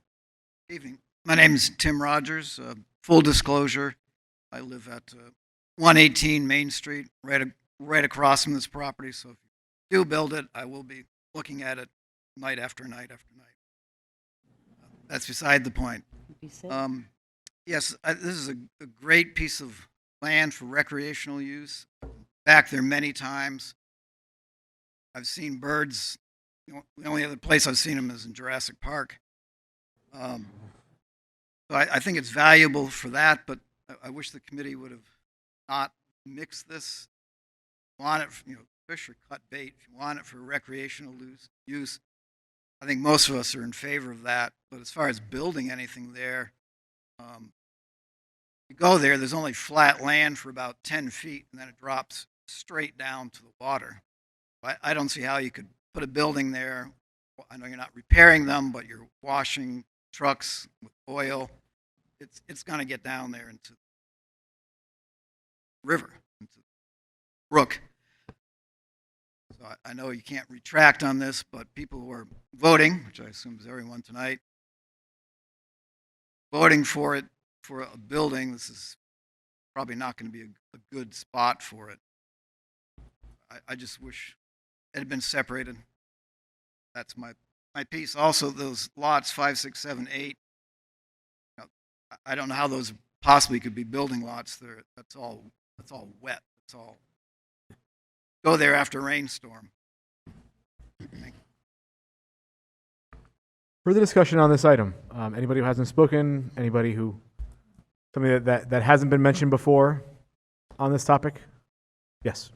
Evening. My name is Tim Rogers. Full disclosure, I live at 118 Main Street, right across from this property. So if you do build it, I will be looking at it night after night after night. That's beside the point. Yes, this is a great piece of land for recreational use. Back there many times. I've seen birds. The only other place I've seen them is in Jurassic Park. So I think it's valuable for that, but I wish the committee would have not mixed this. If you want it, fish or cut bait. If you want it for recreational use, I think most of us are in favor of that. But as far as building anything there, you go there, there's only flat land for about 10 feet, and then it drops straight down to the water. I don't see how you could put a building there. I know you're not repairing them, but you're washing trucks with oil. It's going to get down there into the river, into the brook. So I know you can't retract on this, but people who are voting, which I assume is everyone tonight, voting for it for a building, this is probably not going to be a good spot for it. I just wish it had been separated. That's my piece. Also, those lots 5, 6, 7, 8. I don't know how those possibly could be building lots. That's all wet. That's all. Go there after a rainstorm. Thank you. Further discussion on this item? Anybody who hasn't spoken? Anybody who something that hasn't been mentioned before on this topic? Yes.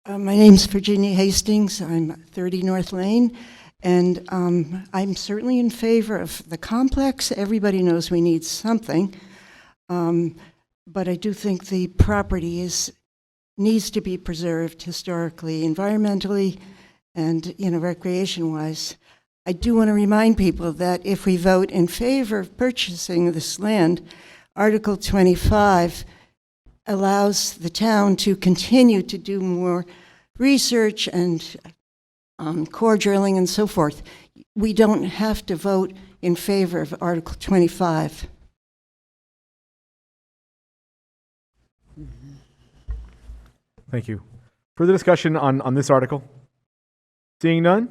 My name's Virginia Hastings. I'm 30 North Lane, and I'm certainly in favor of the complex. Everybody knows we need something, but I do think the property needs to be preserved historically, environmentally, and recreation-wise. I do want to remind people that if we vote in favor of purchasing this land, Article 25 allows the town to continue to do more research and core drilling and so forth. We don't have to vote in favor of Article 25. Thank you. Further discussion on this article? Seeing none,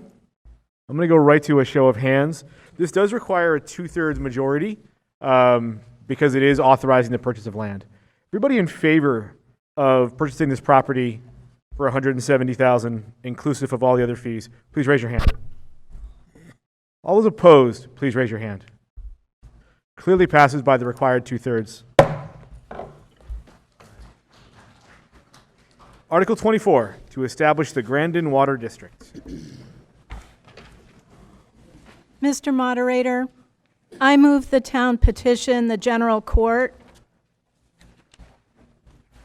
I'm going to go right to a show of hands. This does require a 2/3 majority because it is authorizing the purchase of land. Everybody in favor of purchasing this property for $170,000, inclusive of all the other fees, please raise your hand. All those opposed, please raise your hand. Clearly passes by the required 2/3. Article 24, to establish the Grandin Water District. Mr. Moderator, I move the town petition the general court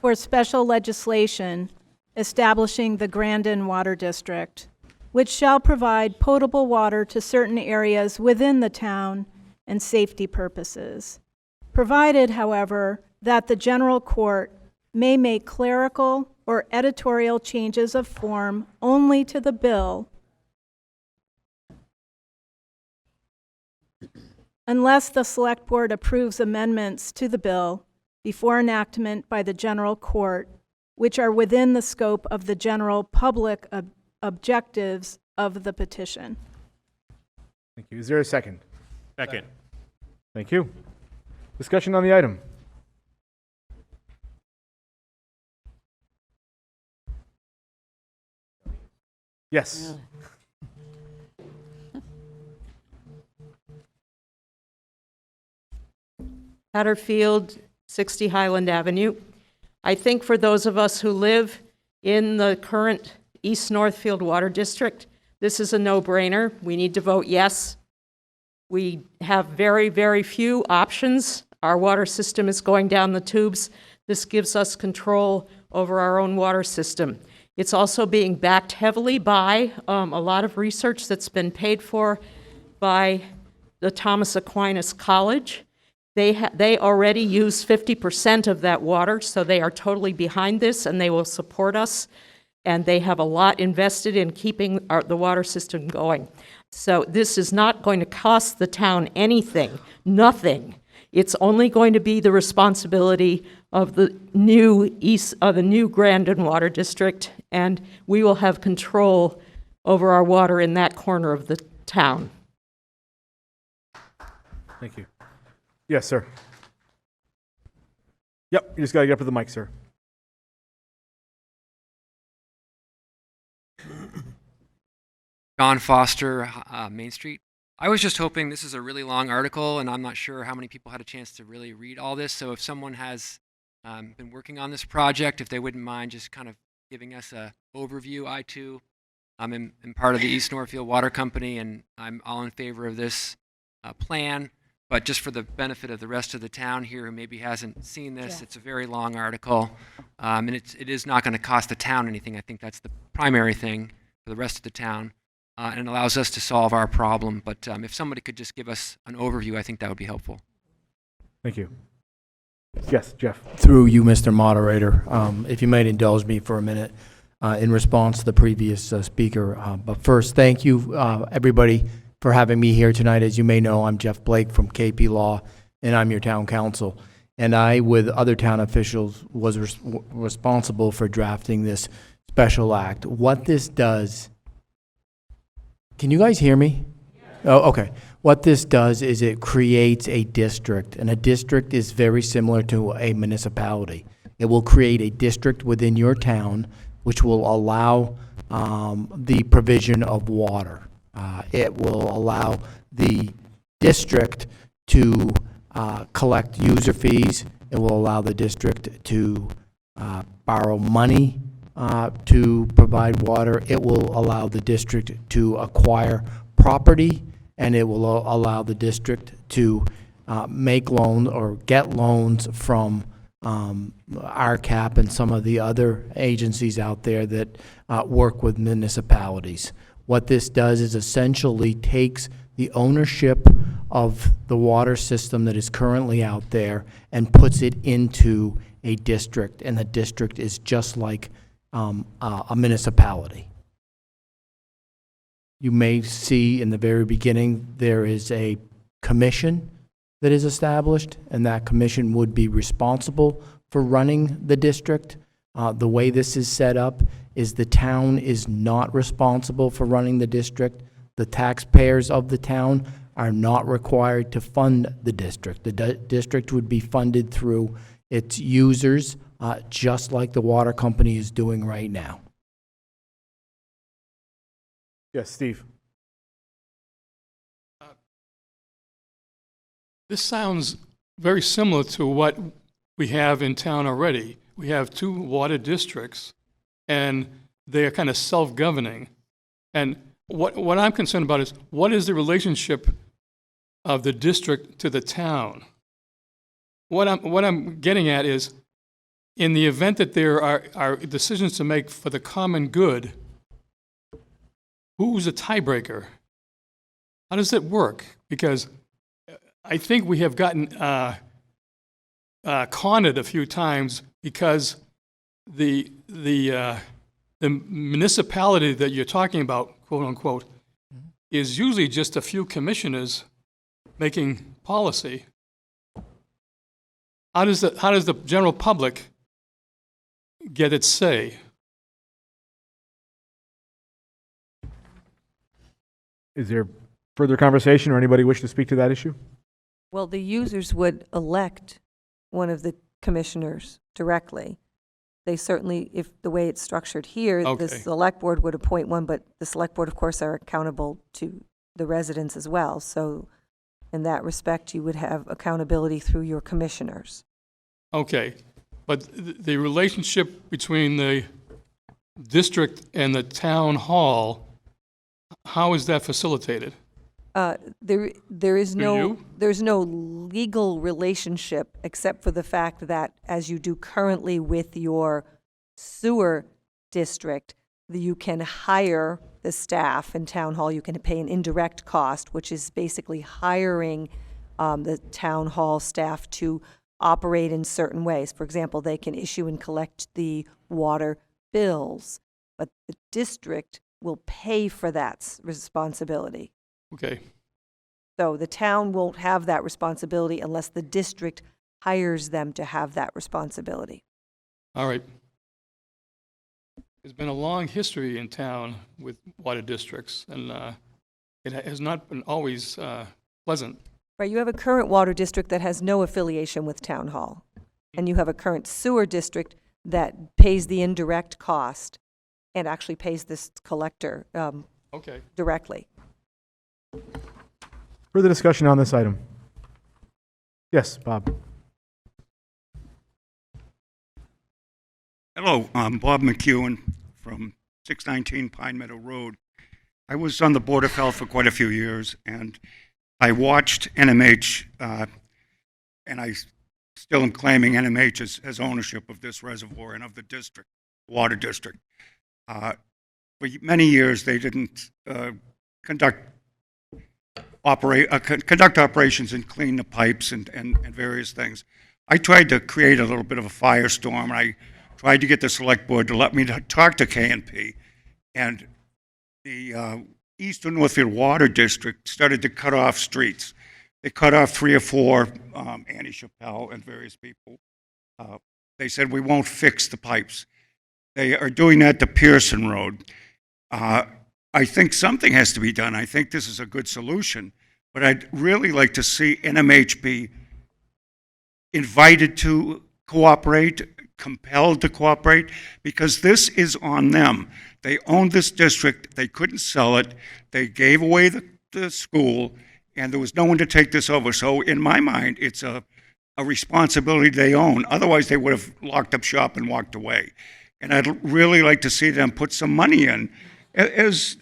for special legislation establishing the Grandin Water District, which shall provide potable water to certain areas within the town and safety purposes, provided, however, that the general court may make clerical or editorial changes of form only to the bill unless the select board approves amendments to the bill before enactment by the general court, which are within the scope of the general public objectives of the petition. Thank you. Is there a second? Second. Thank you. Discussion on the item. Yes. Hatterfield, 60 Highland Avenue. I think for those of us who live in the current East Northfield Water District, this is a no-brainer. We need to vote yes. We have very, very few options. Our water system is going down the tubes. This gives us control over our own water system. It's also being backed heavily by a lot of research that's been paid for by the Thomas Aquinas College. They already use 50% of that water, so they are totally behind this, and they will support us. And they have a lot invested in keeping the water system going. So this is not going to cost the town anything, nothing. It's only going to be the responsibility of the new Grandin Water District, and we will have control over our water in that corner of the town. Thank you. Yes, sir. Yep, you just got to get up to the mic, sir. John Foster, Main Street. I was just hoping, this is a really long article, and I'm not sure how many people had a chance to really read all this, so if someone has been working on this project, if they wouldn't mind just kind of giving us a overview. I too am part of the East Northfield Water Company, and I'm all in favor of this plan, but just for the benefit of the rest of the town here who maybe hasn't seen this, it's a very long article, and it is not going to cost the town anything. I think that's the primary thing for the rest of the town. And it allows us to solve our problem. But if somebody could just give us an overview, I think that would be helpful. Thank you. Yes, Jeff. Through you, Mr. Moderator, if you might indulge me for a minute in response to the previous speaker. But first, thank you, everybody, for having me here tonight. As you may know, I'm Jeff Blake from KP Law, and I'm your town council. And I, with other town officials, was responsible for drafting this special act. What this does... Can you guys hear me? Oh, okay. What this does is it creates a district, and a district is very similar to a municipality. It will create a district within your town, which will allow the provision of water. It will allow the district to collect user fees. It will allow the district to borrow money to provide water. It will allow the district to acquire property, and it will allow the district to make loans or get loans from RCAP and some of the other agencies out there that work with municipalities. What this does is essentially takes the ownership of the water system that is currently out there and puts it into a district, and the district is just like a municipality. You may see in the very beginning there is a commission that is established, and that commission would be responsible for running the district. The way this is set up is the town is not responsible for running the district. The taxpayers of the town are not required to fund the district. The district would be funded through its users, just like the water company is doing right now. Yes, Steve. This sounds very similar to what we have in town already. We have 2 water districts, and they are kind of self-governing. And what I'm concerned about is, what is the relationship of the district to the town? What I'm getting at is, in the event that there are decisions to make for the common good, who's a tiebreaker? How does it work? Because I think we have gotten cornered a few times, because the municipality that you're talking about, quote unquote, is usually just a few commissioners making policy. How does the general public get its say? Is there further conversation, or anybody wish to speak to that issue? Well, the users would elect one of the commissioners directly. They certainly, if the way it's structured here, Okay. the select board would appoint one, but the select board, of course, are accountable to the residents as well. So in that respect, you would have accountability through your commissioners. Okay, but the relationship between the district and the town hall, how is that facilitated? There is Do no, you? there's no legal relationship except for the fact that, as you do currently with your sewer district, that you can hire the staff in town hall. You can pay an indirect cost, which is basically hiring the town hall staff to operate in certain ways. For example, they can issue and collect the water bills, but the district will pay for that responsibility. Okay. So the town won't have that responsibility unless the district hires them to have that responsibility. All right. There's been a long history in town with water districts, and it has not been always pleasant. Right, you have a current water district that has no affiliation with town hall, and you have a current sewer district that pays the indirect cost and actually pays this collector Okay. directly. Further discussion on this item? Yes, Bob. Hello, I'm Bob McEwen from 619 Pine Meadow Road. I was on the Board of Health for quite a few years, and I watched NMH, and I still am claiming NMH as ownership of this reservoir and of the district, water district. For many years, they didn't conduct operations and clean the pipes and various things. I tried to create a little bit of a firestorm, and I tried to get the select board to let me talk to KNP, and the Eastern Northfield Water District started to cut off streets. They cut off 3 or 4, Annie Chappelle and various people. They said, we won't fix the pipes. They are doing that to Pearson Road. I think something has to be done. I think this is a good solution, but I'd really like to see NMH be invited to cooperate, compelled to cooperate, because this is on them. They owned this district. They couldn't sell it. They gave away the school, and there was no one to take this over. So in my mind, it's a responsibility they own. Otherwise, they would have locked up shop and walked away. And I'd really like to see them put some money in as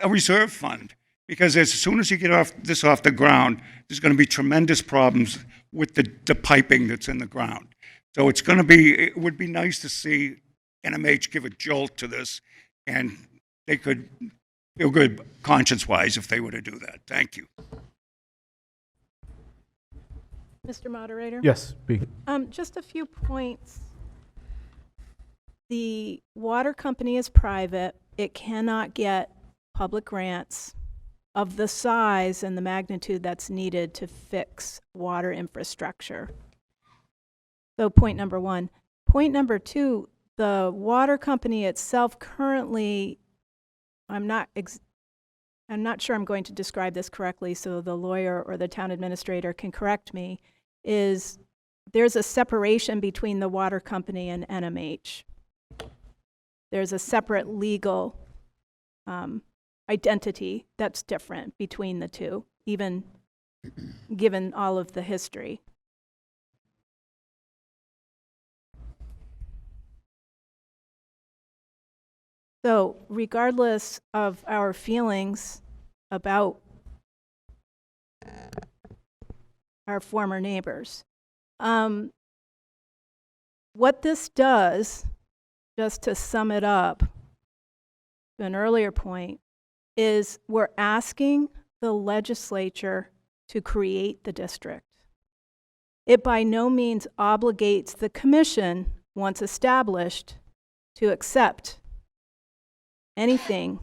a reserve fund, because as soon as you get this off the ground, there's going to be tremendous problems with the piping that's in the ground. So it would be nice to see NMH give a jolt to this, and they could feel good conscience-wise if they were to do that. Thank you. Mr. Moderator? Yes, speak. Just a few points. The water company is private. It cannot get public grants of the size and the magnitude that's needed to fix water infrastructure. So point number one. Point number two, the water company itself currently, I'm not sure I'm going to describe this correctly, so the lawyer or the town administrator can correct me, is there's a separation between the water company and NMH. There's a separate legal identity that's different between the two, even given all of the history. So regardless of our feelings about our former neighbors, what this does, just to sum it up to an earlier point, is we're asking the legislature to create the district. It by no means obligates the commission, once established, to accept anything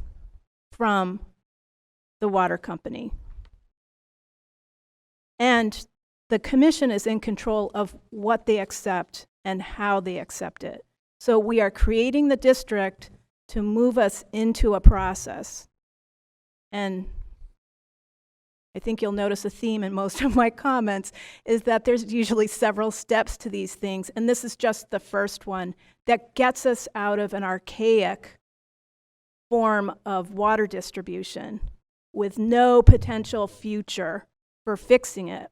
from the water company. And the commission is in control of what they accept and how they accept it. So we are creating the district to move us into a process. And I think you'll notice a theme in most of my comments is that there's usually several steps to these things, and this is just the first one that gets us out of an archaic form of water distribution with no potential future for fixing it.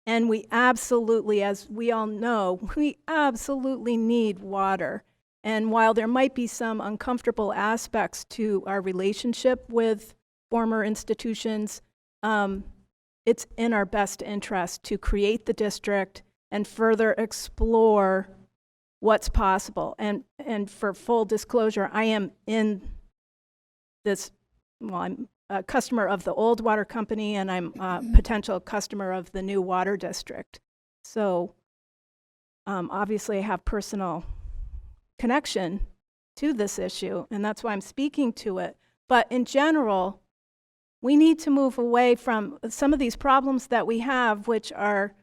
And we absolutely, as we all know, we absolutely need water. And while there might be some uncomfortable aspects to our relationship with former institutions, it's in our best interest to create the district and further explore what's possible. And for full disclosure, I am in this, well, I'm a customer of the old water company, and I'm a potential customer of the new water district. So obviously I have personal connection to this issue, and that's why I'm speaking to it. But in general, we need to move away from some of these problems that we have, which are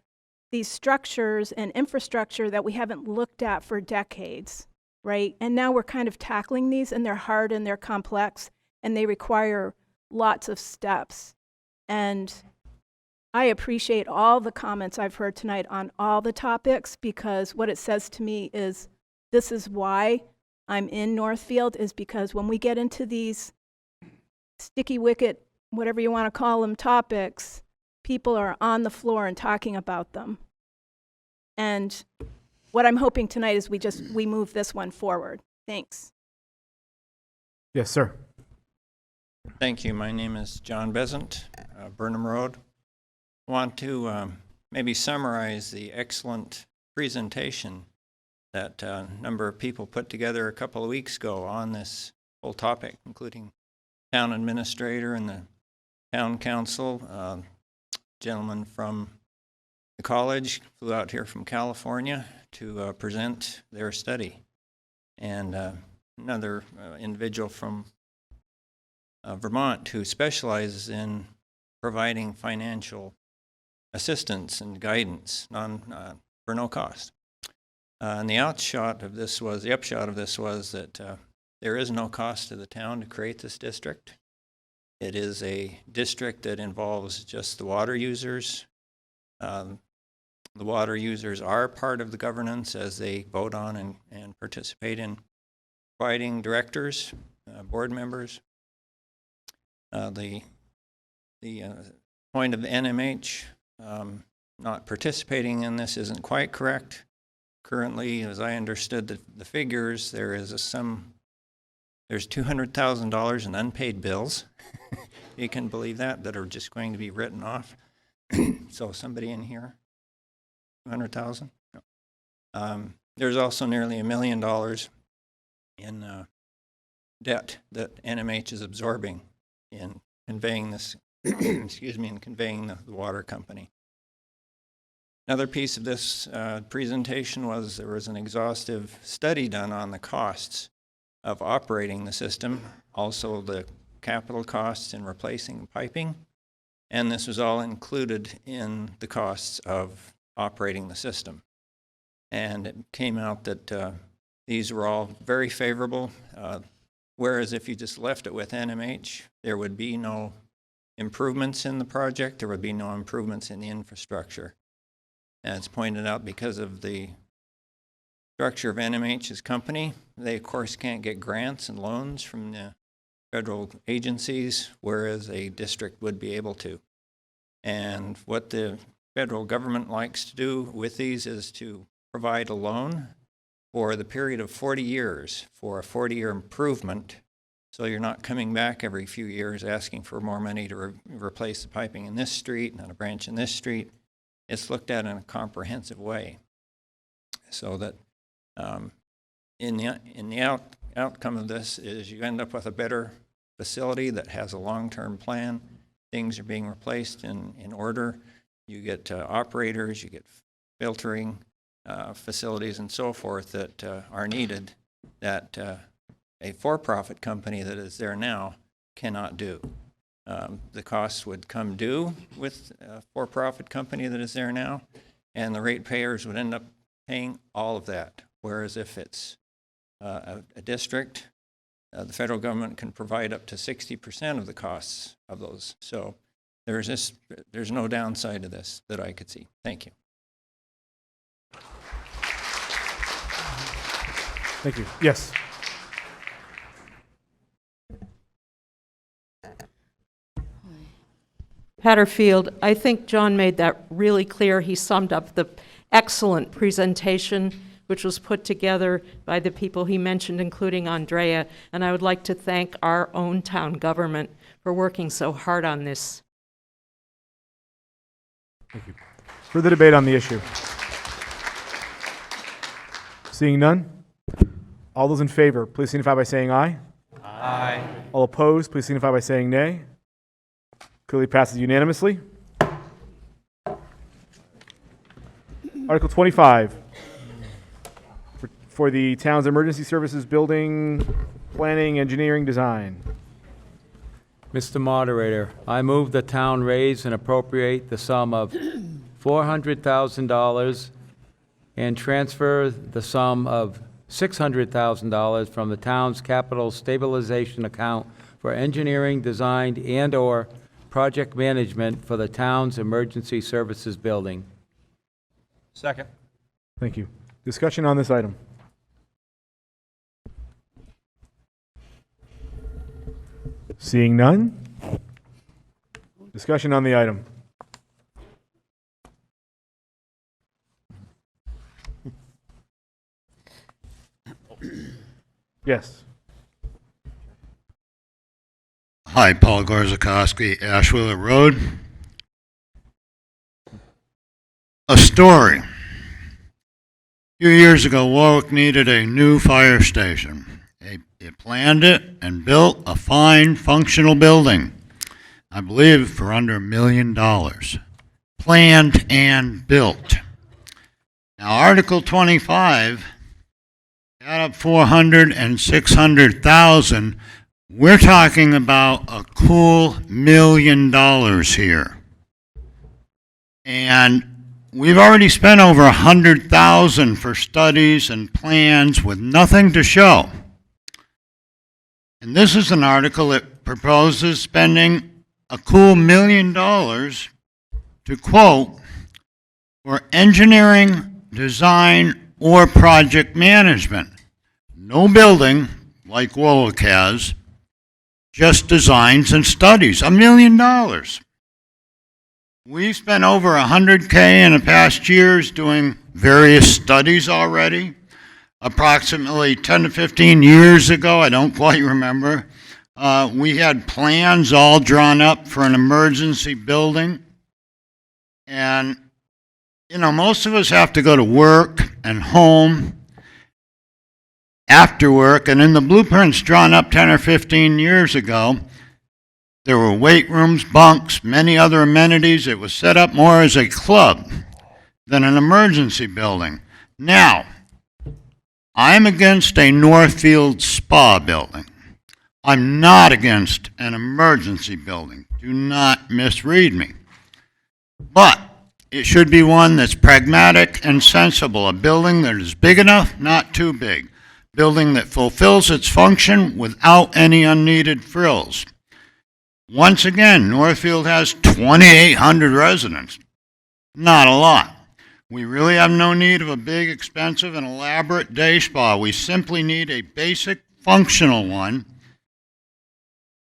these structures and infrastructure that we haven't looked at for decades, right? And now we're kind of tackling these, and they're hard and they're complex, and they require lots of steps. And I appreciate all the comments I've heard tonight on all the topics, because what it says to me is this is why I'm in Northfield, is because when we get into these sticky wicket, whatever you want to call them, topics, people are on the floor and talking about them. And what I'm hoping tonight is we move this one forward. Thanks. Yes, sir. Thank you. My name is John Besant, Burnham Road. I want to maybe summarize the excellent presentation that a number of people put together a couple of weeks ago on this whole topic, including town administrator and the town council. Gentleman from the college flew out here from California to present their study. And another individual from Vermont who specializes in providing financial assistance and guidance for no cost. And the upshot of this was that there is no cost to the town to create this district. It is a district that involves just the water users. The water users are part of the governance as they vote on and participate in providing directors, board members. The point of the NMH not participating in this isn't quite correct. Currently, as I understood the figures, there's $200,000 in unpaid bills. You can believe that are just going to be written off. So somebody in here, 200,000? No. There's also nearly $1 million in debt that NMH is absorbing in conveying this, excuse me, in conveying the water company. Another piece of this presentation was there was an exhaustive study done on the costs of operating the system, also the capital costs in replacing the piping, and this was all included in the costs of operating the system. And it came out that these were all very favorable, whereas if you just left it with NMH, there would be no improvements in the project, there would be no improvements in the infrastructure. As pointed out, because of the structure of NMH's company, they of course can't get grants and loans from the federal agencies, whereas a district would be able to. And what the federal government likes to do with these is to provide a loan for the period of 40 years for a 40-year improvement, so you're not coming back every few years asking for more money to replace the piping in this street and a branch in this street. It's looked at in a comprehensive way, so that in the outcome of this is you end up with a better facility that has a long-term plan. Things are being replaced in order. You get operators, you get filtering facilities and so forth that are needed that a for-profit company that is there now cannot do. The costs would come due with a for-profit company that is there now, and the ratepayers would end up paying all of that. Whereas if it's a district, the federal government can provide up to 60% of the costs of those. So there's no downside to this that I could see. Thank you. Thank you. Yes. Patterfield, I think John made that really clear. He summed up the excellent presentation which was put together by the people he mentioned, including Andrea, and I would like to thank our own town government for working so hard on this. Thank you. Further debate on the issue? Seeing none? All those in favor, please signify by saying aye. Aye. All opposed, please signify by saying nay. Clearly passes unanimously. Article 25, for the town's emergency services building, planning, engineering, design. Mr. Moderator, I move the town raise and appropriate the sum of $400,000 and transfer the sum of $600,000 from the town's capital stabilization account for engineering, design, and/or project management for the town's emergency services building. Second. Thank you. Discussion on this item. Seeing none? Discussion on the item. Yes. Hi, Paul Gorzakowski, Ashwiller Road. A story. A few years ago, Warwick needed a new fire station. It planned it and built a fine, functional building, I believe for under $1 million. Planned and built. Now, Article 25 got up 400 and 600,000. We're talking about a cool $1 million here. And we've already spent over 100,000 for studies and plans with nothing to show. And this is an article that proposes spending a cool $1 million to quote, for engineering, design, or project management. No building like Warwick has, just designs and studies. $1 million. We've spent over $100K in the past years doing various studies already. Approximately 10 to 15 years ago, I don't quite remember, we had plans all drawn up for an emergency building. And, you know, most of us have to go to work and home after work, and in the blueprints drawn up 10 or 15 years ago, there were weight rooms, bunks, many other amenities. It was set up more as a club than an emergency building. Now, I'm against a Northfield spa building. I'm not against an emergency building. Do not misread me. But it should be one that's pragmatic and sensible, a building that is big enough, not too big. Building that fulfills its function without any unneeded frills. Once again, Northfield has 2,800 residents. Not a lot. We really have no need of a big, expensive, and elaborate day spa. We simply need a basic, functional one.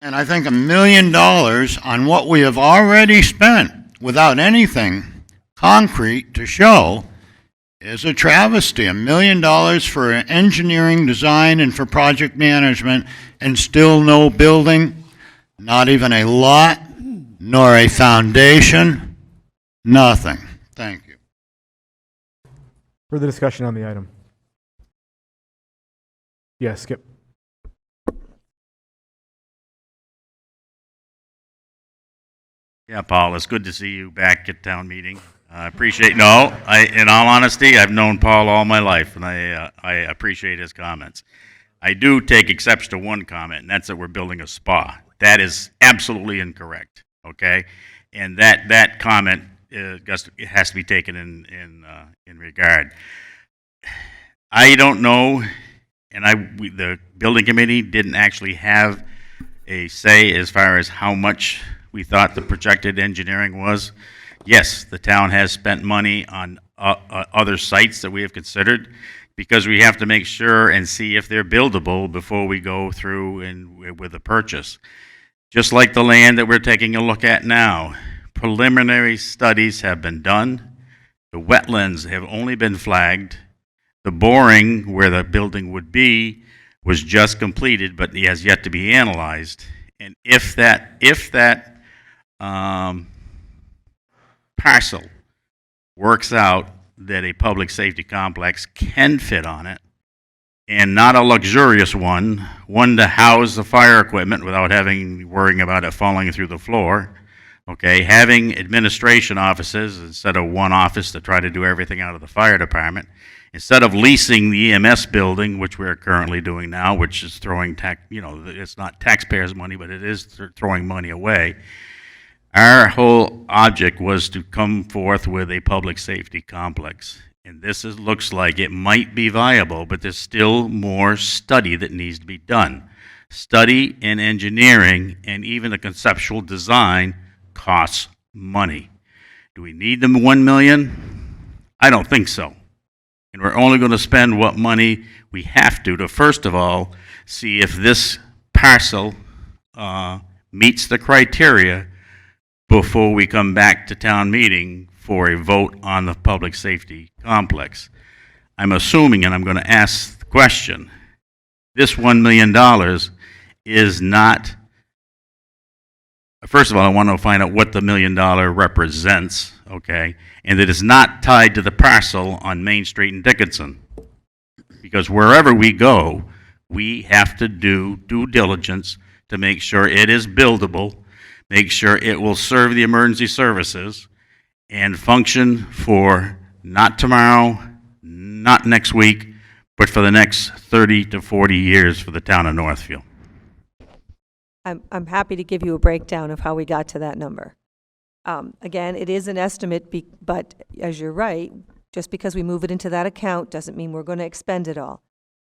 And I think $1 million on what we have already spent without anything concrete to show is a travesty. $1 million for engineering, design, and for project management, and still no building, not even a lot, nor a foundation, nothing. Thank you. Further discussion on the item? Yes, Skip. Yeah, Paul, it's good to see you back at town meeting. I appreciate, in all honesty, I've known Paul all my life, and I appreciate his comments. I do take exception to one comment, and that's that we're building a spa. That is absolutely incorrect, okay? And that comment has to be taken in regard. I don't know, and the building committee didn't actually have a say as far as how much we thought the projected engineering was. Yes, the town has spent money on other sites that we have considered because we have to make sure and see if they're buildable before we go through with a purchase. Just like the land that we're taking a look at now, preliminary studies have been done. The wetlands have only been flagged. The boring where the building would be was just completed, but it has yet to be analyzed. And if that parcel works out that a public safety complex can fit on it, and not a luxurious one to house the fire equipment without worrying about it falling through the floor, okay, having administration offices instead of one office to try to do everything out of the fire department, instead of leasing the EMS building, which we're currently doing now, which is throwing it's not taxpayers' money, but it is throwing money away. Our whole object was to come forth with a public safety complex. And this looks like it might be viable, but there's still more study that needs to be done. Study and engineering and even the conceptual design costs money. Do we need them 1 million? I don't think so. And we're only going to spend what money we have to first of all, see if this parcel meets the criteria before we come back to town meeting for a vote on the public safety complex. I'm assuming, and I'm going to ask the question, this $1 million is not, first of all, I want to find out what the $1 million represents, okay, and that it's not tied to the parcel on Main Street in Dickinson. Because wherever we go, we have to do due diligence to make sure it is buildable, make sure it will serve the emergency services, and function for not tomorrow, not next week, but for the next 30 to 40 years for the town of Northfield. I'm happy to give you a breakdown of how we got to that number. Again, it is an estimate, but as you're right, just because we move it into that account doesn't mean we're going to expend it all.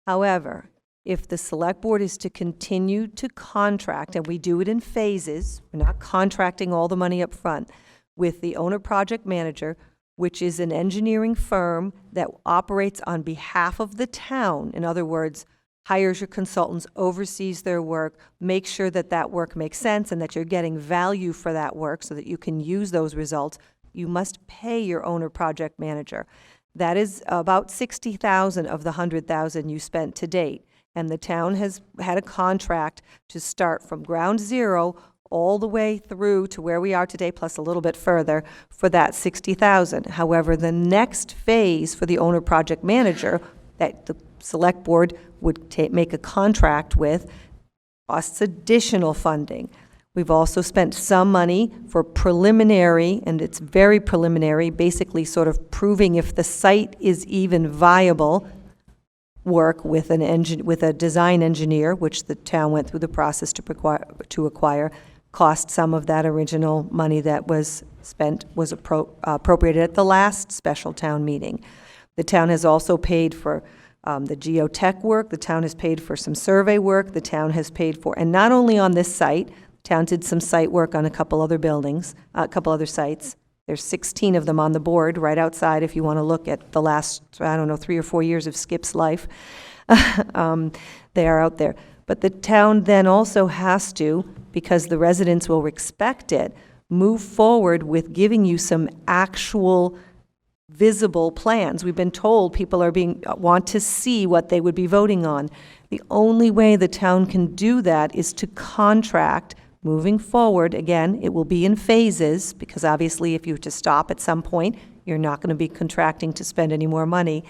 However, if the select board is to continue to contract, and we do it in phases, we're not contracting all the money up front, with the owner project manager, which is an engineering firm that operates on behalf of the town. In other words, hires your consultants, oversees their work, makes sure that that work makes sense and that you're getting value for that work so that you can use those results. You must pay your owner project manager. That is about $60,000 of the $100,000 you spent to date. And the town has had a contract to start from ground zero all the way through to where we are today, plus a little bit further, for that $60,000. However, the next phase for the owner project manager that the select board would make a contract with costs additional funding. We've also spent some money for preliminary, and it's very preliminary, basically sort of proving if the site is even viable, work with with a design engineer, which the town went through the process to acquire. Cost some of that original money that was spent, was appropriated at the last special town meeting. The town has also paid for the geotech work. The town has paid for some survey work. The town has paid for, and not only on this site, the town did some site work on a couple other buildings, a couple other sites. There's 16 of them on the board right outside if you want to look at the last, 3 or 4 years of Skip's life. They are out there. But the town then also has to, because the residents will expect it, move forward with giving you some actual visible plans. We've been told people want to see what they would be voting on. The only way the town can do that is to contract moving forward. Again, it will be in phases, because obviously if you were to stop at some point, you're not going to be contracting to spend any more money.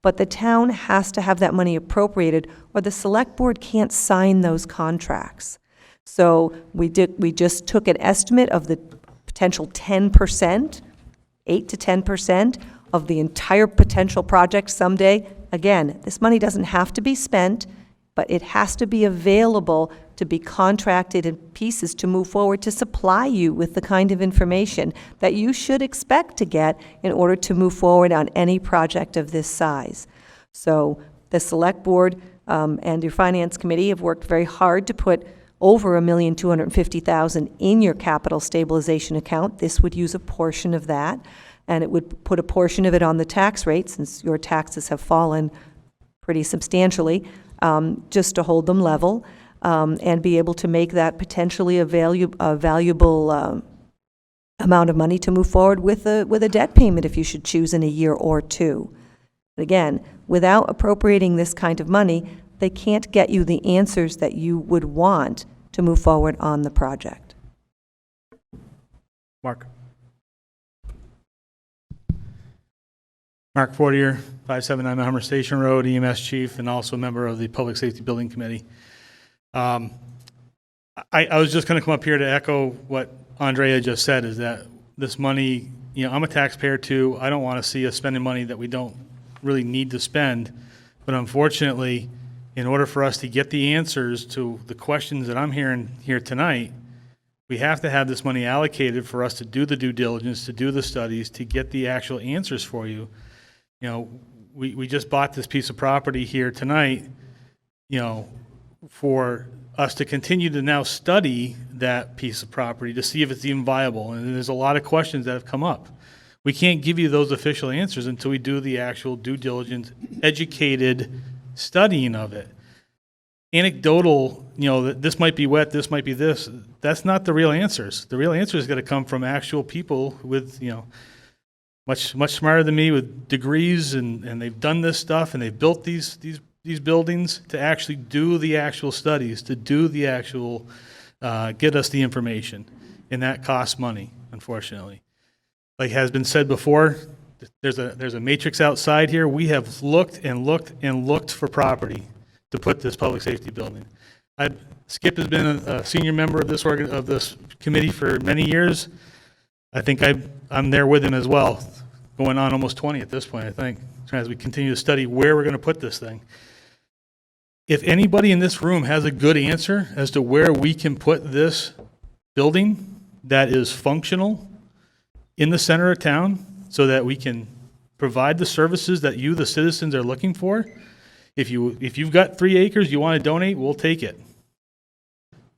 But the town has to have that money appropriated, or the select board can't sign those contracts. So we just took an estimate of the potential 10%, 8 to 10% of the entire potential project someday. Again, this money doesn't have to be spent, but it has to be available to be contracted in pieces to move forward to supply you with the kind of information that you should expect to get in order to move forward on any project of this size. So the select board and your finance committee have worked very hard to put over $1,250,000 in your capital stabilization account. This would use a portion of that, and it would put a portion of it on the tax rate, since your taxes have fallen pretty substantially, just to hold them level, and be able to make that potentially a valuable amount of money to move forward with a debt payment if you should choose in a year or two. But again, without appropriating this kind of money, they can't get you the answers that you would want to move forward on the project. Mark. Mark Fortier, 579 Hummer Station Road, EMS Chief, and also a member of the Public Safety Building Committee. I was just going to come up here to echo what Andrea just said, is that this money, I'm a taxpayer too. I don't want to see us spending money that we don't really need to spend. But unfortunately, in order for us to get the answers to the questions that I'm hearing here tonight, we have to have this money allocated for us to do the due diligence, to do the studies, to get the actual answers for you. We just bought this piece of property here tonight, for us to continue to now study that piece of property to see if it's even viable. And there's a lot of questions that have come up. We can't give you those official answers until we do the actual due diligence, educated studying of it. Anecdotal, that this might be wet, this might be this, that's not the real answers. The real answer is going to come from actual people with, much smarter than me, with degrees, and they've done this stuff, and they've built these buildings to actually do the actual studies, to do the actual, get us the information. And that costs money, unfortunately. Like has been said before, there's a matrix outside here. We have looked and looked and looked for property to put this public safety building. Skip has been a senior member of this committee for many years. I think I'm there with him as well, going on almost 20 at this point, I think, as we continue to study where we're going to put this thing. If anybody in this room has a good answer as to where we can put this building that is functional in the center of town so that we can provide the services that you, the citizens, are looking for, if you've got 3 acres you want to donate, we'll take it.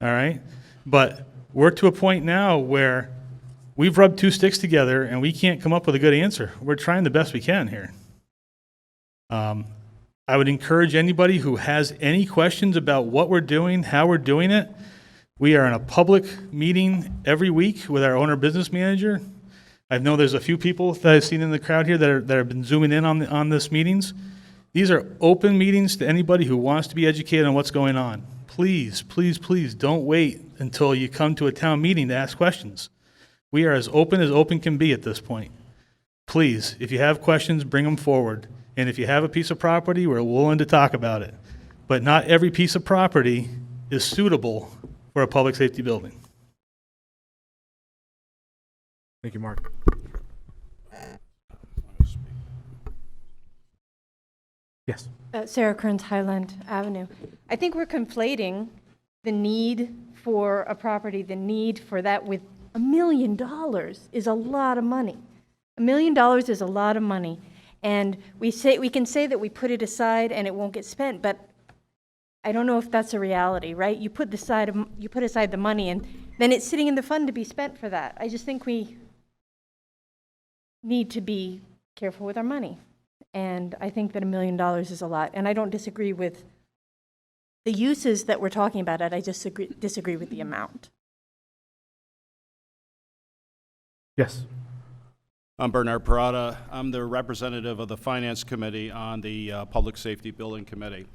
All right? But we're to a point now where we've rubbed 2 sticks together and we can't come up with a good answer. We're trying the best we can here. I would encourage anybody who has any questions about what we're doing, how we're doing it. We are in a public meeting every week with our owner business manager. I know there's a few people that I've seen in the crowd here that have been zooming in on this meetings. These are open meetings to anybody who wants to be educated on what's going on. Please, please, please don't wait until you come to a town meeting to ask questions. We are as open can be at this point. Please, if you have questions, bring them forward. And if you have a piece of property, we're willing to talk about it. But not every piece of property is suitable for a public safety building. Thank you, Mark. Yes. Sarah Kearns, Highland Avenue. I think we're conflating the need for a property, the need for that with $1 million is a lot of money. $1 million is a lot of money. And we can say that we put it aside and it won't get spent, but I don't know if that's a reality, right? You put aside the money and then it's sitting in the fund to be spent for that. I just think we need to be careful with our money. And I think that $1 million is a lot. And I don't disagree with the uses that we're talking about. I just disagree with the amount. Yes. I'm Bernard Parada. I'm the representative of the Finance Committee on the Public Safety Building Committee.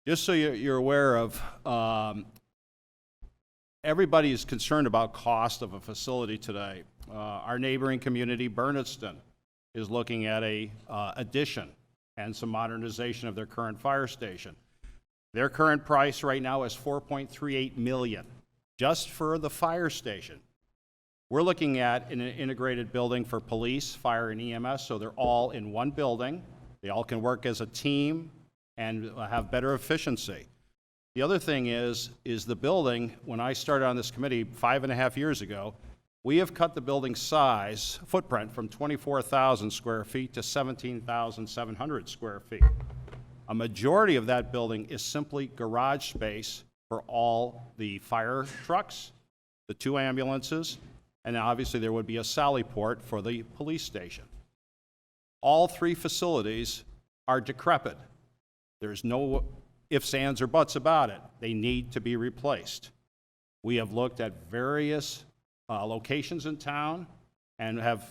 Just so you're aware of, everybody is concerned about cost of a facility today. Our neighboring community, Bernardston, is looking at a addition and some modernization of their current fire station. Their current price right now is $4.38 million just for the fire station. We're looking at an integrated building for police, fire, and EMS, so they're all in one building. They all can work as a team and have better efficiency. The other thing is the building, when I started on this committee 5.5 years ago, we have cut the building size, footprint, from 24,000 square feet to 17,700 square feet. A majority of that building is simply garage space for all the fire trucks, the 2 ambulances, and obviously there would be a sally port for the police station. All 3 facilities are decrepit. There's no ifs, ands, or buts about it. They need to be replaced. We have looked at various locations in town and have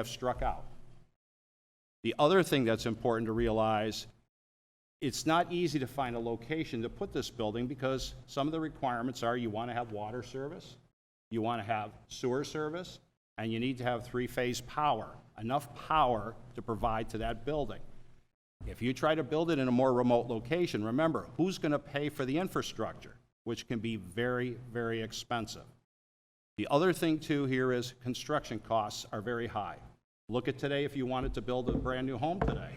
struck out. The other thing that's important to realize, it's not easy to find a location to put this building because some of the requirements are you want to have water service, you want to have sewer service, and you need to have three-phase power, enough power to provide to that building. If you try to build it in a more remote location, remember, who's going to pay for the infrastructure, which can be very, very expensive. The other thing too here is construction costs are very high. Look at today if you wanted to build a brand new home today.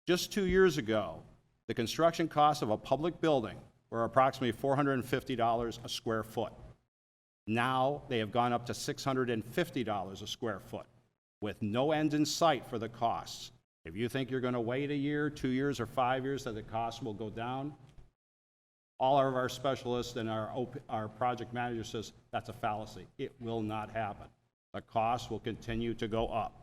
Just 2 years ago, the construction costs of a public building were approximately $450 a square foot. Now they have gone up to $650 a square foot with no end in sight for the costs. If you think you're going to wait a year, 2 years, or 5 years that the cost will go down, all of our specialists and our project manager says that's a fallacy. It will not happen. The cost will continue to go up.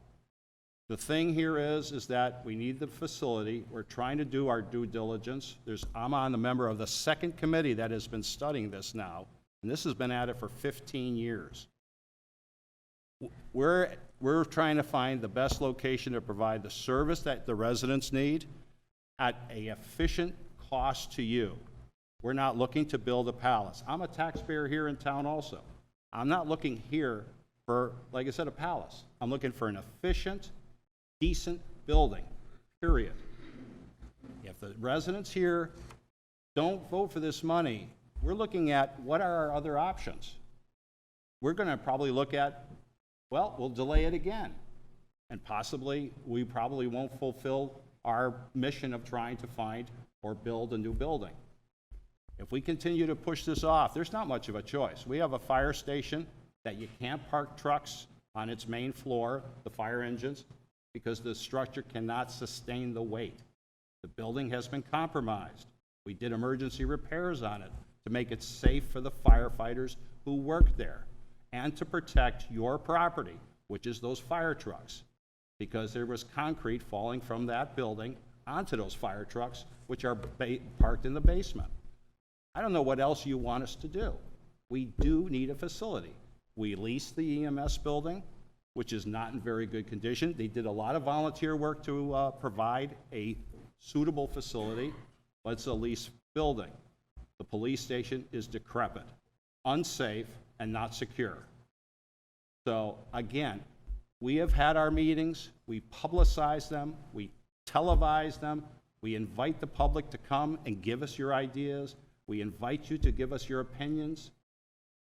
The thing here is that we need the facility. We're trying to do our due diligence. I'm on the member of the second committee that has been studying this now, and this has been at it for 15 years. We're trying to find the best location to provide the service that the residents need at an efficient cost to you. We're not looking to build a palace. I'm a taxpayer here in town also. I'm not looking here for, like I said, a palace. I'm looking for an efficient, decent building, period. If the residents here don't vote for this money, we're looking at what are our other options. We're going to probably look at, well, we'll delay it again. And possibly, we probably won't fulfill our mission of trying to find or build a new building. If we continue to push this off, there's not much of a choice. We have a fire station that you can't park trucks on its main floor, the fire engines, because the structure cannot sustain the weight. The building has been compromised. We did emergency repairs on it to make it safe for the firefighters who work there and to protect your property, which is those fire trucks, because there was concrete falling from that building onto those fire trucks, which are parked in the basement. I don't know what else you want us to do. We do need a facility. We leased the EMS building, which is not in very good condition. They did a lot of volunteer work to provide a suitable facility, but it's a leased building. The police station is decrepit, unsafe, and not secure. So again, we have had our meetings, we publicize them, we televise them, we invite the public to come and give us your ideas, we invite you to give us your opinions,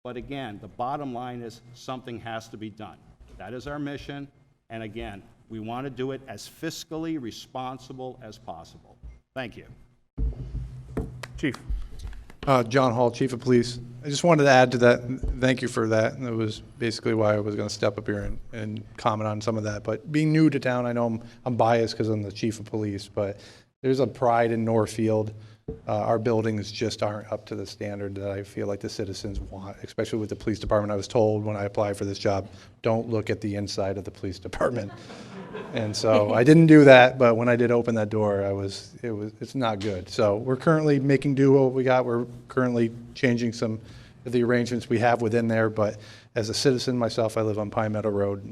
but again, the bottom line is something has to be done. That is our mission, and again, we want to do it as fiscally responsible as possible. Thank you. Chief. John Hall, Chief of Police. I just wanted to add to that. Thank you for that. And that was basically why I was going to step up here and comment on some of that. But being new to town, I know I'm biased because I'm the Chief of Police, but there's a pride in Northfield. Our buildings just aren't up to the standard that I feel like the citizens want, especially with the police department. I was told when I applied for this job, don't look at the inside of the police department. And so I didn't do that, but when I did open that door, it's not good. So we're currently making do what we got. We're currently changing some of the arrangements we have within there, but as a citizen myself, I live on Pine Meadow Road.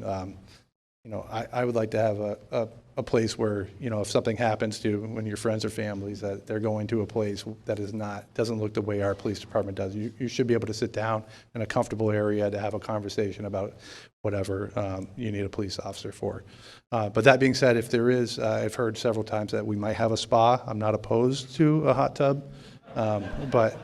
You know, I would like to have a place where, you know, if something happens to when your friends or families, that they're going to a place that doesn't look the way our police department does. You should be able to sit down in a comfortable area to have a conversation about whatever you need a police officer for. But that being said, if there is, I've heard several times that we might have a spa. I'm not opposed to a hot tub. But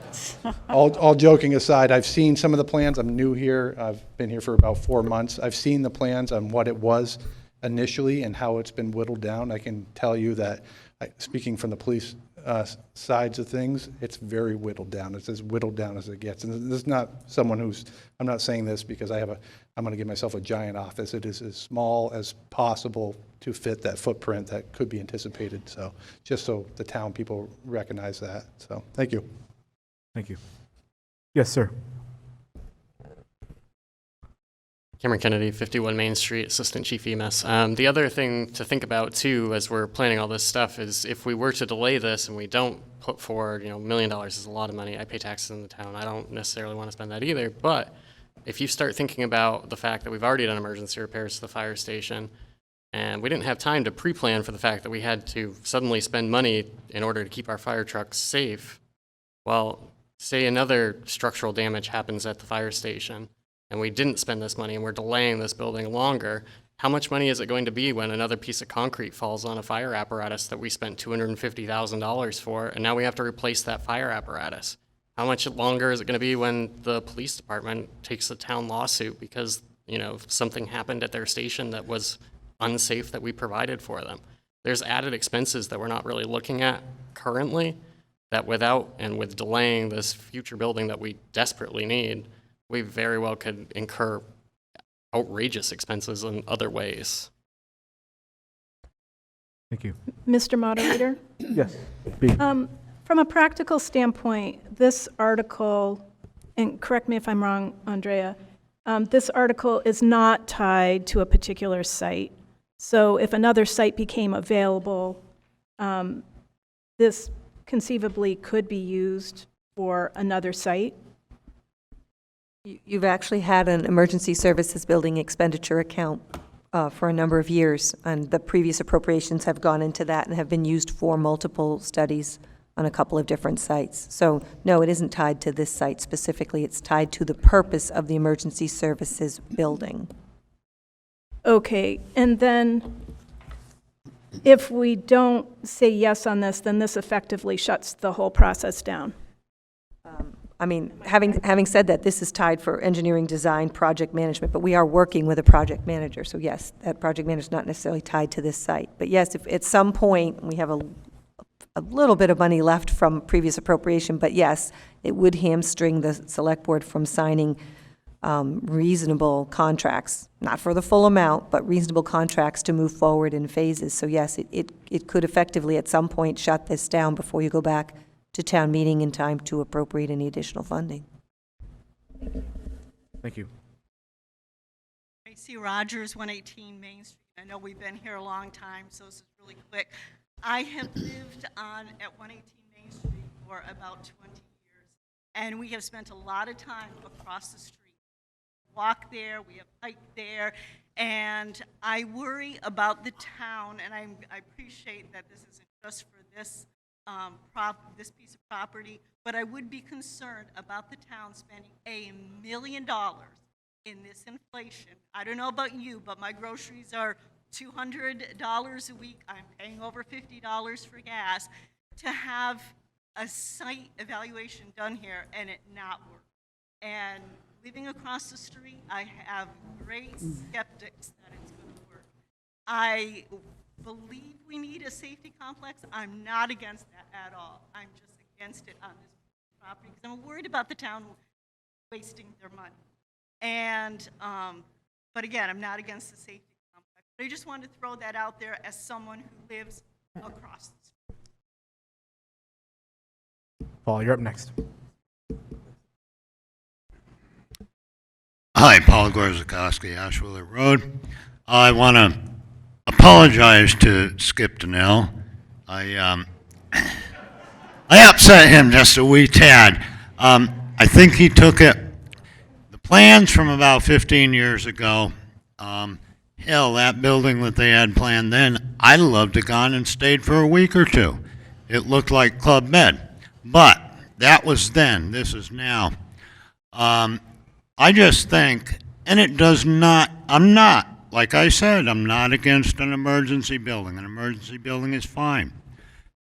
all joking aside, I've seen some of the plans. I'm new here. I've been here for about 4 months. I've seen the plans on what it was initially and how it's been whittled down. I can tell you that, speaking from the police sides of things, it's very whittled down. It's as whittled down as it gets. And this is not someone I'm not saying this because I'm going to give myself a giant office. It is as small as possible to fit that footprint that could be anticipated. So just so the town people recognize that. So thank you. Thank you. Yes, sir. Cameron Kennedy, 51 Main Street, Assistant Chief EMS. The other thing to think about too, as we're planning all this stuff, is if we were to delay this and we don't put forward, $1 million is a lot of money. I pay taxes in the town. I don't necessarily want to spend that either. But if you start thinking about the fact that we've already done emergency repairs to the fire station, and we didn't have time to pre-plan for the fact that we had to suddenly spend money in order to keep our fire trucks safe, well, say another structural damage happens at the fire station, and we didn't spend this money and we're delaying this building longer, how much money is it going to be when another piece of concrete falls on a fire apparatus that we spent $250,000 for, and now we have to replace that fire apparatus? How much longer is it going to be when the police department takes a town lawsuit because, you know, something happened at their station that was unsafe that we provided for them? There's added expenses that we're not really looking at currently that without and with delaying this future building that we desperately need, we very well could incur outrageous expenses in other ways. Thank you. Mr. Moderator? Yes. From a practical standpoint, this article, and correct me if I'm wrong, Andrea, this article is not tied to a particular site. So if another site became available, this conceivably could be used for another site. You've actually had an emergency services building expenditure account for a number of years, and the previous appropriations have gone into that and have been used for multiple studies on a couple of different sites. So no, it isn't tied to this site specifically. It's tied to the purpose of the emergency services building. Okay, and then if we don't say yes on this, then this effectively shuts the whole process down. I mean, having said that, this is tied for engineering, design, project management, but we are working with a project manager. So yes, that project manager is not necessarily tied to this site. But yes, if at some point we have a little bit of money left from previous appropriation, but yes, it would hamstring the select board from signing reasonable contracts, not for the full amount, but reasonable contracts to move forward in phases. So yes, it could effectively at some point shut this down before you go back to town meeting in time to appropriate any additional funding. Thank you. Tracy Rogers, 118 Main Street. I know we've been here a long time, so this is really quick. I have lived at 118 Main Street for about 20 years, and we have spent a lot of time across the street. Walk there, we have hiked there, and I worry about the town, and I appreciate that this isn't just for this this piece of property, but I would be concerned about the town spending $1 million in this inflation. I don't know about you, but my groceries are $200 a week. I'm paying over $50 for gas to have a site evaluation done here and it not work. And living across the street, I have great skeptics that it's going to work. I believe we need a safety complex. I'm not against that at all. I'm just against it on this property because I'm worried about the town wasting their money. And, but again, I'm not against the safety complex. But I just wanted to throw that out there as someone who lives across the street. Paul, you're up next. Hi, Paul Gorzakowski, Ashwiller Road. I want to apologize to Skip Donnell. I upset him just a wee tad. I think he took it, the plans from about 15 years ago, hell, that building that they had planned then, I'd love to have gone and stayed for a week or two. It looked like Club Med. But that was then, this is now. I just think, and it does not, I'm not, like I said, I'm not against an emergency building. An emergency building is fine.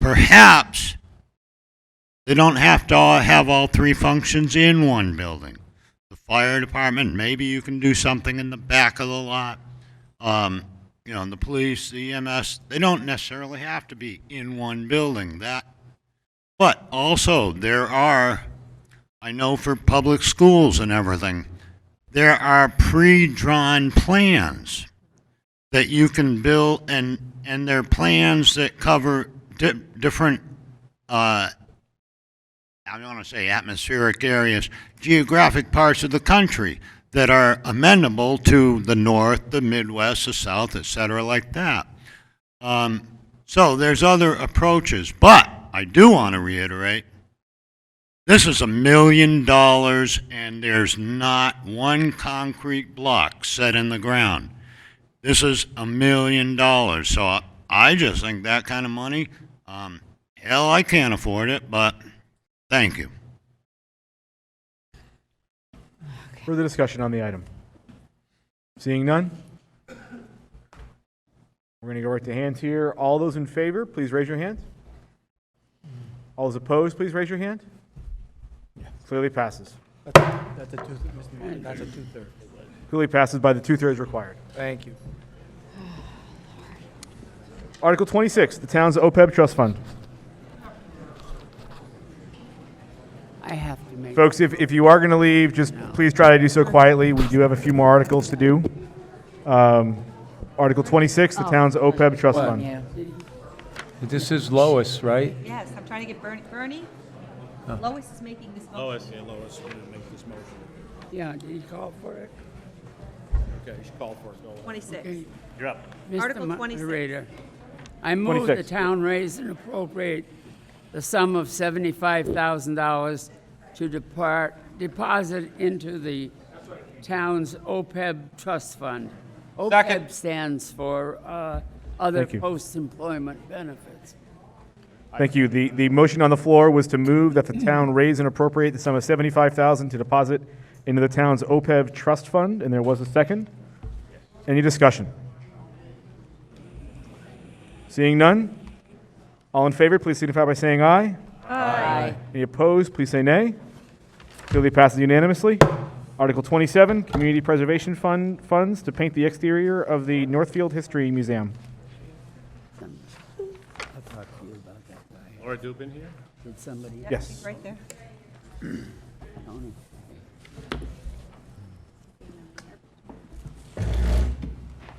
Perhaps they don't have to have all three functions in one building. The fire department, maybe you can do something in the back of the lot. You know, the police, the EMS, they don't necessarily have to be in one building. But also there are, I know for public schools and everything, there are pre-drawn plans that you can build, and they're plans that cover different, I don't want to say atmospheric areas, geographic parts of the country that are amenable to the North, the Midwest, the South, etc., like that. So there's other approaches, but I do want to reiterate, this is $1 million and there's not one concrete block set in the ground. This is $1 million. So I just think that kind of money, hell, I can't afford it, but thank you. Okay. Further discussion on the item? Seeing none? We're going to go right to hands here. All those in favor, please raise your hand. All those opposed, please raise your hand. Clearly passes. That's a two-thirds. Clearly passes by the 2/3 required. Thank you. Article 26, the town's OPEB trust fund. I have to make. Folks, if you are going to leave, just please try to do so quietly. We do have a few more articles to do. Article 26, the town's OPEB trust fund. Yeah. This is Lois, right? Yes, I'm trying to get Bernie. Lois is making this motion. Lois didn't make this motion. Yeah, did you call for it? Okay, she called for it. Go ahead. 26. Okay. You're up. Article Mr. 26. Moderator, I move 26. the town raise and appropriate the sum of $75,000 to deposit into the town's OPEB trust fund. OPEB stands for other Thank you. post-employment benefits. Thank you. The motion on the floor was to move that the town raise and appropriate the sum of $75,000 to deposit into the town's OPEB trust fund, and there was a second. Any discussion? Seeing none? All in favor, please signify by saying aye. Aye. Any opposed, please say nay. Clearly passes unanimously. Article 27, Community Preservation Fund funds to paint the exterior of the Northfield History Museum. I'll talk to you about that guy. Laura Dubin here? Did somebody? Yes. Right there. Tony.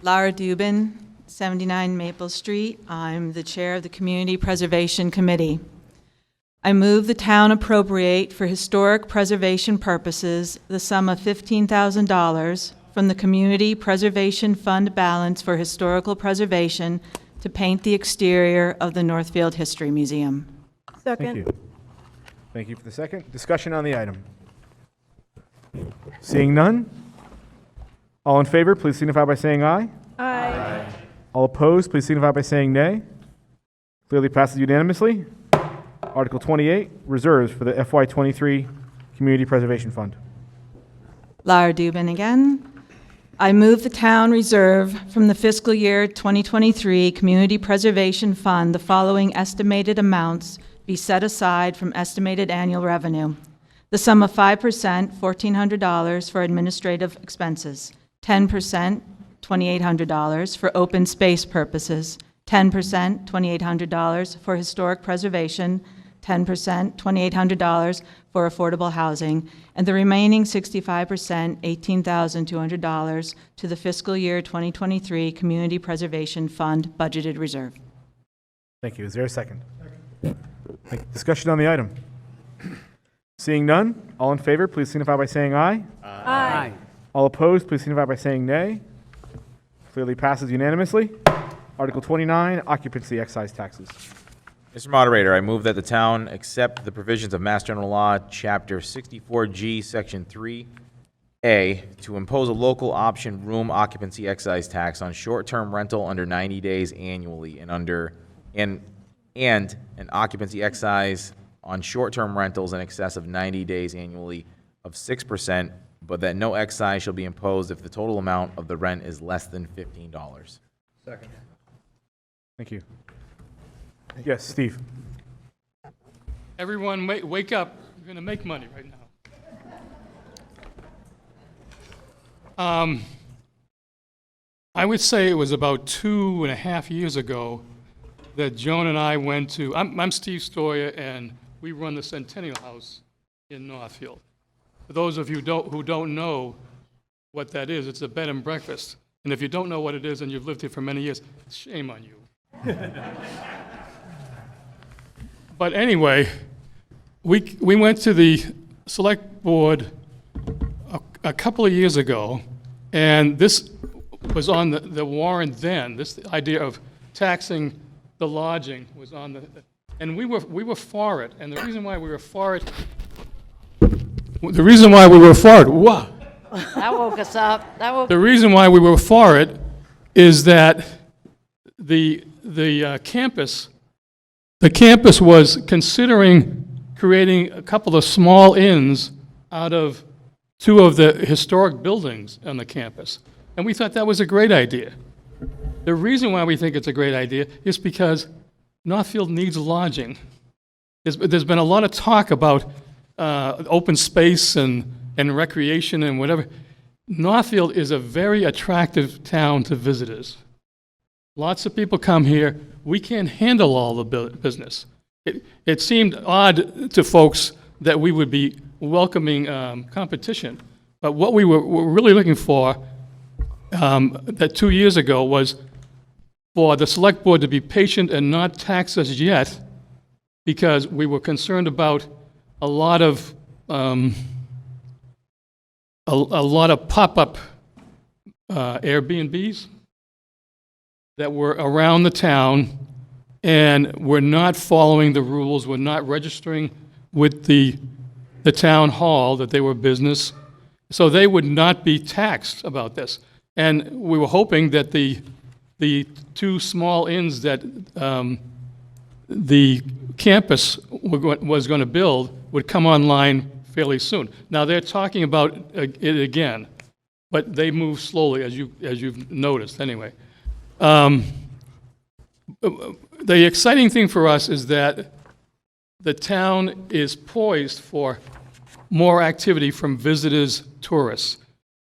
Lara Dubin, 79 Maple Street. I'm the chair of the Community Preservation Committee. I move the town appropriate for historic preservation purposes the sum of $15,000 from the Community Preservation Fund balance for historical preservation to paint the exterior of the Northfield History Museum. Thank Second. you. Thank you for the second. Discussion on the item. Seeing none? All in favor, please signify by saying aye. Aye. All opposed, please signify by saying nay. Clearly passes unanimously. Article 28, reserves for the FY23 Community Preservation Fund. Lara Dubin again. I move the town reserve from the fiscal year 2023 Community Preservation Fund the following estimated amounts be set aside from estimated annual revenue. The sum of 5%, $1,400 for administrative expenses, 10%, $2,800 for open space purposes, 10%, $2,800 for historic preservation, 10%, $2,800 for affordable housing, and the remaining 65%, $18,200 to the fiscal year 2023 Community Preservation Fund budgeted reserve. Thank you. Is there a second? Discussion on the item. Seeing none, all in favor, please signify by saying aye. Aye. All opposed, please signify by saying nay. Clearly passes unanimously. Article 29, occupancy excise taxes. Mr. Moderator, I move that the town accept the provisions of Mass General Law, Chapter 64G, Section 3A, to impose a local option room occupancy excise tax on short-term rental under 90 days annually and an occupancy excise on short-term rentals in excess of 90 days annually of 6%, but that no excise shall be imposed if the total amount of the rent is less than $15. Second. Thank you. Yes, Steve. Everyone, wake up. You're going to make money right now. I would say it was about 2.5 years ago that Joan and I went to, I'm Steve Stoyer, and we run the Centennial House in Northfield. For those of you who don't know what that is, it's a bed and breakfast. And if you don't know what it is and you've lived here for many years, shame on you. But anyway, we went to the select board a couple of years ago, and this was on the warrant then. This idea of taxing the lodging was on the, and we were for it. And the reason why we were for it, wow. That woke us up. The reason why we were for it is that the campus was considering creating a couple of small inns out of two of the historic buildings on the campus. And we thought that was a great idea. The reason why we think it's a great idea is because Northfield needs lodging. There's been a lot of talk about open space and recreation and whatever. Northfield is a very attractive town to visitors. Lots of people come here. We can't handle all the business. It seemed odd to folks that we would be welcoming competition. But what we were really looking for that 2 years ago was for the select board to be patient and not tax us yet, because we were concerned about a lot of pop-up Airbnbs that were around the town and were not following the rules, were not registering with the town hall that they were business, so they would not be taxed about this. And we were hoping that the two small inns that the campus was going to build would come online fairly soon. Now, they're talking about it again, but they move slowly, as you've noticed anyway. The exciting thing for us is that the town is poised for more activity from visitors, tourists.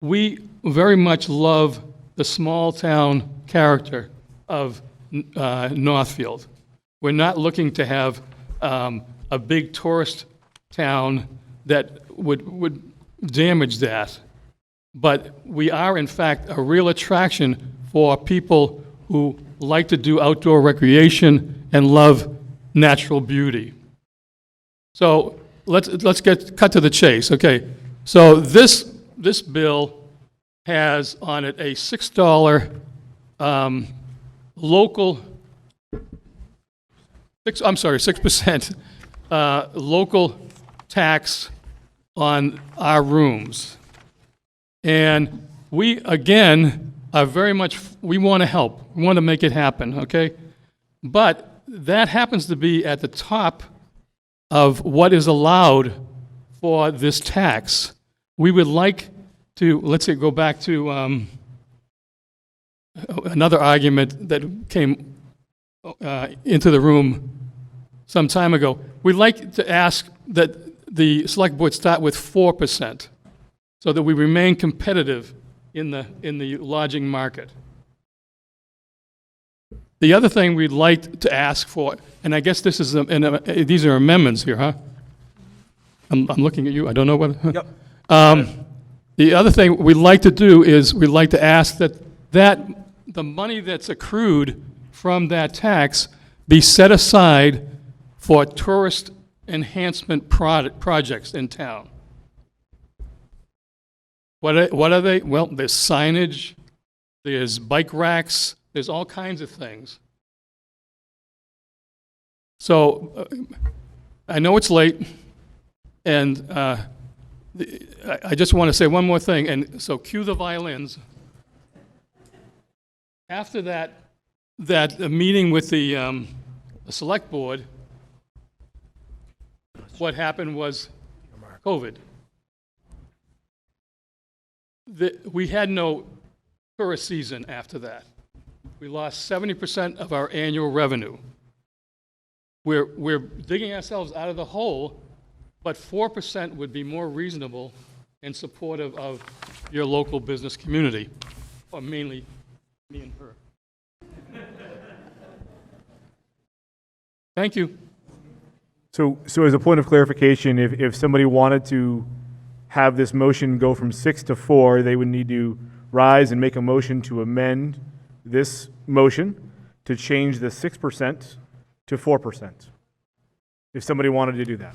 We very much love the small town character of Northfield. We're not looking to have a big tourist town that would damage that. But we are, in fact, a real attraction for people who like to do outdoor recreation and love natural beauty. So let's cut to the chase. Okay, so this bill has on it a $6 local. 6% local tax on our rooms. And we, again, are very much, we want to help. We want to make it happen, okay? But that happens to be at the top of what is allowed for this tax. We would like to, let's say, go back to another argument that came into the room some time ago. We'd like to ask that the select board start with 4% so that we remain competitive in the lodging market. The other thing we'd like to ask for, and I guess this is these are amendments here, huh? I'm looking at you. I don't know what. Yep. The other thing we'd like to do is we'd like to ask that the money that's accrued from that tax be set aside for tourist enhancement projects in town. What are they? Well, there's signage, there's bike racks, there's all kinds of things. So I know it's late, and I just want to say one more thing, and so cue the violins. After that meeting with the select board, what happened was COVID. We had no tourist season after that. We lost 70% of our annual revenue. We're digging ourselves out of the hole, but 4% would be more reasonable and supportive of your local business community, or mainly me and her. Thank you. So as a point of clarification, if somebody wanted to have this motion go from 6 to 4, they would need to rise and make a motion to amend this motion to change the 6% to 4%. If somebody wanted to do that.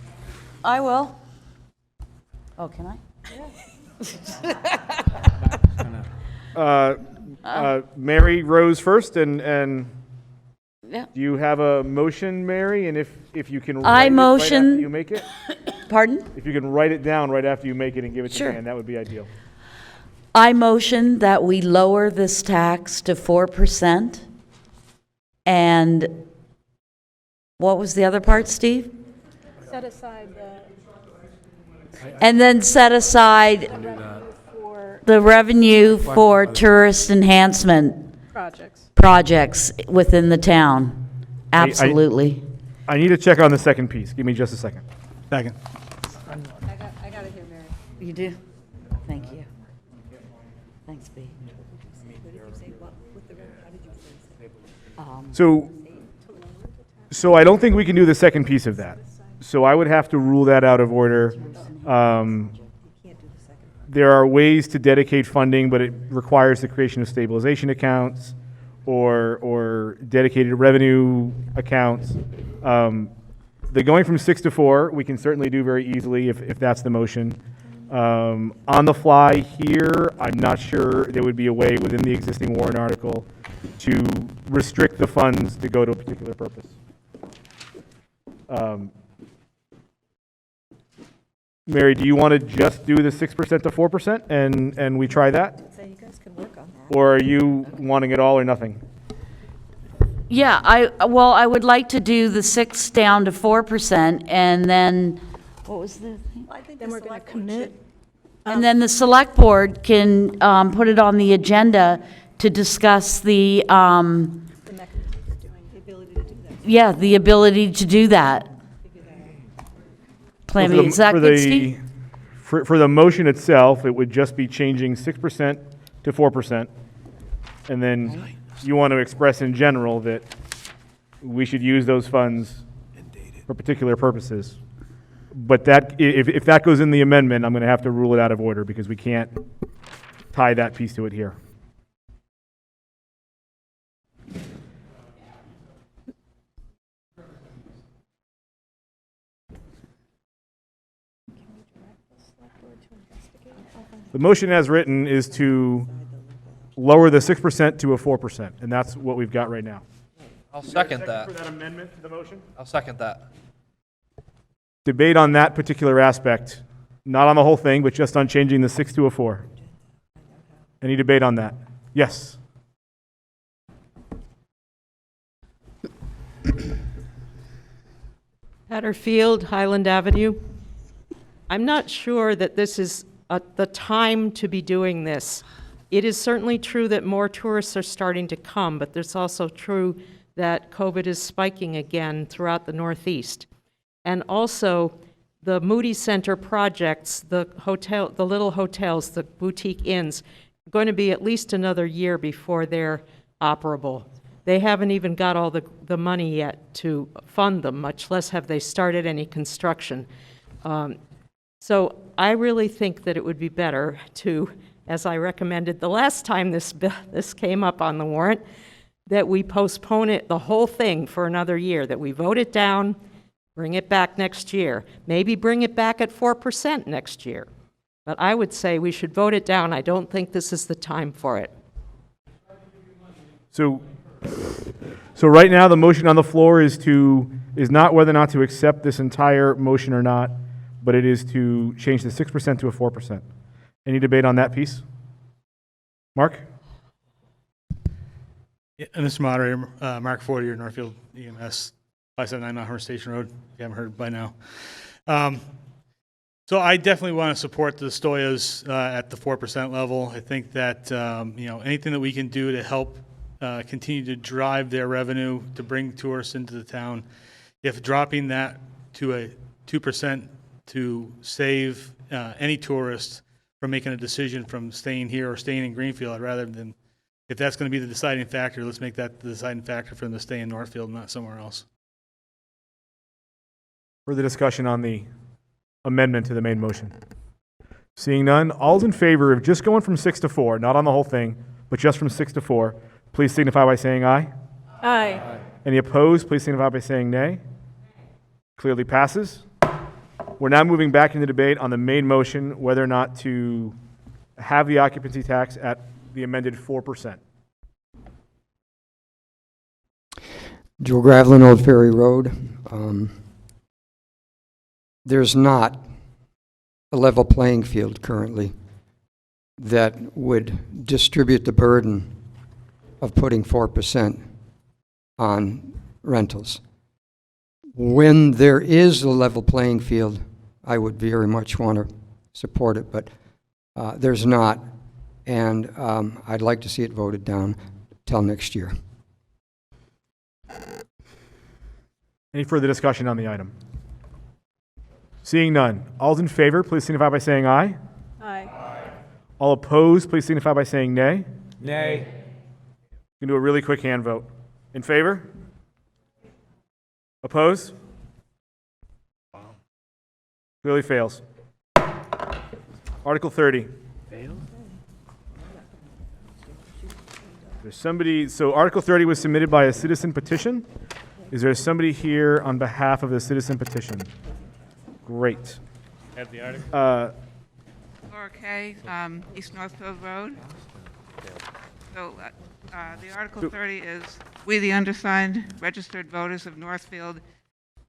I will. Oh, can I? Mary rose first, and Yeah. do you have a motion, Mary? And if you can I write it right motion- after you make it? Pardon? If you can write it down right after you make it and give it to Sure. Dan, that would be ideal. I motion that we lower this tax to 4%. And what was the other part, Steve? Set aside and then set aside the revenue for tourist enhancement projects within the town. Absolutely. I need to check on the second piece. Give me just a second. Second. I got it here, Mary. You do? Thank you. Thanks, B. So I don't think we can do the second piece of that. So I would have to rule that out of order. There are ways to dedicate funding, but it requires the creation of stabilization accounts or dedicated revenue accounts. The going from 6 to 4, we can certainly do very easily if that's the motion. On the fly here, I'm not sure there would be a way within the existing warrant article to restrict the funds to go to a particular purpose. Mary, do you want to just do the 6% to 4% and we try that? So you guys can work on that. Or are you wanting it all or nothing? Yeah, I would like to do the 6 down to 4%, and then, what was the thing? Then we're going to commit. And then the select board can put it on the agenda to discuss the, yeah, the ability to do that. Plan B, is that good, Steve? For the motion itself, it would just be changing 6% to 4%. And then you want to express in general that we should use those funds for particular purposes. But that, if that goes in the amendment, I'm going to have to rule it out of order because we can't tie that piece to it here. The motion as written is to lower the 6% to a 4%, and that's what we've got right now. I'll second that. For that amendment to the motion? I'll second that. Debate on that particular aspect, not on the whole thing, but just on changing the 6 to a 4. Any debate on that? Yes. Hatterfield, Highland Avenue. I'm not sure that this is the time to be doing this. It is certainly true that more tourists are starting to come, but it's also true that COVID is spiking again throughout the Northeast. And also, the Moody Center projects, the little hotels, the boutique inns, are going to be at least another year before they're operable. They haven't even got all the money yet to fund them, much less have they started any construction. So I really think that it would be better to, as I recommended the last time this came up on the warrant, that we postpone it, the whole thing, for another year, that we vote it down, bring it back next year. Maybe bring it back at 4% next year. But I would say we should vote it down. I don't think this is the time for it. So right now, the motion on the floor is not whether or not to accept this entire motion or not, but it is to change the 6% to a 4%. Any debate on that piece? Mark? Yeah, and Mr. Moderator, Mark Fortier, Northfield EMS, 579 Mount Station Road, if you haven't heard by now. So I definitely want to support the Stoyas at the 4% level. I think that anything that we can do to help continue to drive their revenue, to bring tourists into the town, if dropping that to a 2% to save any tourist from making a decision from staying here or staying in Greenfield, rather than, if that's going to be the deciding factor, let's make that the deciding factor for them to stay in Northfield, not somewhere else. Further discussion on the amendment to the main motion? Seeing none, all's in favor of just going from 6 to 4, not on the whole thing, but just from 6 to 4, please signify by saying aye. Aye. Any opposed, please signify by saying nay. Clearly passes. We're now moving back into debate on the main motion, whether or not to have the occupancy tax at the amended 4%. Joe Gravelin, Old Ferry Road. There's not a level playing field currently that would distribute the burden of putting 4% on rentals. When there is a level playing field, I would very much want to support it, but there's not, and I'd like to see it voted down till next year. Any further discussion on the item? Seeing none. All's in favor, please signify by saying aye. Aye. All opposed, please signify by saying nay. Nay. We can do a really quick hand vote. In favor? Opposed? Clearly fails. Article 30. There's somebody, so Article 30 was submitted by a citizen petition. Is there somebody here on behalf of the citizen petition? Great. Have the article? Laura Kay, East Northfield Road. So the Article 30 is, we, the undersigned registered voters of Northfield,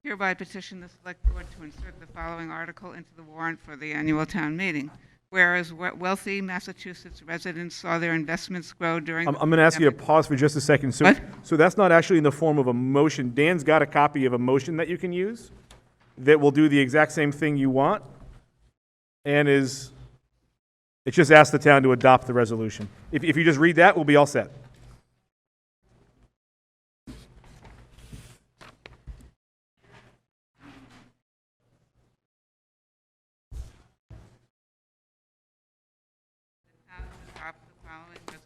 hereby petition the Select Board to insert the following article into the warrant for the annual town meeting. Whereas wealthy Massachusetts residents saw their investments grow during I'm going to ask you to pause for just a second. So, What? so that's not actually in the form of a motion. Dan's got a copy of a motion that you can use that will do the exact same thing you want, and it just asks the town to adopt the resolution. If you just read that, we'll be all set.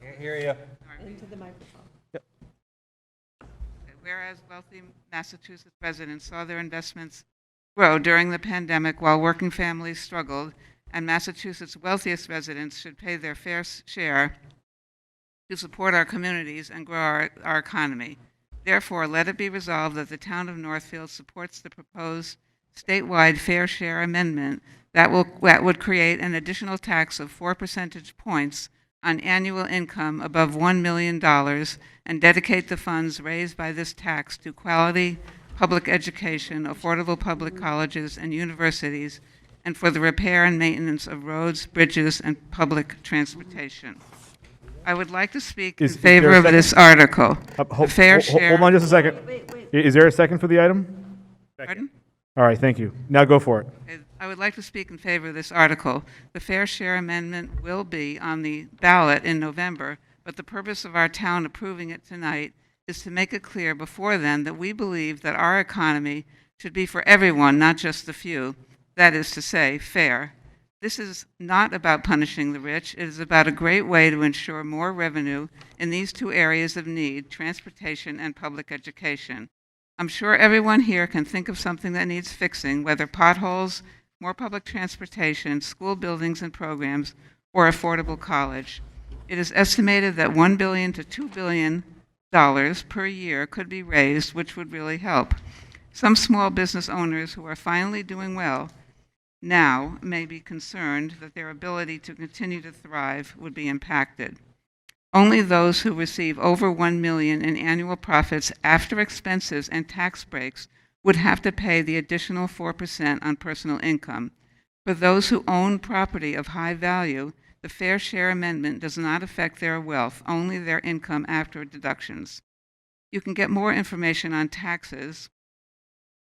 Can't hear you. Into the microphone. Whereas wealthy Massachusetts residents saw their investments grow during the pandemic while working families struggled, and Massachusetts' wealthiest residents should pay their fair share to support our communities and grow our economy. Therefore, let it be resolved that the town of Northfield supports the proposed statewide fair share amendment that would create an additional tax of 4 percentage points on annual income above $1 million and dedicate the funds raised by this tax to quality public education, affordable public colleges and universities, and for the repair and maintenance of roads, bridges, and public transportation. I would like to speak in favor of this article. The fair share. Hold on just a second. Is there a second for the item? Pardon? All right, thank you. Now go for it. I would like to speak in favor of this article. The Fair Share Amendment will be on the ballot in November, but the purpose of our town approving it tonight is to make it clear before then that we believe that our economy should be for everyone, not just the few. That is to say, fair. This is not about punishing the rich. It is about a great way to ensure more revenue in these two areas of need, transportation and public education. I'm sure everyone here can think of something that needs fixing, whether potholes, more public transportation, school buildings and programs, or affordable college. It is estimated that $1 billion to $2 billion per year could be raised, which would really help. Some small business owners who are finally doing well now may be concerned that their ability to continue to thrive would be impacted. Only those who receive over $1 million in annual profits after expenses and tax breaks would have to pay the additional 4% on personal income. For those who own property of high value, the Fair Share Amendment does not affect their wealth, only their income after deductions. You can get more information on taxes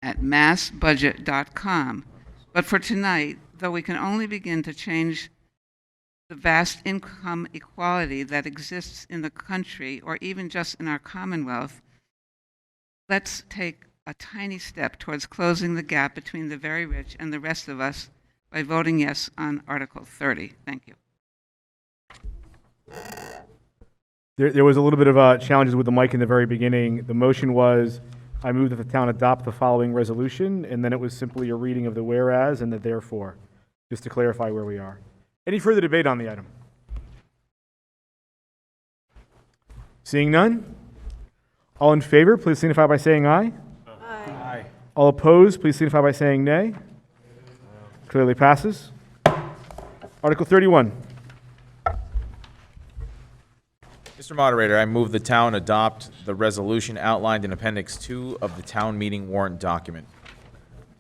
at massbudget.com. But for tonight, though we can only begin to change the vast income equality that exists in the country, or even just in our Commonwealth, let's take a tiny step towards closing the gap between the very rich and the rest of us by voting yes on Article 30. Thank you. There was a little bit of challenges with the mic in the very beginning. The motion was, I move that the town adopt the following resolution, and then it was simply a reading of the whereas and the therefore, just to clarify where we are. Any further debate on the item? Seeing none? All in favor, please signify by saying aye. Aye. All opposed, please signify by saying nay. Clearly passes. Article 31. Mr. Moderator, I move the town adopt the resolution outlined in Appendix 2 of the town meeting warrant document.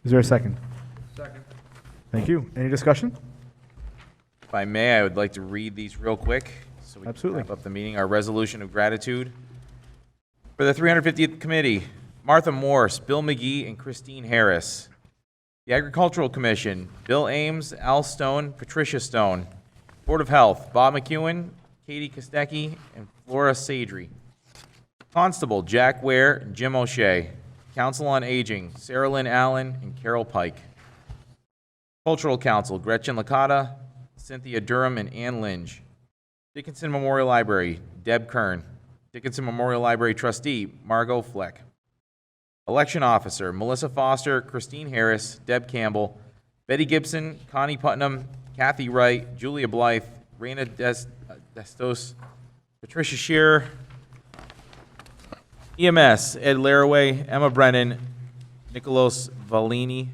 Is there a second? Second. Thank you. Any discussion? If I may, I would like to read these real quick so we can wrap up the meeting. Our resolution of gratitude for the 350th committee, Martha Morse, Bill McGee, and Christine Harris. The Agricultural Commission, Bill Ames, Al Stone, Patricia Stone. Board of Health, Bob McEwen, Katie Kostecki, and Flora Sadri. Constable, Jack Ware and Jim O'Shea. Council on Aging, Sarah Lynn Allen and Carol Pike. Cultural Council, Gretchen Licata, Cynthia Durham, and Ann Linge. Dickinson Memorial Library, Deb Kern. Dickinson Memorial Library Trustee, Margot Fleck. Election Officer, Melissa Foster, Christine Harris, Deb Campbell, Betty Gibson, Connie Putnam, Kathy Wright, Julia Blythe, Raina Destos, Patricia Shearer. EMS, Ed Laraway, Emma Brennan, Nicholas Valini.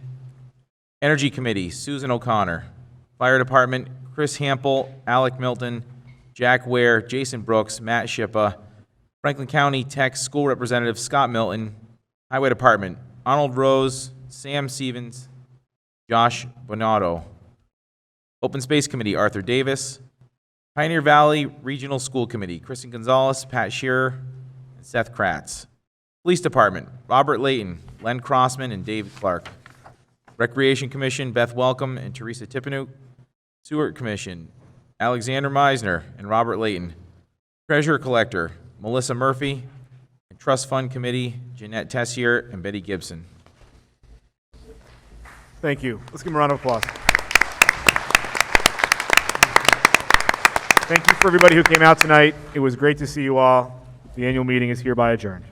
Energy Committee, Susan O'Connor. Fire Department, Chris Hample, Alec Milton, Jack Ware, Jason Brooks, Matt Shippa. Franklin County Tech School Representative Scott Milton. Highway Department, Arnold Rose, Sam Stevens, Josh Bonato. Open Space Committee, Arthur Davis. Pioneer Valley Regional School Committee, Kristen Gonzalez, Pat Shearer, and Seth Kratz. Police Department, Robert Layton, Len Crossman, and David Clark. Recreation Commission, Beth Welcome and Teresa Tippinuk. Sewer Commission, Alexander Meisner and Robert Layton. Treasurer Collector, Melissa Murphy. And Trust Fund Committee, Jeanette Tessier and Betty Gibson. Thank you. Let's give them a round of applause. Thank you for everybody who came out tonight. It was great to see you all. The annual meeting is hereby adjourned.